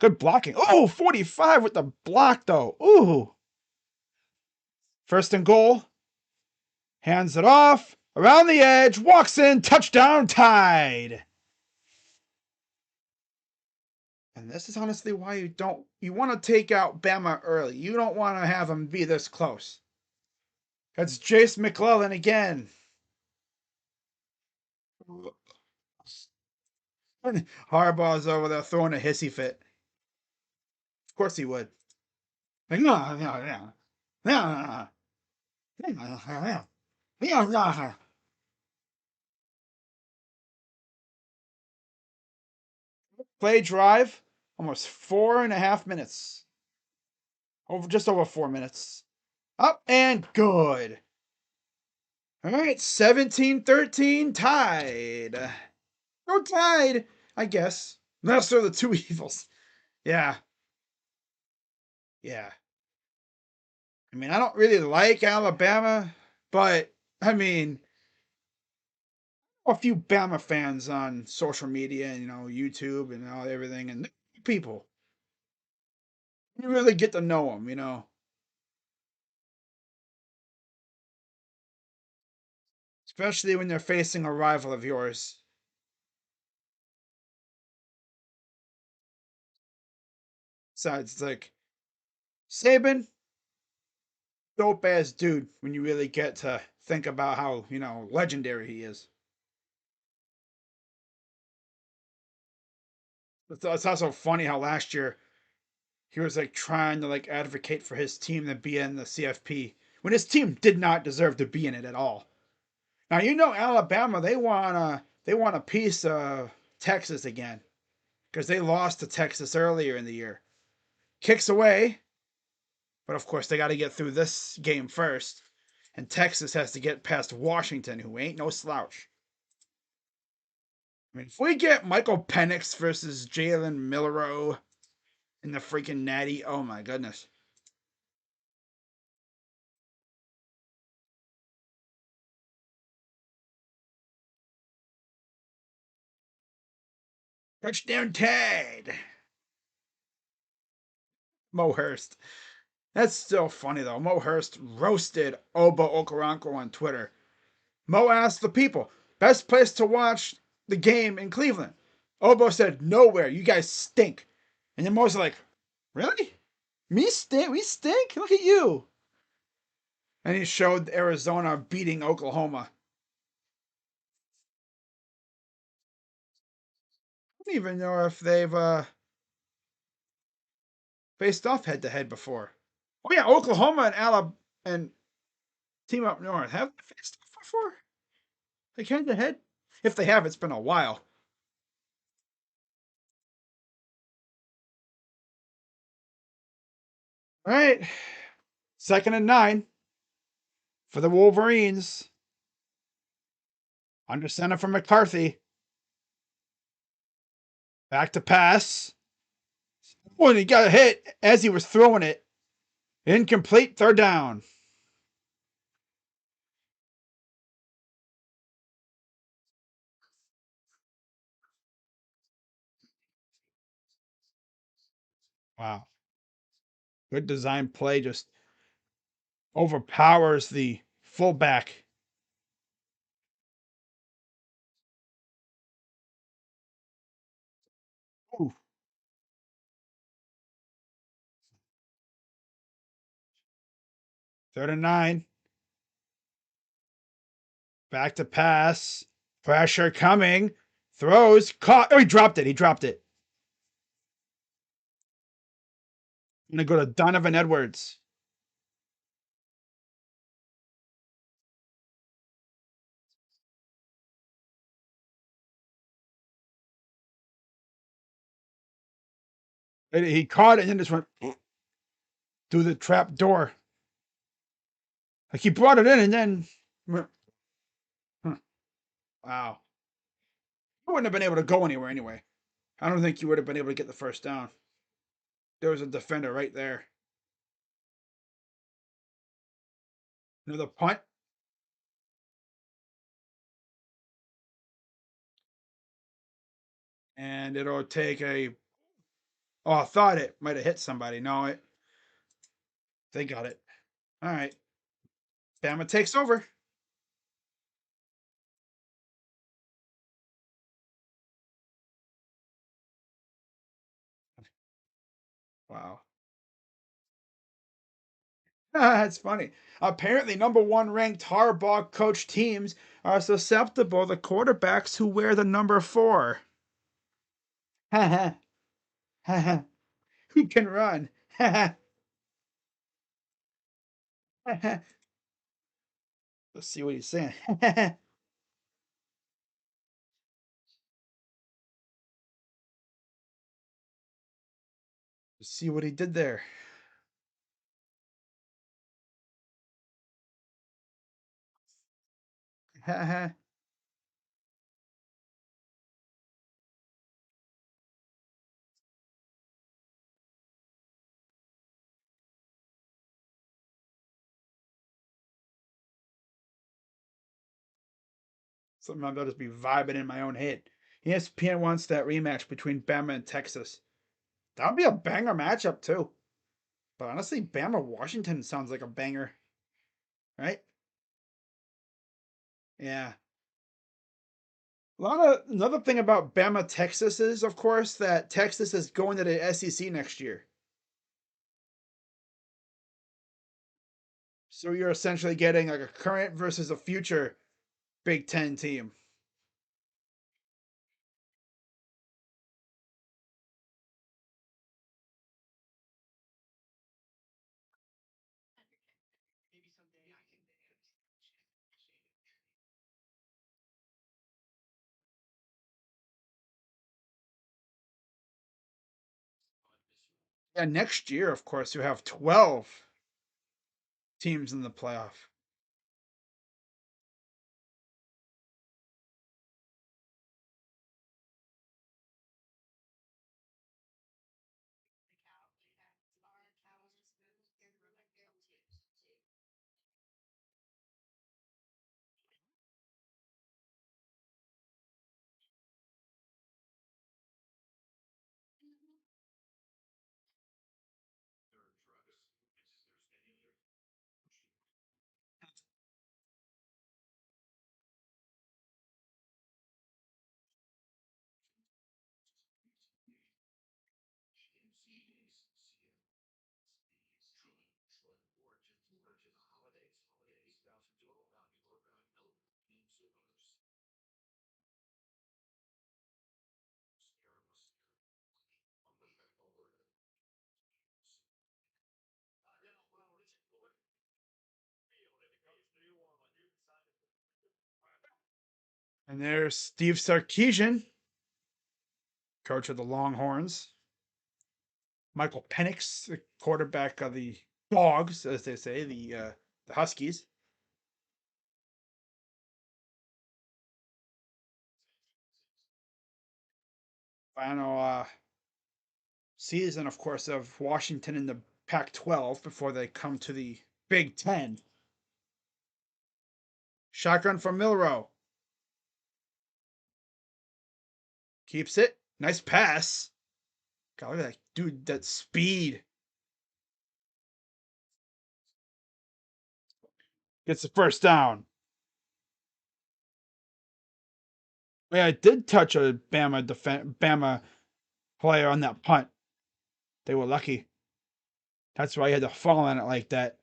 Good blocking. Oh, 45 with the block, though. Ooh. First and goal. Hands it off. Around the edge. Walks in. Touchdown, Tide. And this is honestly why you want to take out Bama early. You don't want to have them be this close. That's Jace McClellan again. Harbaugh's over there throwing a hissy fit. Of course he would. Like, no, no, no. Play drive, almost 4.5 minutes. Just over 4 minutes. Up and good. All right, 17-13 Tide. No Tide, I guess. Lesser of the two evils. Yeah. Yeah. I mean, I don't really like Alabama, but I mean, a few Bama fans on social media and YouTube and all everything, and people. You really get to know them. Especially when they're facing a rival of yours. Besides, it's like Saban, dope ass dude when you really get to think about how legendary he is. It's also funny how last year he was like trying to like advocate for his team to be in the CFP when his team did not deserve to be in it at all. Now Alabama, they want a piece of Texas again because they lost to Texas earlier in the year. Kicks away, but of course they got to get through this game first, and Texas has to get past Washington, who ain't no slouch. I mean, if we get Michael Penix versus Jalen Milrow in the freaking Natty, oh my goodness. Touchdown Tide. Mo Hurst. That's still funny though. Mo Hurst roasted Obo Okoronkwo on Twitter. Mo asked the people, best place to watch the game in Cleveland. Obo said, nowhere. You guys stink. And then Mo's like, really? Me stink? We stink? Look at you. And he showed Arizona beating Oklahoma. I don't even know if they've faced off head to head before. Oh yeah, Oklahoma and Alabama and Team Up North have they faced off before? Like head to head? If they have, it's been a while. All right, 2nd and 9 for the Wolverines. Under center for McCarthy. Back to pass. Oh, and he got hit as he was throwing it. Incomplete, 3rd down. Wow. Good design play, just overpowers the fullback. Ooh. 3rd and 9. Back to pass. Pressure coming. Throws. Caught. Oh, he dropped it. He dropped it. I'm going to go to Donovan Edwards. He caught it and then just went through the trap door. Like he brought it in and then. Wow. I wouldn't have been able to go anywhere anyway. I don't think you would have been able to get the 1st down. There was a defender right there. Another punt. And it'll take a. Oh, I thought it might have hit somebody. No, they got it. All right. Bama takes over. Wow. That's funny. Apparently, number 1 ranked Harbaugh coach teams are susceptible to quarterbacks who wear the number 4. Who can run? Let's see what he's saying. Let's see what he did there. Something I'll just be vibing in my own head. ESPN wants that rematch between Bama and Texas. That would be a banger matchup too. But honestly, Bama Washington sounds like a banger, right? Yeah. Another thing about Bama Texas is, of course, that Texas is going to the SEC next year. So you're essentially getting like a current versus a future Big Ten team. Yeah, next year, of course, you have 12 teams in the playoff. And there's Steve Sarkisian, coach of the Longhorns. Michael Penix, the quarterback of the Dogs, as they say, the Huskies. Final season, of course, of Washington in the Pac-12 before they come to the Big Ten. Shotgun from Milrow. Keeps it. Nice pass. God, look at that dude, that speed. Gets the first down. Yeah, I did touch a Bama player on that punt. They were lucky. That's why he had to fall on it like that.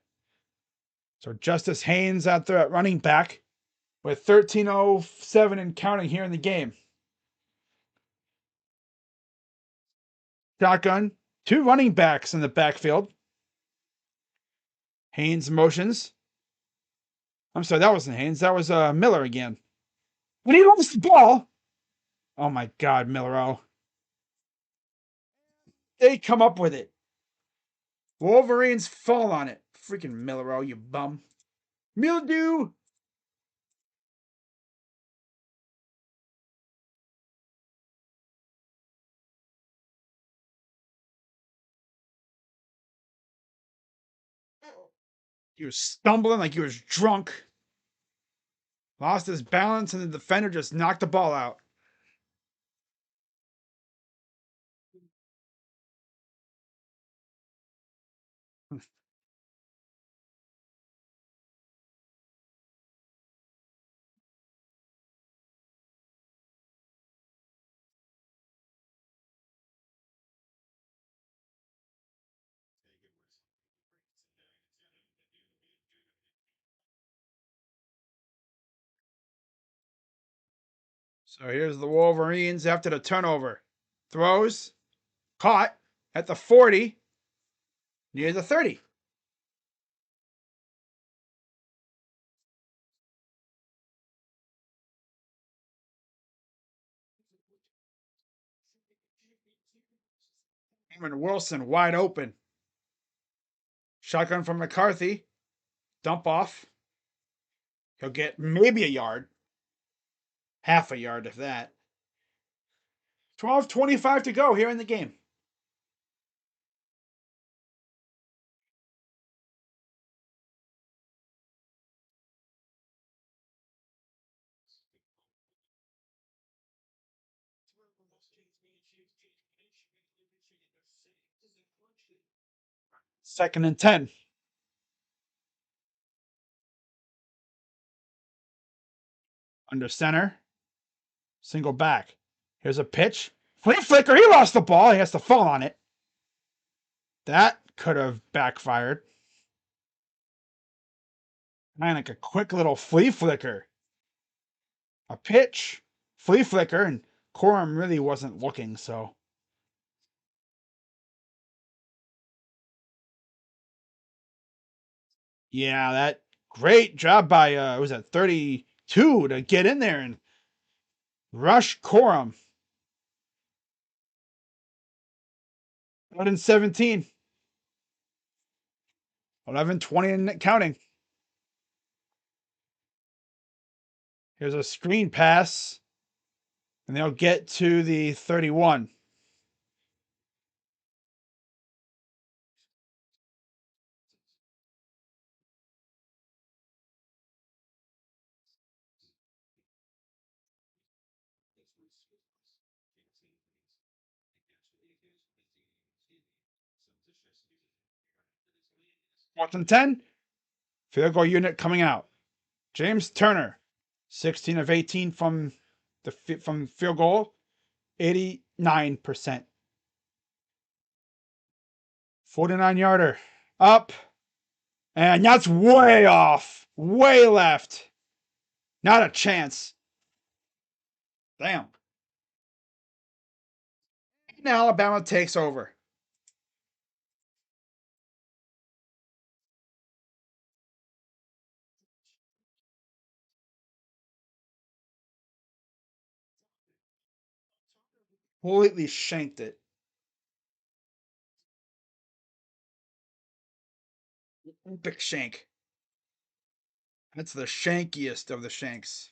So Justice Haynes out there at running back with 13:07 and counting here in the game. Shotgun, two running backs in the backfield. Haynes motions. I'm sorry, that wasn't Haynes. That was Miller again. When he lost the ball. Oh my God, Miller. They come up with it. Wolverines fall on it. Freaking Miller, you bum. Mildew. He was stumbling like he was drunk. Lost his balance, and the defender just knocked the ball out. So here's the Wolverines after the turnover. Throws. Caught at the 40. Near the 30. Eamon Wilson wide open. Shotgun from McCarthy. Dump off. He'll get maybe a yard. Half a yard, if that. 12:25 to go here in the game. Second and 10. Under center. Single back. Here's a pitch. Flea flicker. He lost the ball. He has to fall on it. That could have backfired. Man, like a quick little flea flicker. A pitch. Flea flicker. And Corum really wasn't looking, so. Yeah, that great job by was that 32 to get in there and rush Corum. 11-17. 11-20 and counting. Here's a screen pass. And they'll get to the 31. Fourth and 10. Field goal unit coming out. James Turner, 16 of 18 from field goal, 89%. 49-yarder up, and that's way off, way left. Not a chance. Damn. And Alabama takes over. Completely shanked it. Epic shank. That's the shankiest of the shanks.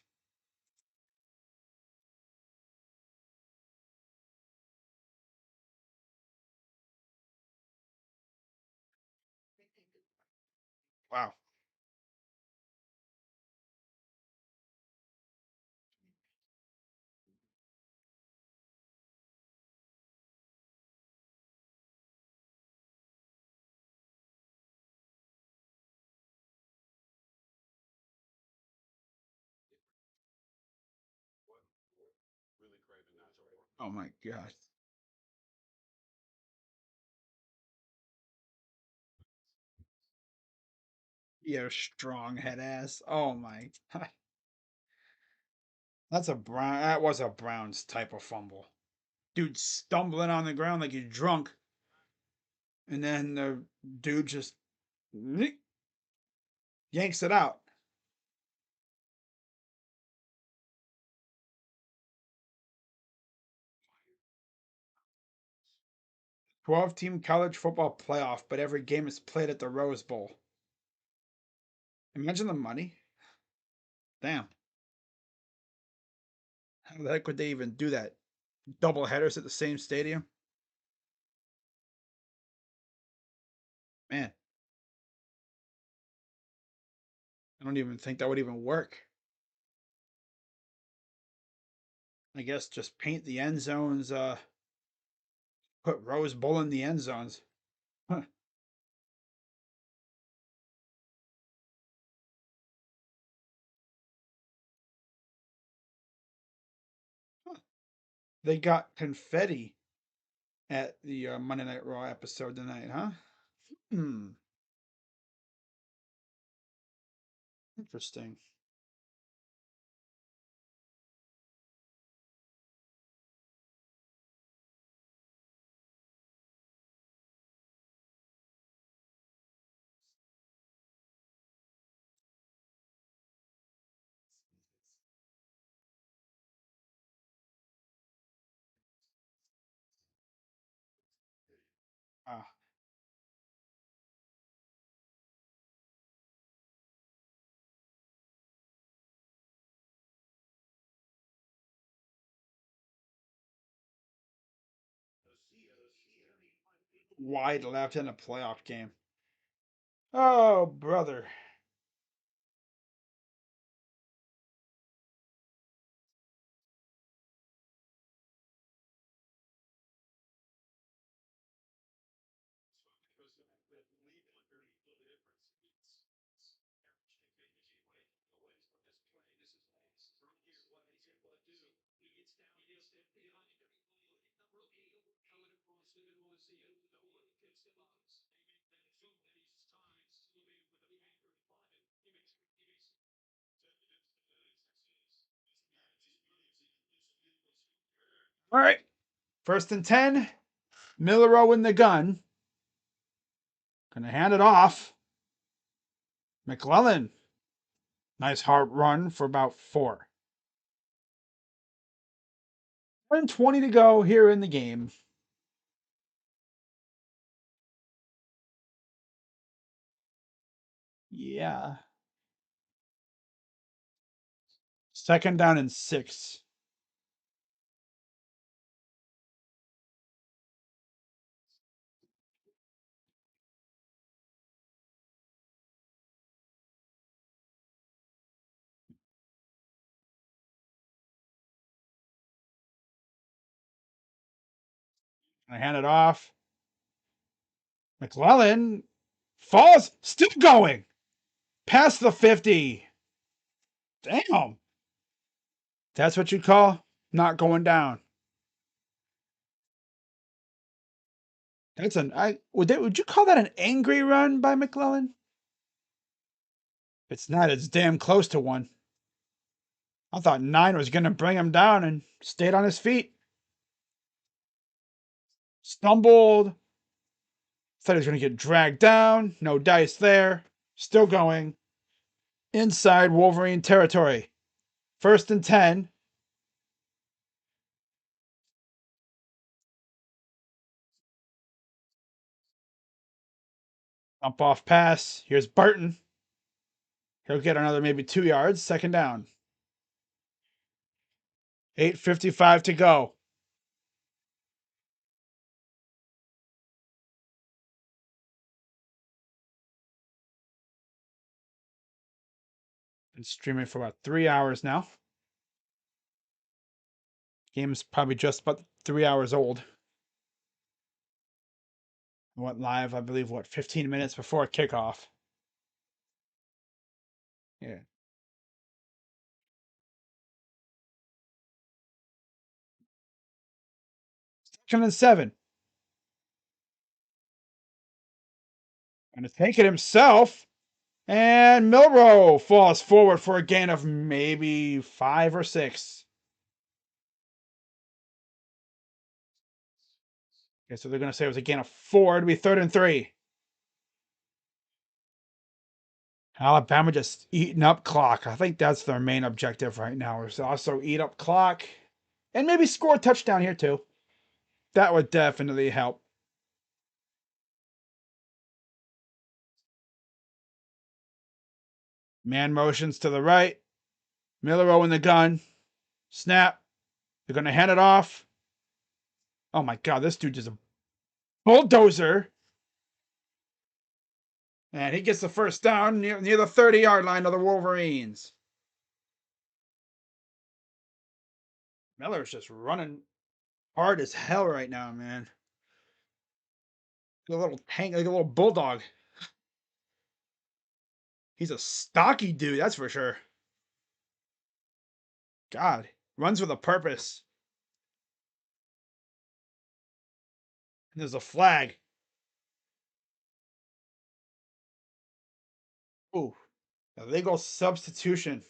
Wow. Oh my god. You're strong head ass. Oh my. That's a Brown. That was a Browns type of fumble. Dude stumbling on the ground like he's drunk, and then the dude just yanks it out. 12-team college football playoff, but every game is played at the Rose Bowl. Imagine the money. Damn. How the heck would they even do that? Double headers at the same stadium? Man, I don't even think that would even work. I guess just paint the end zones, put Rose Bowl in the end zones. Huh. Huh. They got confetti at the Monday Night Raw episode tonight, huh? Hmm. Interesting. Ah, wide left in a playoff game. Oh, brother. All right. First and 10. Millero in the gun. Gonna hand it off. McClellan. Nice hard run for about 4. 1:20 to go here in the game. Yeah. Second down and 6. I hand it off. McClellan falls. Still going. Past the 50. Damn. That's what you call not going down. That's an I would you call that an angry run by McClellan? If it's not, it's damn close to one. I thought 9 was gonna bring him down and stayed on his feet. Stumbled. Thought he was gonna get dragged down. No dice there. Still going. Inside Wolverine territory. First and 10. Dump off pass. Here's Burton. He'll get another maybe 2 yards. Second down. 8:55 to go. Been streaming for about 3 hours now. Game's probably just about 3 hours old. Went live, I believe, 15 minutes before kickoff. Yeah. Second and 7. Gonna take it himself. And Milrow falls forward for a gain of maybe 5 or 6. Okay, so they're going to say it was a gain of 4. It'd be 3rd and 3. Alabama just eating up clock. I think that's their main objective right now, is to also eat up clock and maybe score a touchdown here too. That would definitely help. Man motions to the right. Milrow in the gun. Snap. They're going to hand it off. Oh my God, this dude is a bulldozer. And he gets the first down near the 30-yard line of the Wolverines. Miller's just running hard as hell right now, man. Like a little tank, like a little bulldog. He's a stocky dude, that's for sure. God, runs with a purpose. And there's a flag. Ooh, illegal substitution.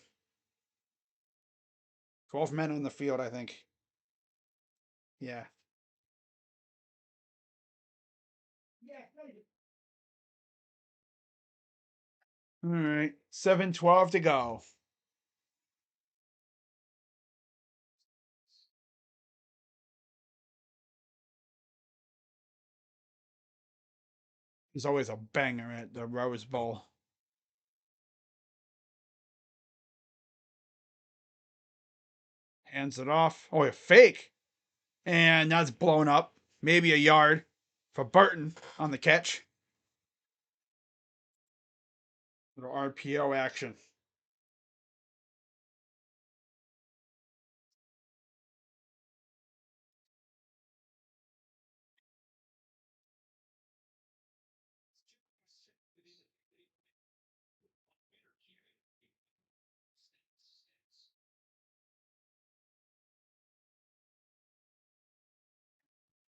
12 men on the field, I think. Yeah. All right, 7:12 to go. There's always a banger at the Rose Bowl. Hands it off. Oh, a fake. And that's blown up. Maybe a yard for Burton on the catch. Little RPO action.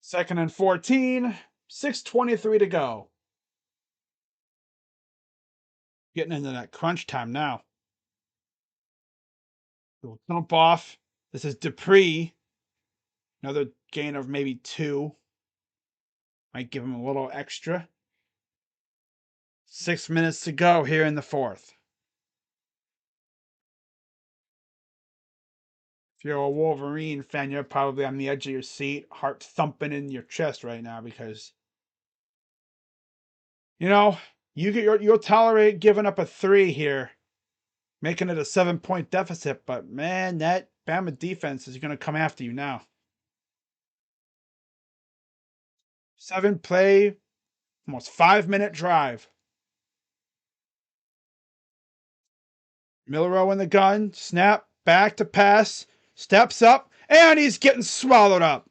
Second and 14. 6:23 to go. Getting into that crunch time now. Little dump off. This is Dupree. Another gain of maybe 2. Might give him a little extra. 6 minutes to go here in the 4th. If you're a Wolverine fan, you're probably on the edge of your seat, heart thumping in your chest right now because, you know, you'll tolerate giving up a 3 here, making it a 7-point deficit. But man, that Bama defense is going to come after you now. 7-play, almost 5-minute drive. Milrow in the gun, snap, back to pass, steps up, and he's getting swallowed up.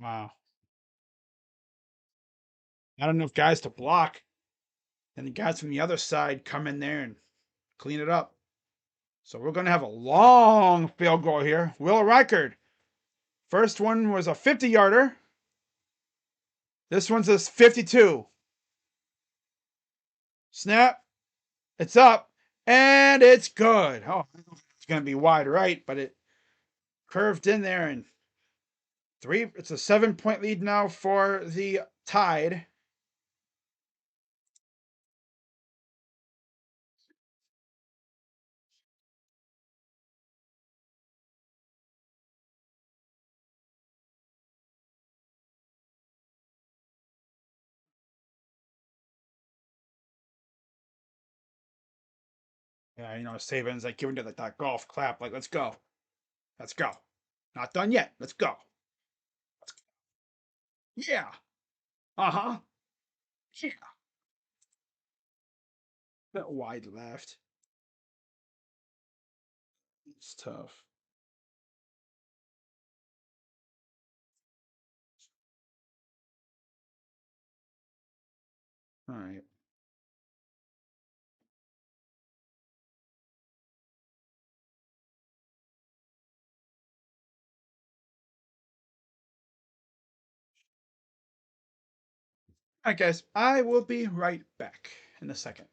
Wow. Not enough guys to block. And the guys from the other side come in there and clean it up. So we're going to have a long field goal here. Will Reichard. First one was a 50-yarder. This one's a 52. Snap. It's up. And it's good. Oh, it's going to be wide right, but it curved in there. And it's a 7-point lead now for the tied. Yeah, Saban's like giving it that golf clap, like, let's go. Let's go. Not done yet. Let's go. Yeah. Uh-huh. Yeah. That wide left. It's tough. All right. All right, guys. I will be right back in a second.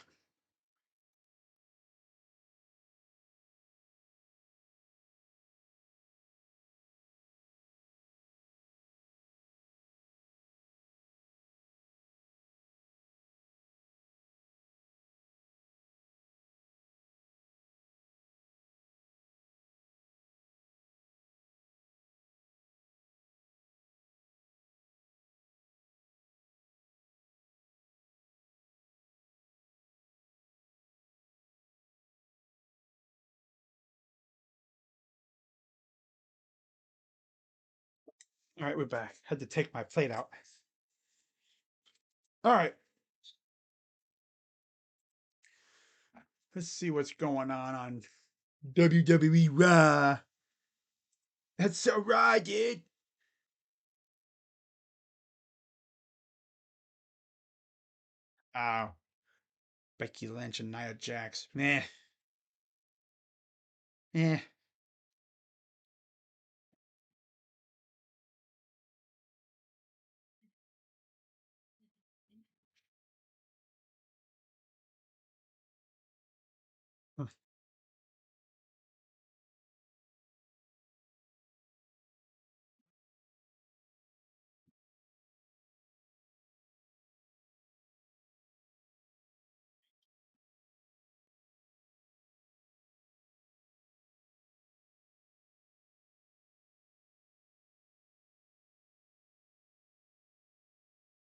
All right, we're back. Had to take my plate out. All right. Let's see what's going on WWE Raw. That's so raw, dude. Oh, Becky Lynch and Nia Jax. Meh. Eh.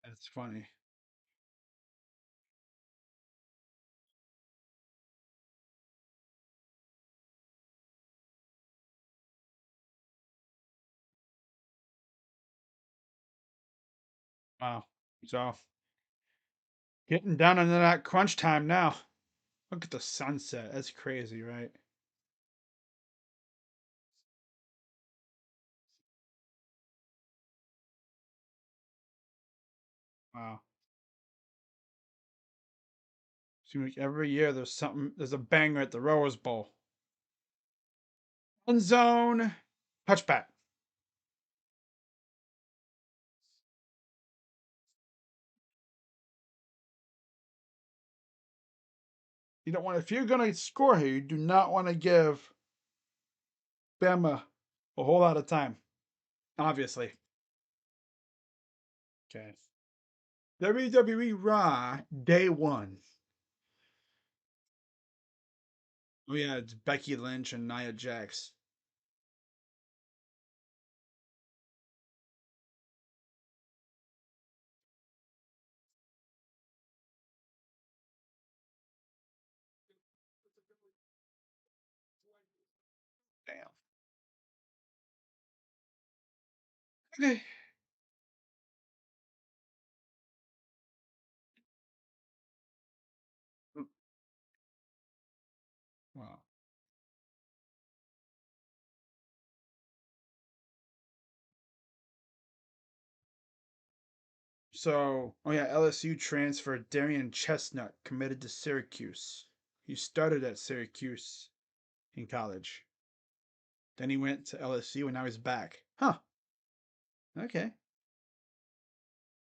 That's funny. Wow. So getting down into that crunch time now. Look at the sunset. That's crazy, right? Wow. Seems like every year there's a banger at the Rose Bowl. End zone. Touchback. You don't want, if you're going to score here, you do not want to give Bama a whole lot of time. Obviously. Okay. WWE Raw, day one. Oh, yeah, it's Becky Lynch and Nia Jax. Damn. Okay. Wow. So, oh yeah, LSU transfer Darian Chestnut committed to Syracuse. He started at Syracuse in college. Then he went to LSU and now he's back. Huh. Okay.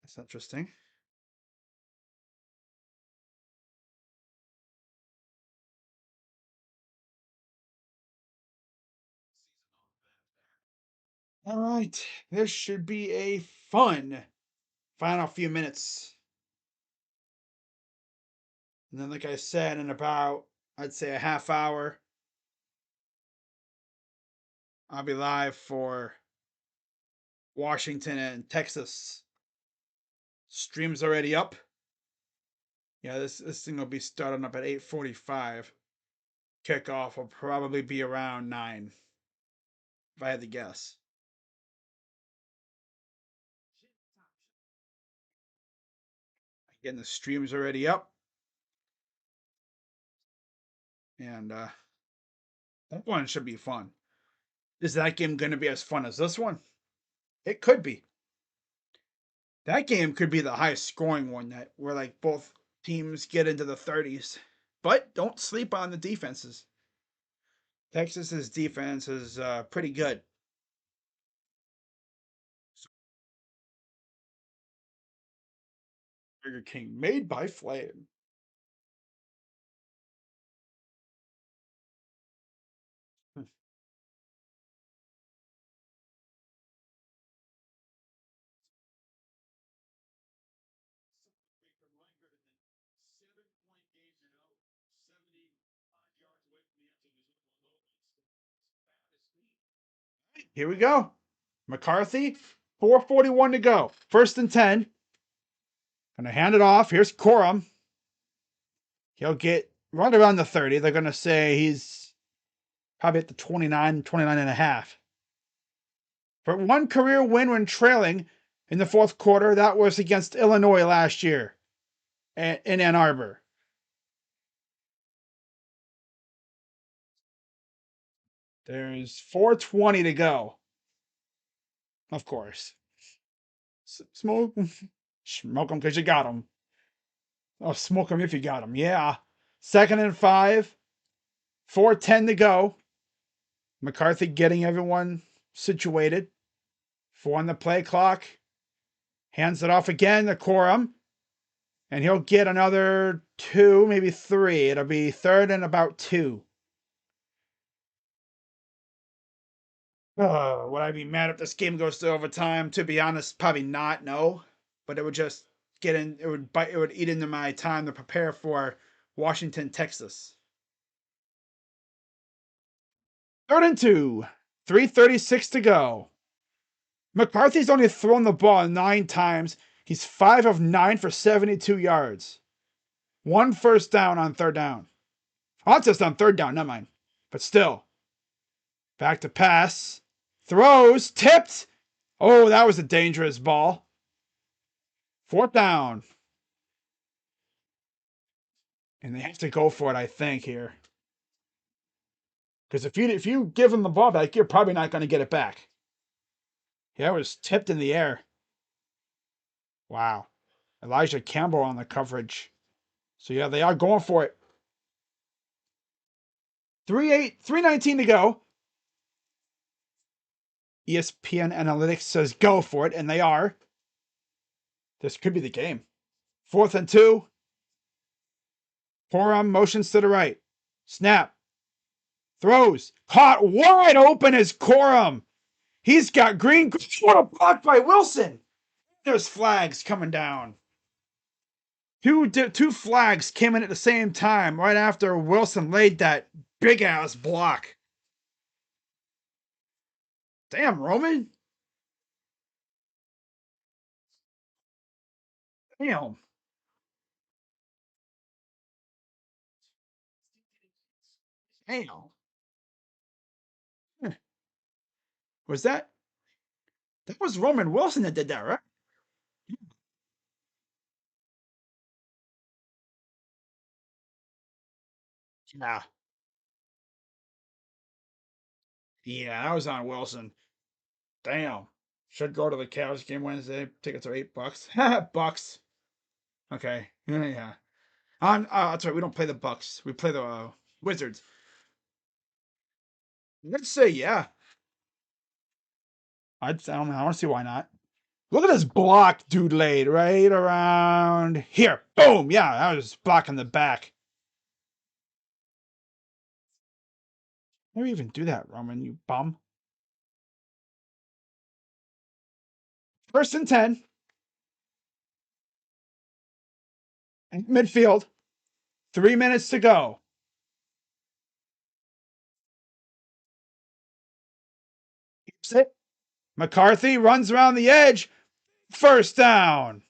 That's interesting. All right. This should be a fun Final few minutes. And then, like I said, in about, I'd say a half hour, I'll be live for Washington and Texas. Stream's already up. Yeah, this thing will be starting up at 8:45. Kickoff will probably be around 9, if I had to guess. Again, the stream's already up. And that one should be fun. Is that game going to be as fun as this one? It could be. That game could be the highest scoring one that where like both teams get into the 30s. But don't sleep on the defenses. Texas's defense is pretty good. Burger King made by Flame. Here we go. McCarthy, 4:41 to go. 1st and 10. Gonna hand it off. Here's Corum. He'll get right around the 30. They're gonna say he's probably at the 29, 29 and a half. For one career win when trailing in the 4th quarter, that was against Illinois last year in Ann Arbor. There's 4:20 to go. Of course. Smoke them because you got them. Oh, smoke them if you got them. Yeah. 2nd and 5. 4:10 to go. McCarthy getting everyone situated. 4 on the play clock. Hands it off again to Corum. And he'll get another 2, maybe 3. It'll be 3rd and about 2. Would I be mad if this game goes to overtime? To be honest, probably not. No, but it would just get in. It would eat into my time to prepare for Washington, Texas. 3rd and 2. 3:36 to go. McCarthy's only thrown the ball 9 times. He's 5 of 9 for 72 yards. 1 first down on 3rd down. Oh, that's just on 3rd down. Never mind. But still. Back to pass. Throws. Tipped. Oh, that was a dangerous ball. 4th down. And they have to go for it, I think, here. Because if you give them the ball back, you're probably not going to get it back. Yeah, it was tipped in the air. Wow. Elijah Campbell on the coverage. So yeah, they are going for it. 3:19 to go. ESPN Analytics says go for it, and they are. This could be the game. 4th and 2. Corum motions to the right. Snap. Throws. Caught wide open is Corum. He's got green. What a block by Wilson. There's flags coming down. Two flags came in at the same time right after Wilson laid that big ass block. Damn, Roman. Damn. Damn. Was that was Roman Wilson that did that, right? Yeah. Yeah, that was on Wilson. Damn. Should go to the Cavs game Wednesday. Tickets are $8. Bucks. Okay. Yeah. That's right. We don't play the Bucks. We play the Wizards. Let's say yeah. I don't know. I don't see why not. Look at this block dude laid right around here. Boom. Yeah, that was blocking the back. Never even do that, Roman, you bum. 1st and 10. Midfield. 3 minutes to go. Keeps it. McCarthy runs around the edge. First down.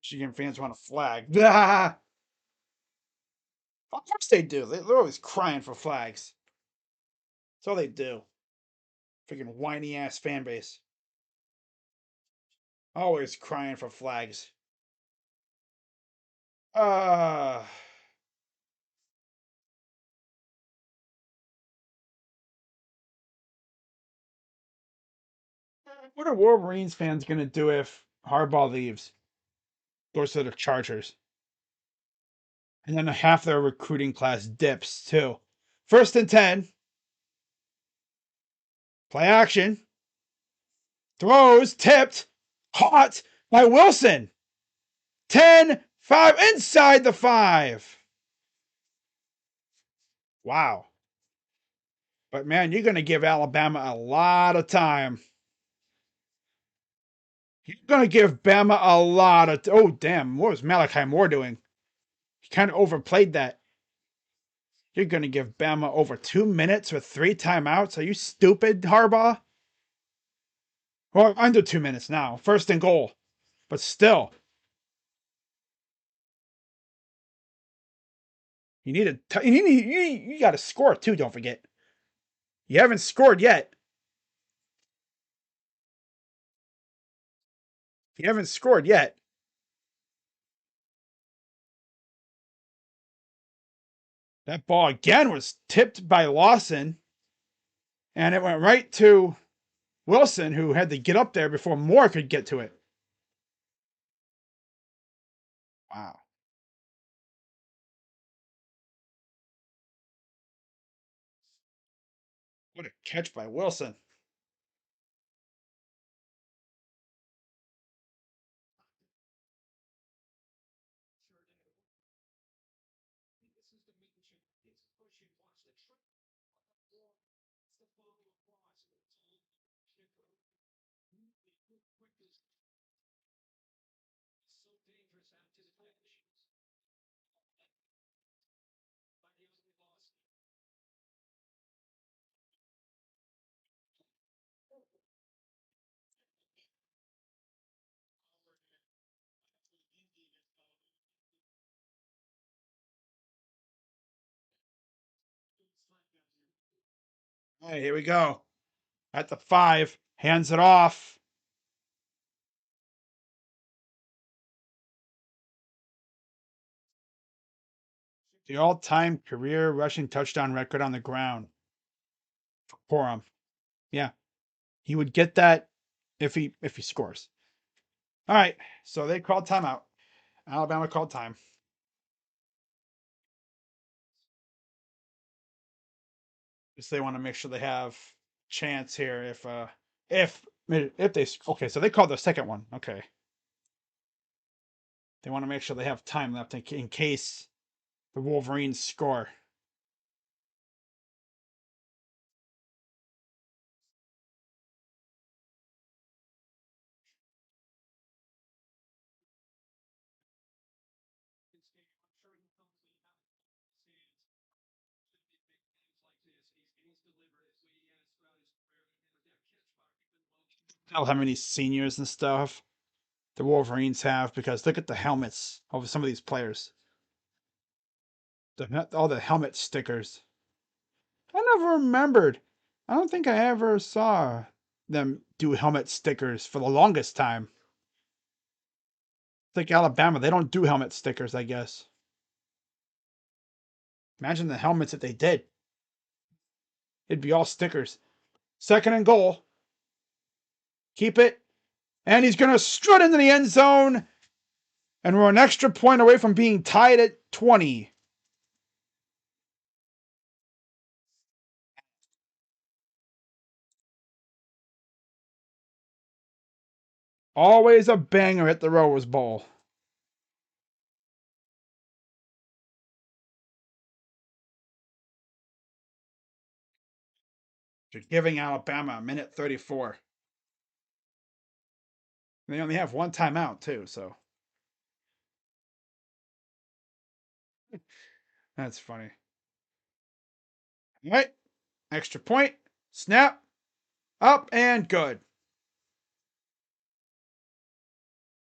Michigan fans want a flag. Of course they do. They're always crying for flags. That's all they do. Freaking whiny ass fan base. Always crying for flags. Uh what are Wolverines fans gonna do if Harbaugh leaves? Goes to the Chargers. And then half their recruiting class dips too. 1st and 10. Play action. Throws, tipped, caught by Wilson. 10-5 inside the 5. Wow. But man, you're going to give Alabama a lot of time. You're going to give Bama a lot of... Oh, damn. What was Malachi Moore doing? He kind of overplayed that. You're going to give Bama over 2 minutes with 3 timeouts? Are you stupid, Harbaugh? Well, under 2 minutes now. 1st and goal. But still. You need to... You got to score, too, don't forget. You haven't scored yet. You haven't scored yet. That ball again was tipped by Lawson. And it went right to Wilson, who had to get up there before Moore could get to it. Wow. What a catch by Wilson. All right, here we go. At the 5, hands it off. The all-time career rushing touchdown record on the ground for him. Yeah, he would get that if he scores. All right, so they called timeout. Alabama called time. Just they want to make sure they have chance here if they okay, so they called the second one. Okay. They want to make sure they have time left in case the Wolverines score. Tell how many seniors and stuff the Wolverines have because look at the helmets of some of these players. All the helmet stickers. I never remembered. I don't think I ever saw them do helmet stickers for the longest time. It's like Alabama, they don't do helmet stickers, I guess. Imagine the helmets if they did. It'd be all stickers. 2nd and goal. Keep it. And he's going to strut into the end zone. And we're an extra point away from being tied at 20. Always a banger at the Rose Bowl. You're giving Alabama a minute 34. They only have one timeout too, so that's funny. All right, extra point, snap, up and good.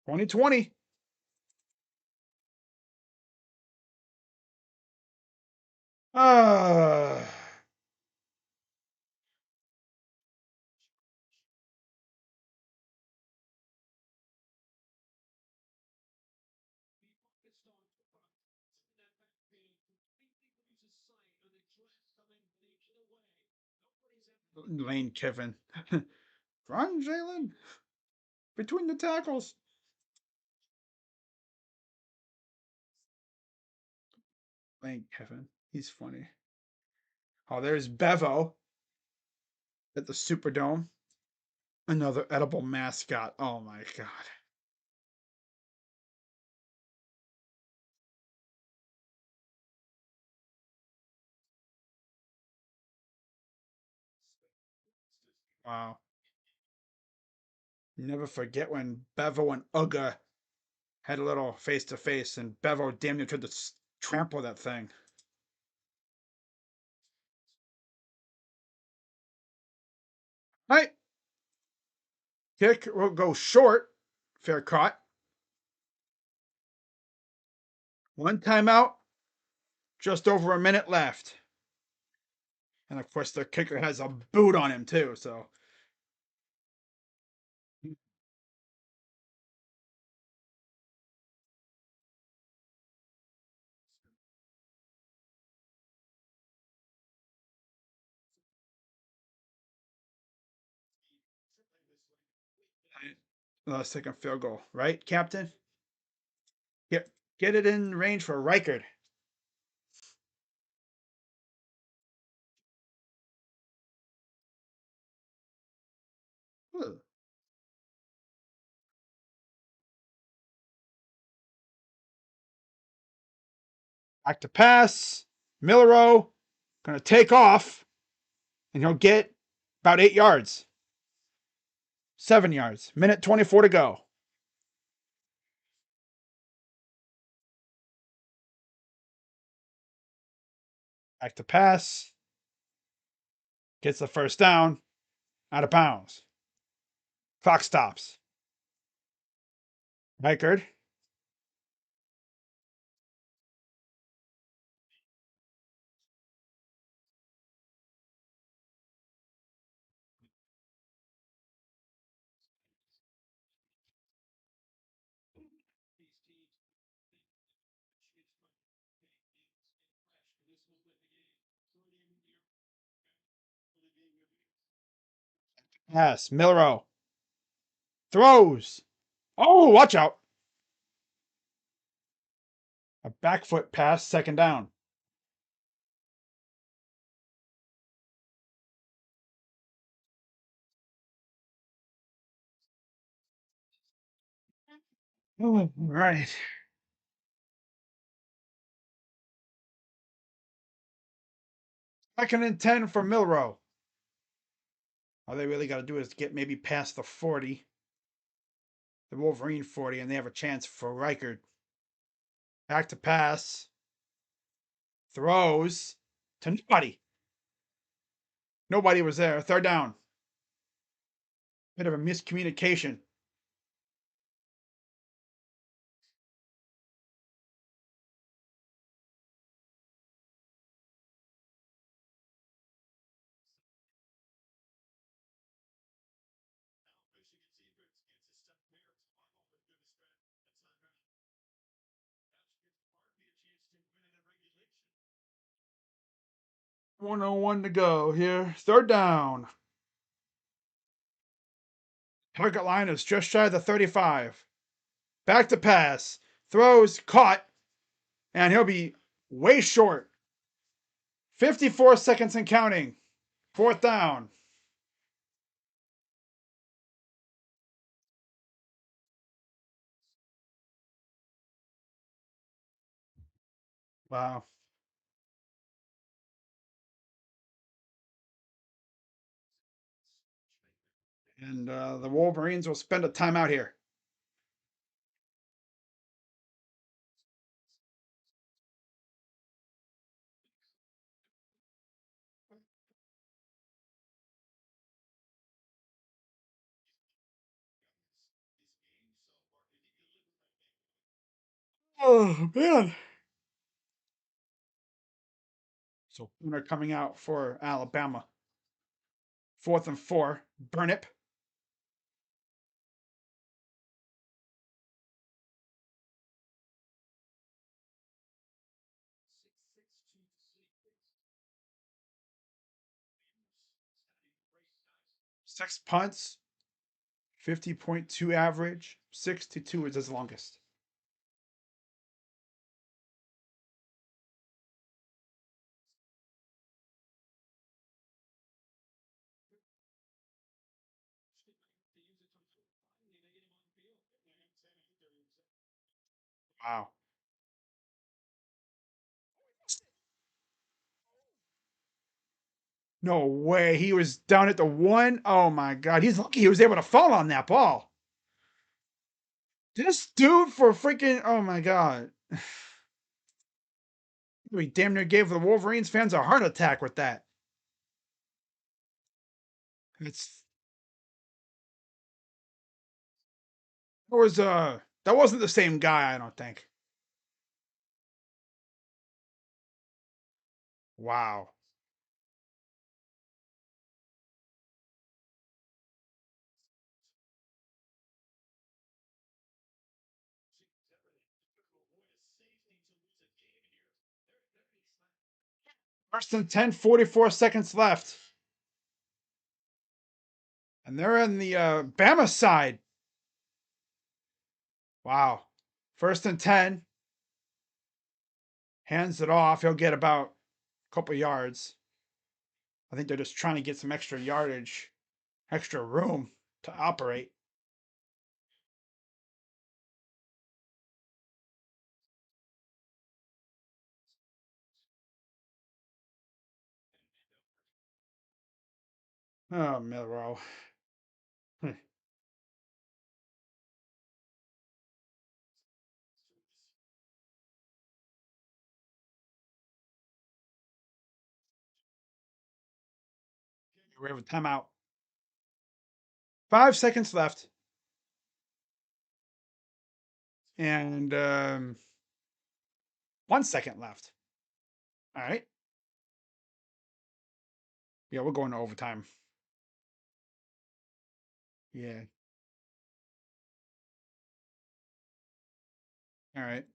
2020. Uh, Lane Kiffin. Run, Jalen. Between the tackles. Lane Kiffin. He's funny. Oh, there's Bevo at the Superdome. Another edible mascot. Oh my god. Wow. Never forget when Bevo and Uga had a little face to face, and Bevo damn near tried to trample that thing. Right. Kick will go short. Fair caught. One timeout. Just over a minute left. And of course, the kicker has a boot on him, too. So, second field goal, right, Captain? Get it in range for Reichard. Ooh. Back to pass. Millero going to take off, and he'll get about 8 yards. 7 yards. Minute 24 to go. Back to pass. Gets the first down. Out of bounds. Clock stops. Reichard. Pass. Millero. Throws. Oh, watch out. A back foot pass. Second down. All right. Second and 10 for Millero. All they really got to do is get maybe past the 40, the Wolverine 40, and they have a chance for Reichard. Back to pass. Throws to nobody. Nobody was there. Third down. Bit of a miscommunication. One to go here. Third down. Target line is just shy of the 35. Back to pass. Throws, caught, and he'll be way short. 54 seconds and counting. Fourth down. Wow. And the Wolverines will spend a timeout here. Oh, man. So, winner coming out for Alabama. 4th and 4. Burnip. Six punts. 50.2 average. 62 is his longest. Wow. No way. He was down at the 1. Oh my God. He's lucky he was able to fall on that ball. This dude for freaking. Oh my God. We damn near gave the Wolverines fans a heart attack with that. It's. That wasn't the same guy, I don't think. Wow. First and 10, 44 seconds left. And they're in the Bama side. Wow. First and 10. Hands it off. He'll get about a couple yards. I think they're just trying to get some extra yardage, extra room to operate. Oh, Milrow. We have a timeout. 5 seconds left. And 1 second left. All right. Yeah, we're going to overtime. Yeah. All right.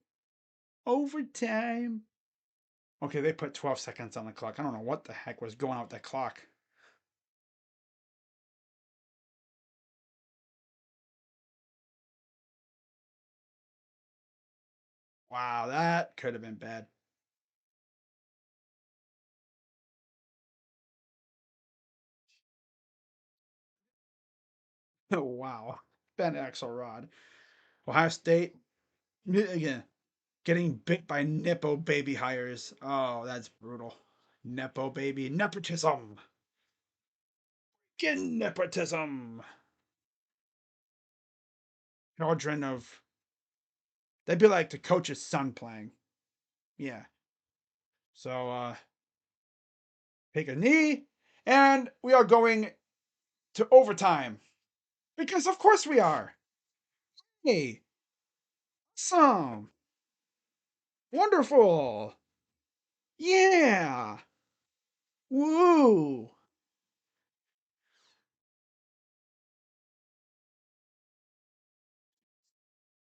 Overtime. Okay, they put 12 seconds on the clock. I don't know what the heck was going on with that clock. Wow, that could have been bad. Oh, wow. Ben Axelrod. Ohio State, again, getting bit by Nepo baby hires. Oh, that's brutal. Nepo baby. Nepotism. Get nepotism. Children of. They'd be like the coach's son playing. Yeah. So, take a knee. And we are going to overtime. Because of course we are. Hey, awesome. Wonderful. Yeah. Woo.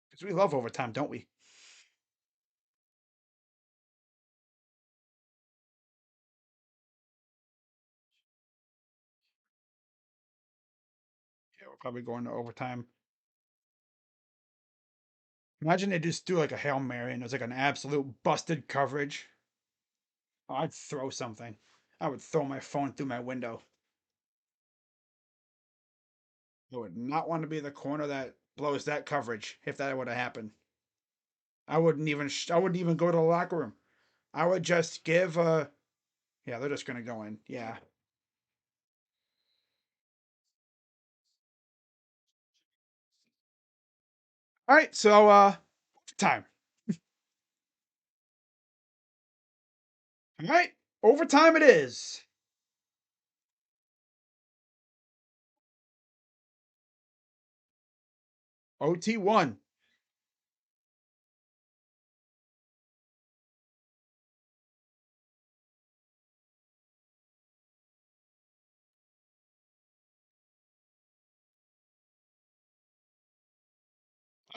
Because we love overtime, don't we? Yeah, we're probably going to overtime. Imagine they just do like a Hail Mary and there's like an absolute busted coverage. Oh, I'd throw something. I would throw my phone through my window. I would not want to be the corner that blows that coverage if that would have happened. I wouldn't even go to the locker room. I would just give yeah, they're just gonna go in. Yeah. All right, so time. All right, overtime it is. OT1.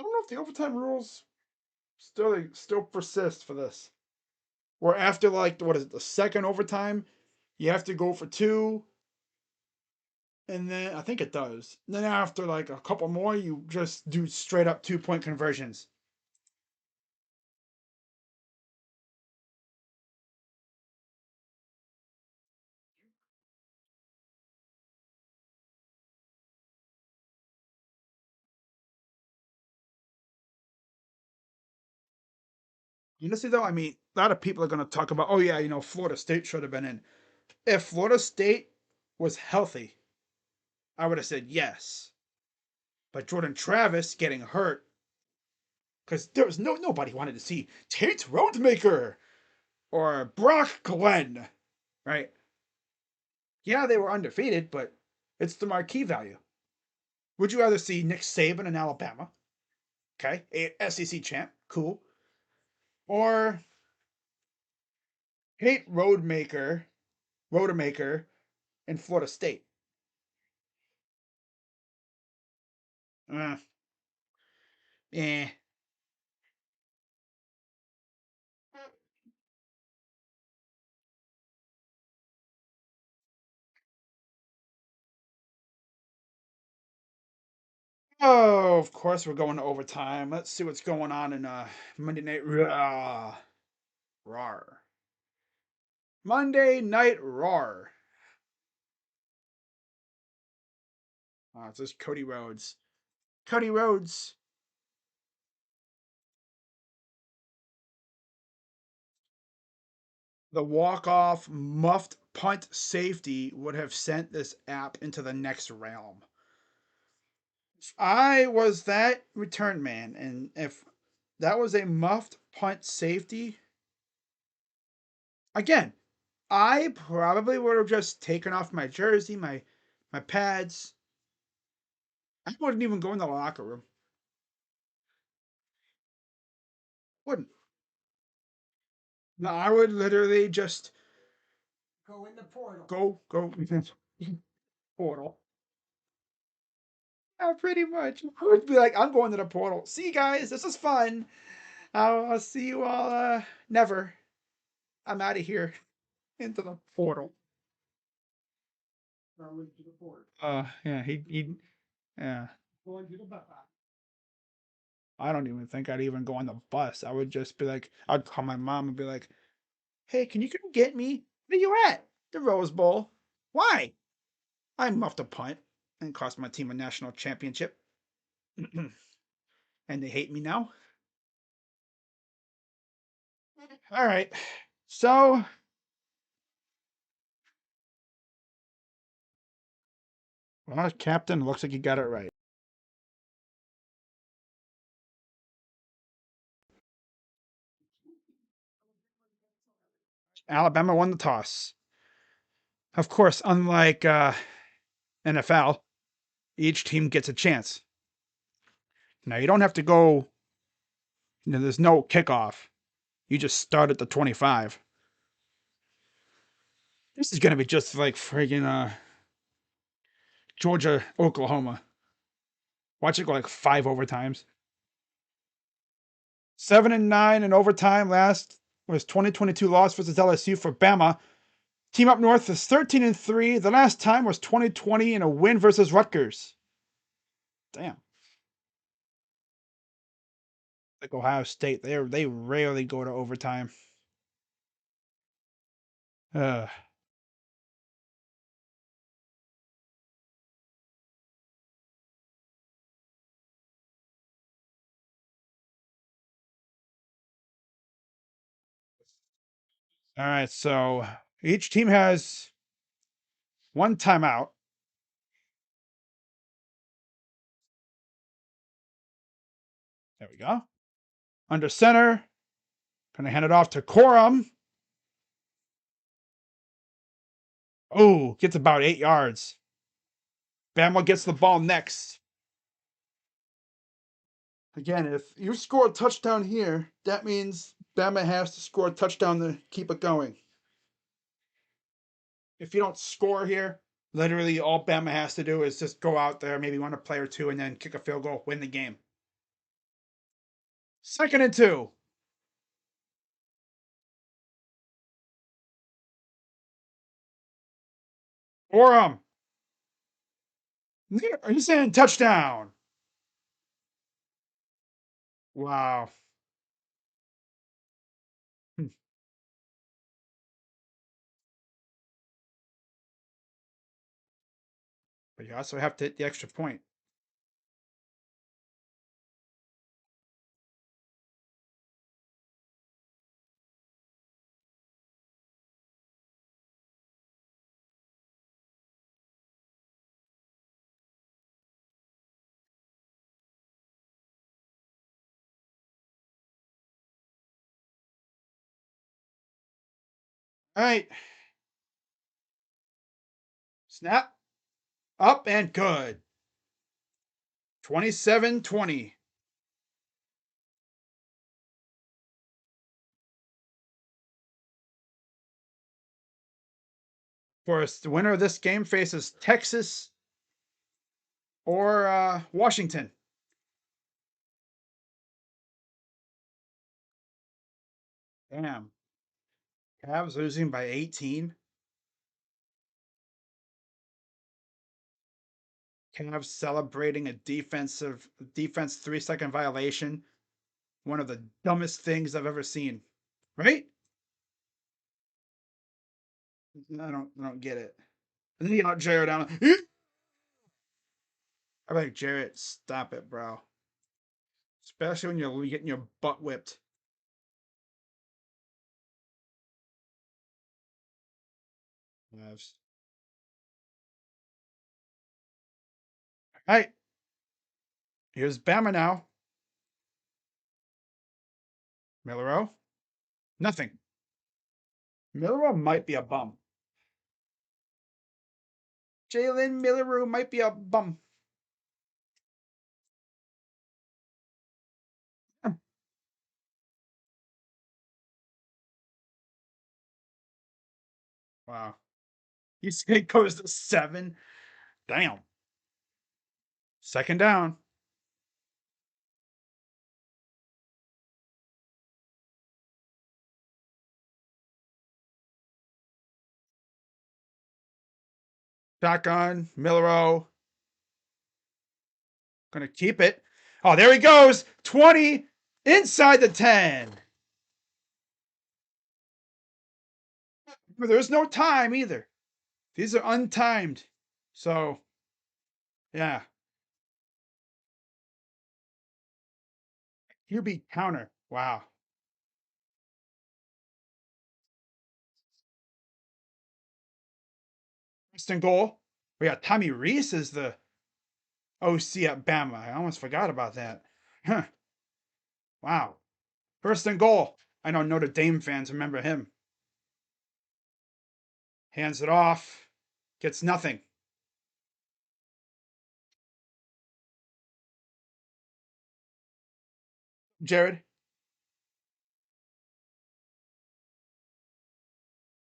I don't know if the overtime rules still persist for this. Where after like what is it, the second overtime, you have to go for two, and then I think it does. And then after like a couple more, you just do straight up 2 point conversions. Honestly, though, I mean, a lot of people are going to talk about, oh yeah, Florida State should have been in. If Florida State was healthy, I would have said yes. But Jordan Travis getting hurt because there was nobody wanted to see Tate Roadmaker or Brock Glenn, right? Yeah, they were undefeated, but it's the marquee value. Would you rather see Nick Saban in Alabama? Okay, a SEC champ, cool, or Tate Rodemaker in Florida State? Uh, eh. Oh, of course we're going to overtime. Let's see what's going on in Monday Night Raw. Rawr. Monday Night Raw. Oh, it's just Cody Rhodes. Cody Rhodes. The walk-off muffed punt safety would have sent this app into the next realm. I was that return man, and if that was a muffed punt safety, again, I probably would have just taken off my jersey, my pads. I wouldn't even go in the locker room. Wouldn't. No, I would literally just Go in the portal. go portal. Yeah, pretty much. I would be like, I'm going to the portal. See you guys, this is fun. I'll see you all never. I'm out of here into the portal. Going to the portal. Yeah, he yeah. Going to the bus. I don't even think I'd even go on the bus. I would just be like, I'd call my mom and be like, "Hey, can you come get me? Where you at? The Rose Bowl. Why? I muffed a punt and cost my team a national championship, and they hate me now." All right, so well, Captain looks like you got it right. Alabama won the toss. Of course, unlike NFL, each team gets a chance. Now you don't have to go. There's no kickoff. You just start at the 25. This is gonna be just like friggin' Georgia, Oklahoma. Watch it go like 5 overtimes. 7-9 in overtime. Last was 2022 loss versus LSU for Bama. Team up north is 13-3. The last time was 2020 in a win versus Rutgers. Damn. Like Ohio State, they rarely go to overtime. Uh, all right, so each team has one timeout. There we go. Under center, gonna hand it off to Corum. Oh, gets about 8 yards. Bama gets the ball next. Again, if you score a touchdown here, that means Bama has to score a touchdown to keep it going. If you don't score here, literally all Bama has to do is just go out there, maybe win a play or two, and then kick a field goal, win the game. 2nd and 2. Orem. He's saying touchdown. Wow. But you also have to hit the extra point. All right. Snap. Up and good. 27-20. Of course, the winner of this game faces Texas or Washington. Damn. Cavs losing by 18. Cavs celebrating a defense 3-second violation. One of the dumbest things I've ever seen. Right? I don't get it. And then you got Jarrett down. I'm like, Jarrett, stop it, bro. Especially when you're getting your butt whipped. Cavs. All right. Here's Bama now. Millero. Nothing. Millero might be a bum. Jalen Millero might be a bum. Wow. You say it goes to 7. Damn. 2nd down. Shotgun. Millero. Gonna keep it. Oh, there he goes. 20 inside the 10. But there's no time either. These are untimed. So, yeah. QB counter. Wow. First and goal. We got Tommy Reese as the OC at Bama. I almost forgot about that. Huh. Wow. First and goal. I know Notre Dame fans remember him. Hands it off. Gets nothing. Jared.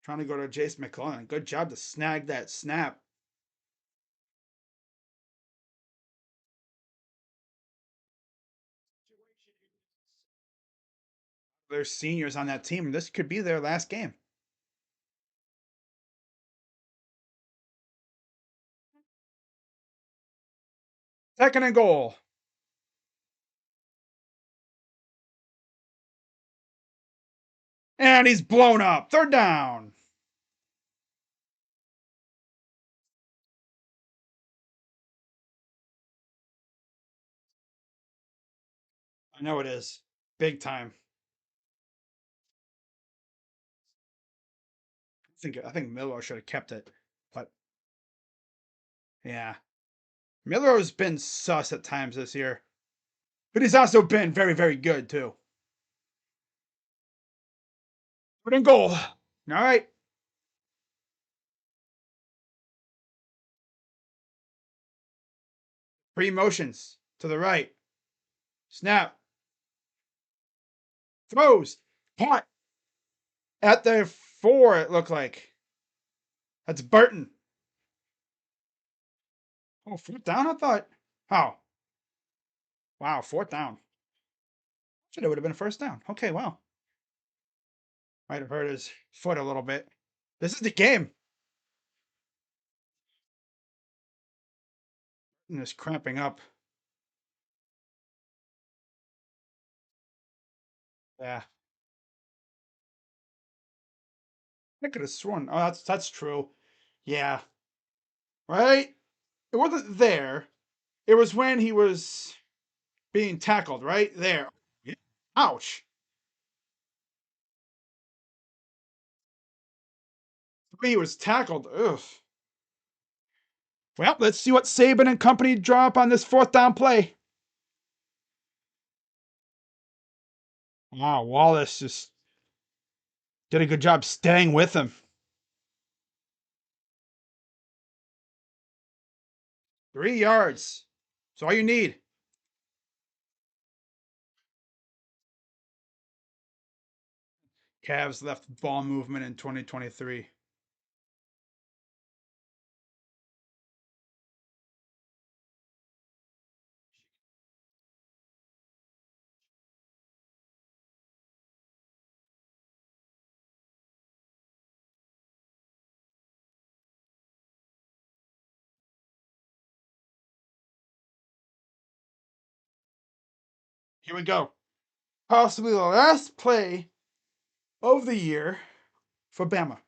Trying to go to Jace McClellan. Good job to snag that snap. There's seniors on that team. This could be their last game. Second and goal. And he's blown up. 3rd down. I know it is. Big time. I think Miller should have kept it. But yeah. Miller has been sus at times this year. But he's also been very, very good too. 3rd and goal. All right. 3 motions to the right. Snap. Throws. Pot. At the 4, it looked like. That's Burton. Oh, 4th down, I thought. Oh. Wow, 4th down. It would have been a first down. Okay, wow. Might have hurt his foot a little bit. This is the game. And it's cramping up. Yeah. I could have sworn. Oh, that's true. Yeah. Right? It wasn't there. It was when he was being tackled, right? There. Yeah. Ouch. The way he was tackled. Ugh. Well, let's see what Saban and company drop on this fourth down play. Wow, Wallace just did a good job staying with him. 3 yards. That's all you need. Cavs left ball movement in 2023. Here we go. Possibly the last play of the year for Bama.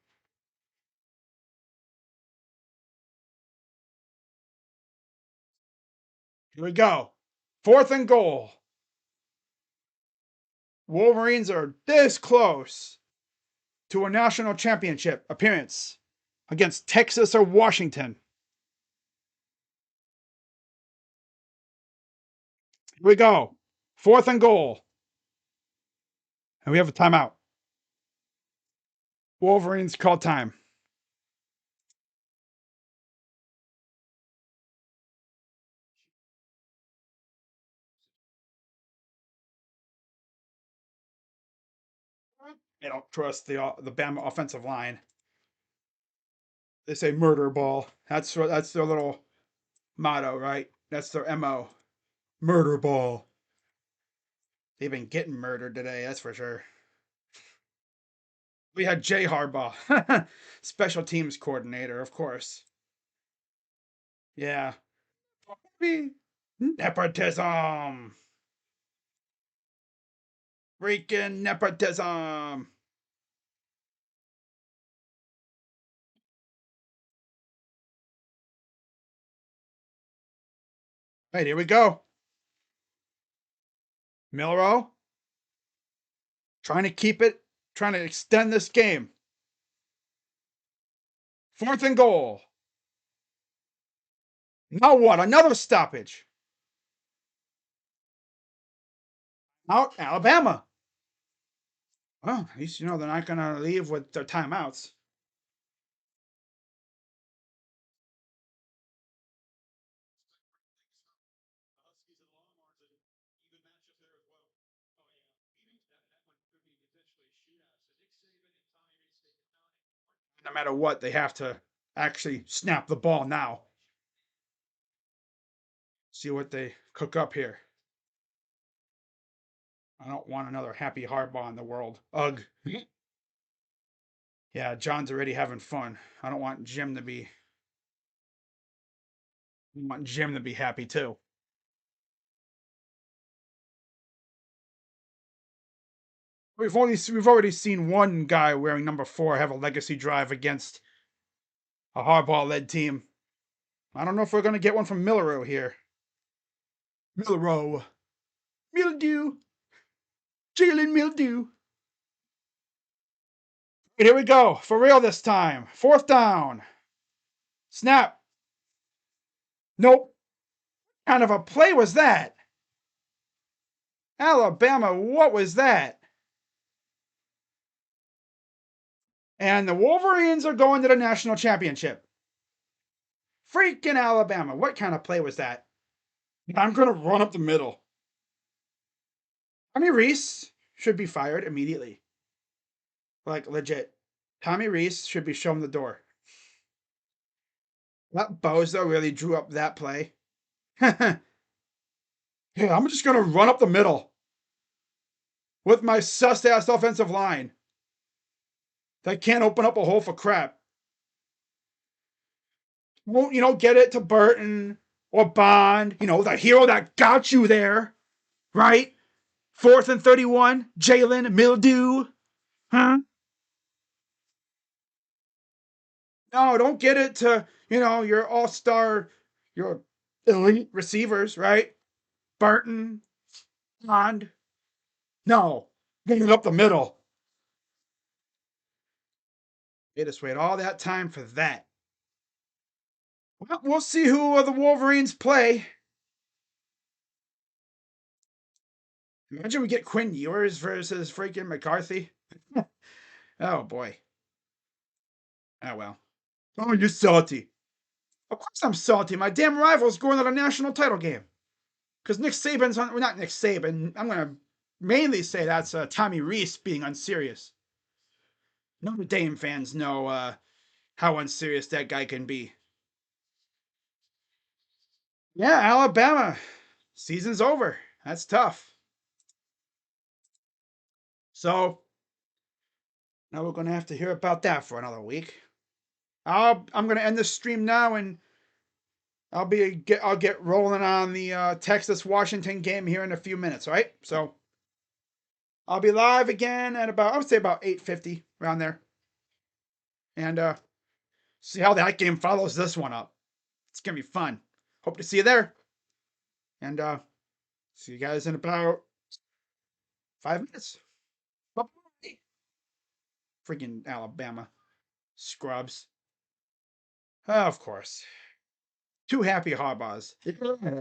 Here we go. 4th and goal. Wolverines are this close to a national championship appearance against Texas or Washington. Here we go. 4th and goal. And we have a timeout. Wolverines call time. I don't trust the Bama offensive line. They say murder ball. That's their little motto, right? That's their MO. Murder ball. They've been getting murdered today, that's for sure. We had Jay Harbaugh, special teams coordinator, of course. Yeah. Nepotism. Freaking nepotism. Right, here we go. Milrow trying to keep it, trying to extend this game. 4th and goal. Now what? Another stoppage. Out Alabama. Well, at least you know they're not going to leave with their timeouts. No matter what, they have to actually snap the ball now. See what they cook up here. I don't want another happy Harbaugh in the world. Ugh. Yeah, John's already having fun. I don't want Jim to be. I want Jim to be happy too. We've already seen one guy wearing number 4 have a legacy drive against a Harbaugh-led team. I don't know if we're going to get one from Milrow here. Milrow. Mildew. Jalen Mildew. Here we go. For real this time. 4th down. Snap. Nope. What kind of a play was that? Alabama, what was that? And the Wolverines are going to the national championship. Freaking Alabama. What kind of play was that? I'm going to run up the middle. Tommy Reese should be fired immediately. Like, legit. Tommy Reese should be shown the door. That bozo really drew up that play. Yeah, I'm just going to run up the middle. with my sus-ass offensive line that can't open up a hole for crap. Won't, get it to Burton or Bond, the hero that got you there, right? 4th and 31, Jalen Mildew. Huh? No, don't get it to, your all-star, your elite receivers, right? Burton, Bond. No, get it up the middle. They just wait all that time for that. Well, we'll see who the Wolverines play. Imagine we get Quinn Ewers versus freaking McCarthy. Oh, boy. Oh, well. Oh, you're salty. Of course I'm salty. My damn rival's going to a national title game. Because Nick Saban's on... Well, not Nick Saban. I'm going to mainly say that's Tommy Rees being unserious. Notre Dame fans know how unserious that guy can be. Yeah, Alabama. Season's over. That's tough. So, now we're going to have to hear about that for another week. I'm going to end this stream now, and I'll get rolling on the Texas-Washington game here in a few minutes, all right? So, I'll be live again at I would say about 8:50, around there. And see how that game follows this one up. It's going to be fun. Hope to see you there. And see you guys in about 5 minutes. Bye-bye. Freaking Alabama. Scrubs. Of course. Two happy Harbaughs. Freaking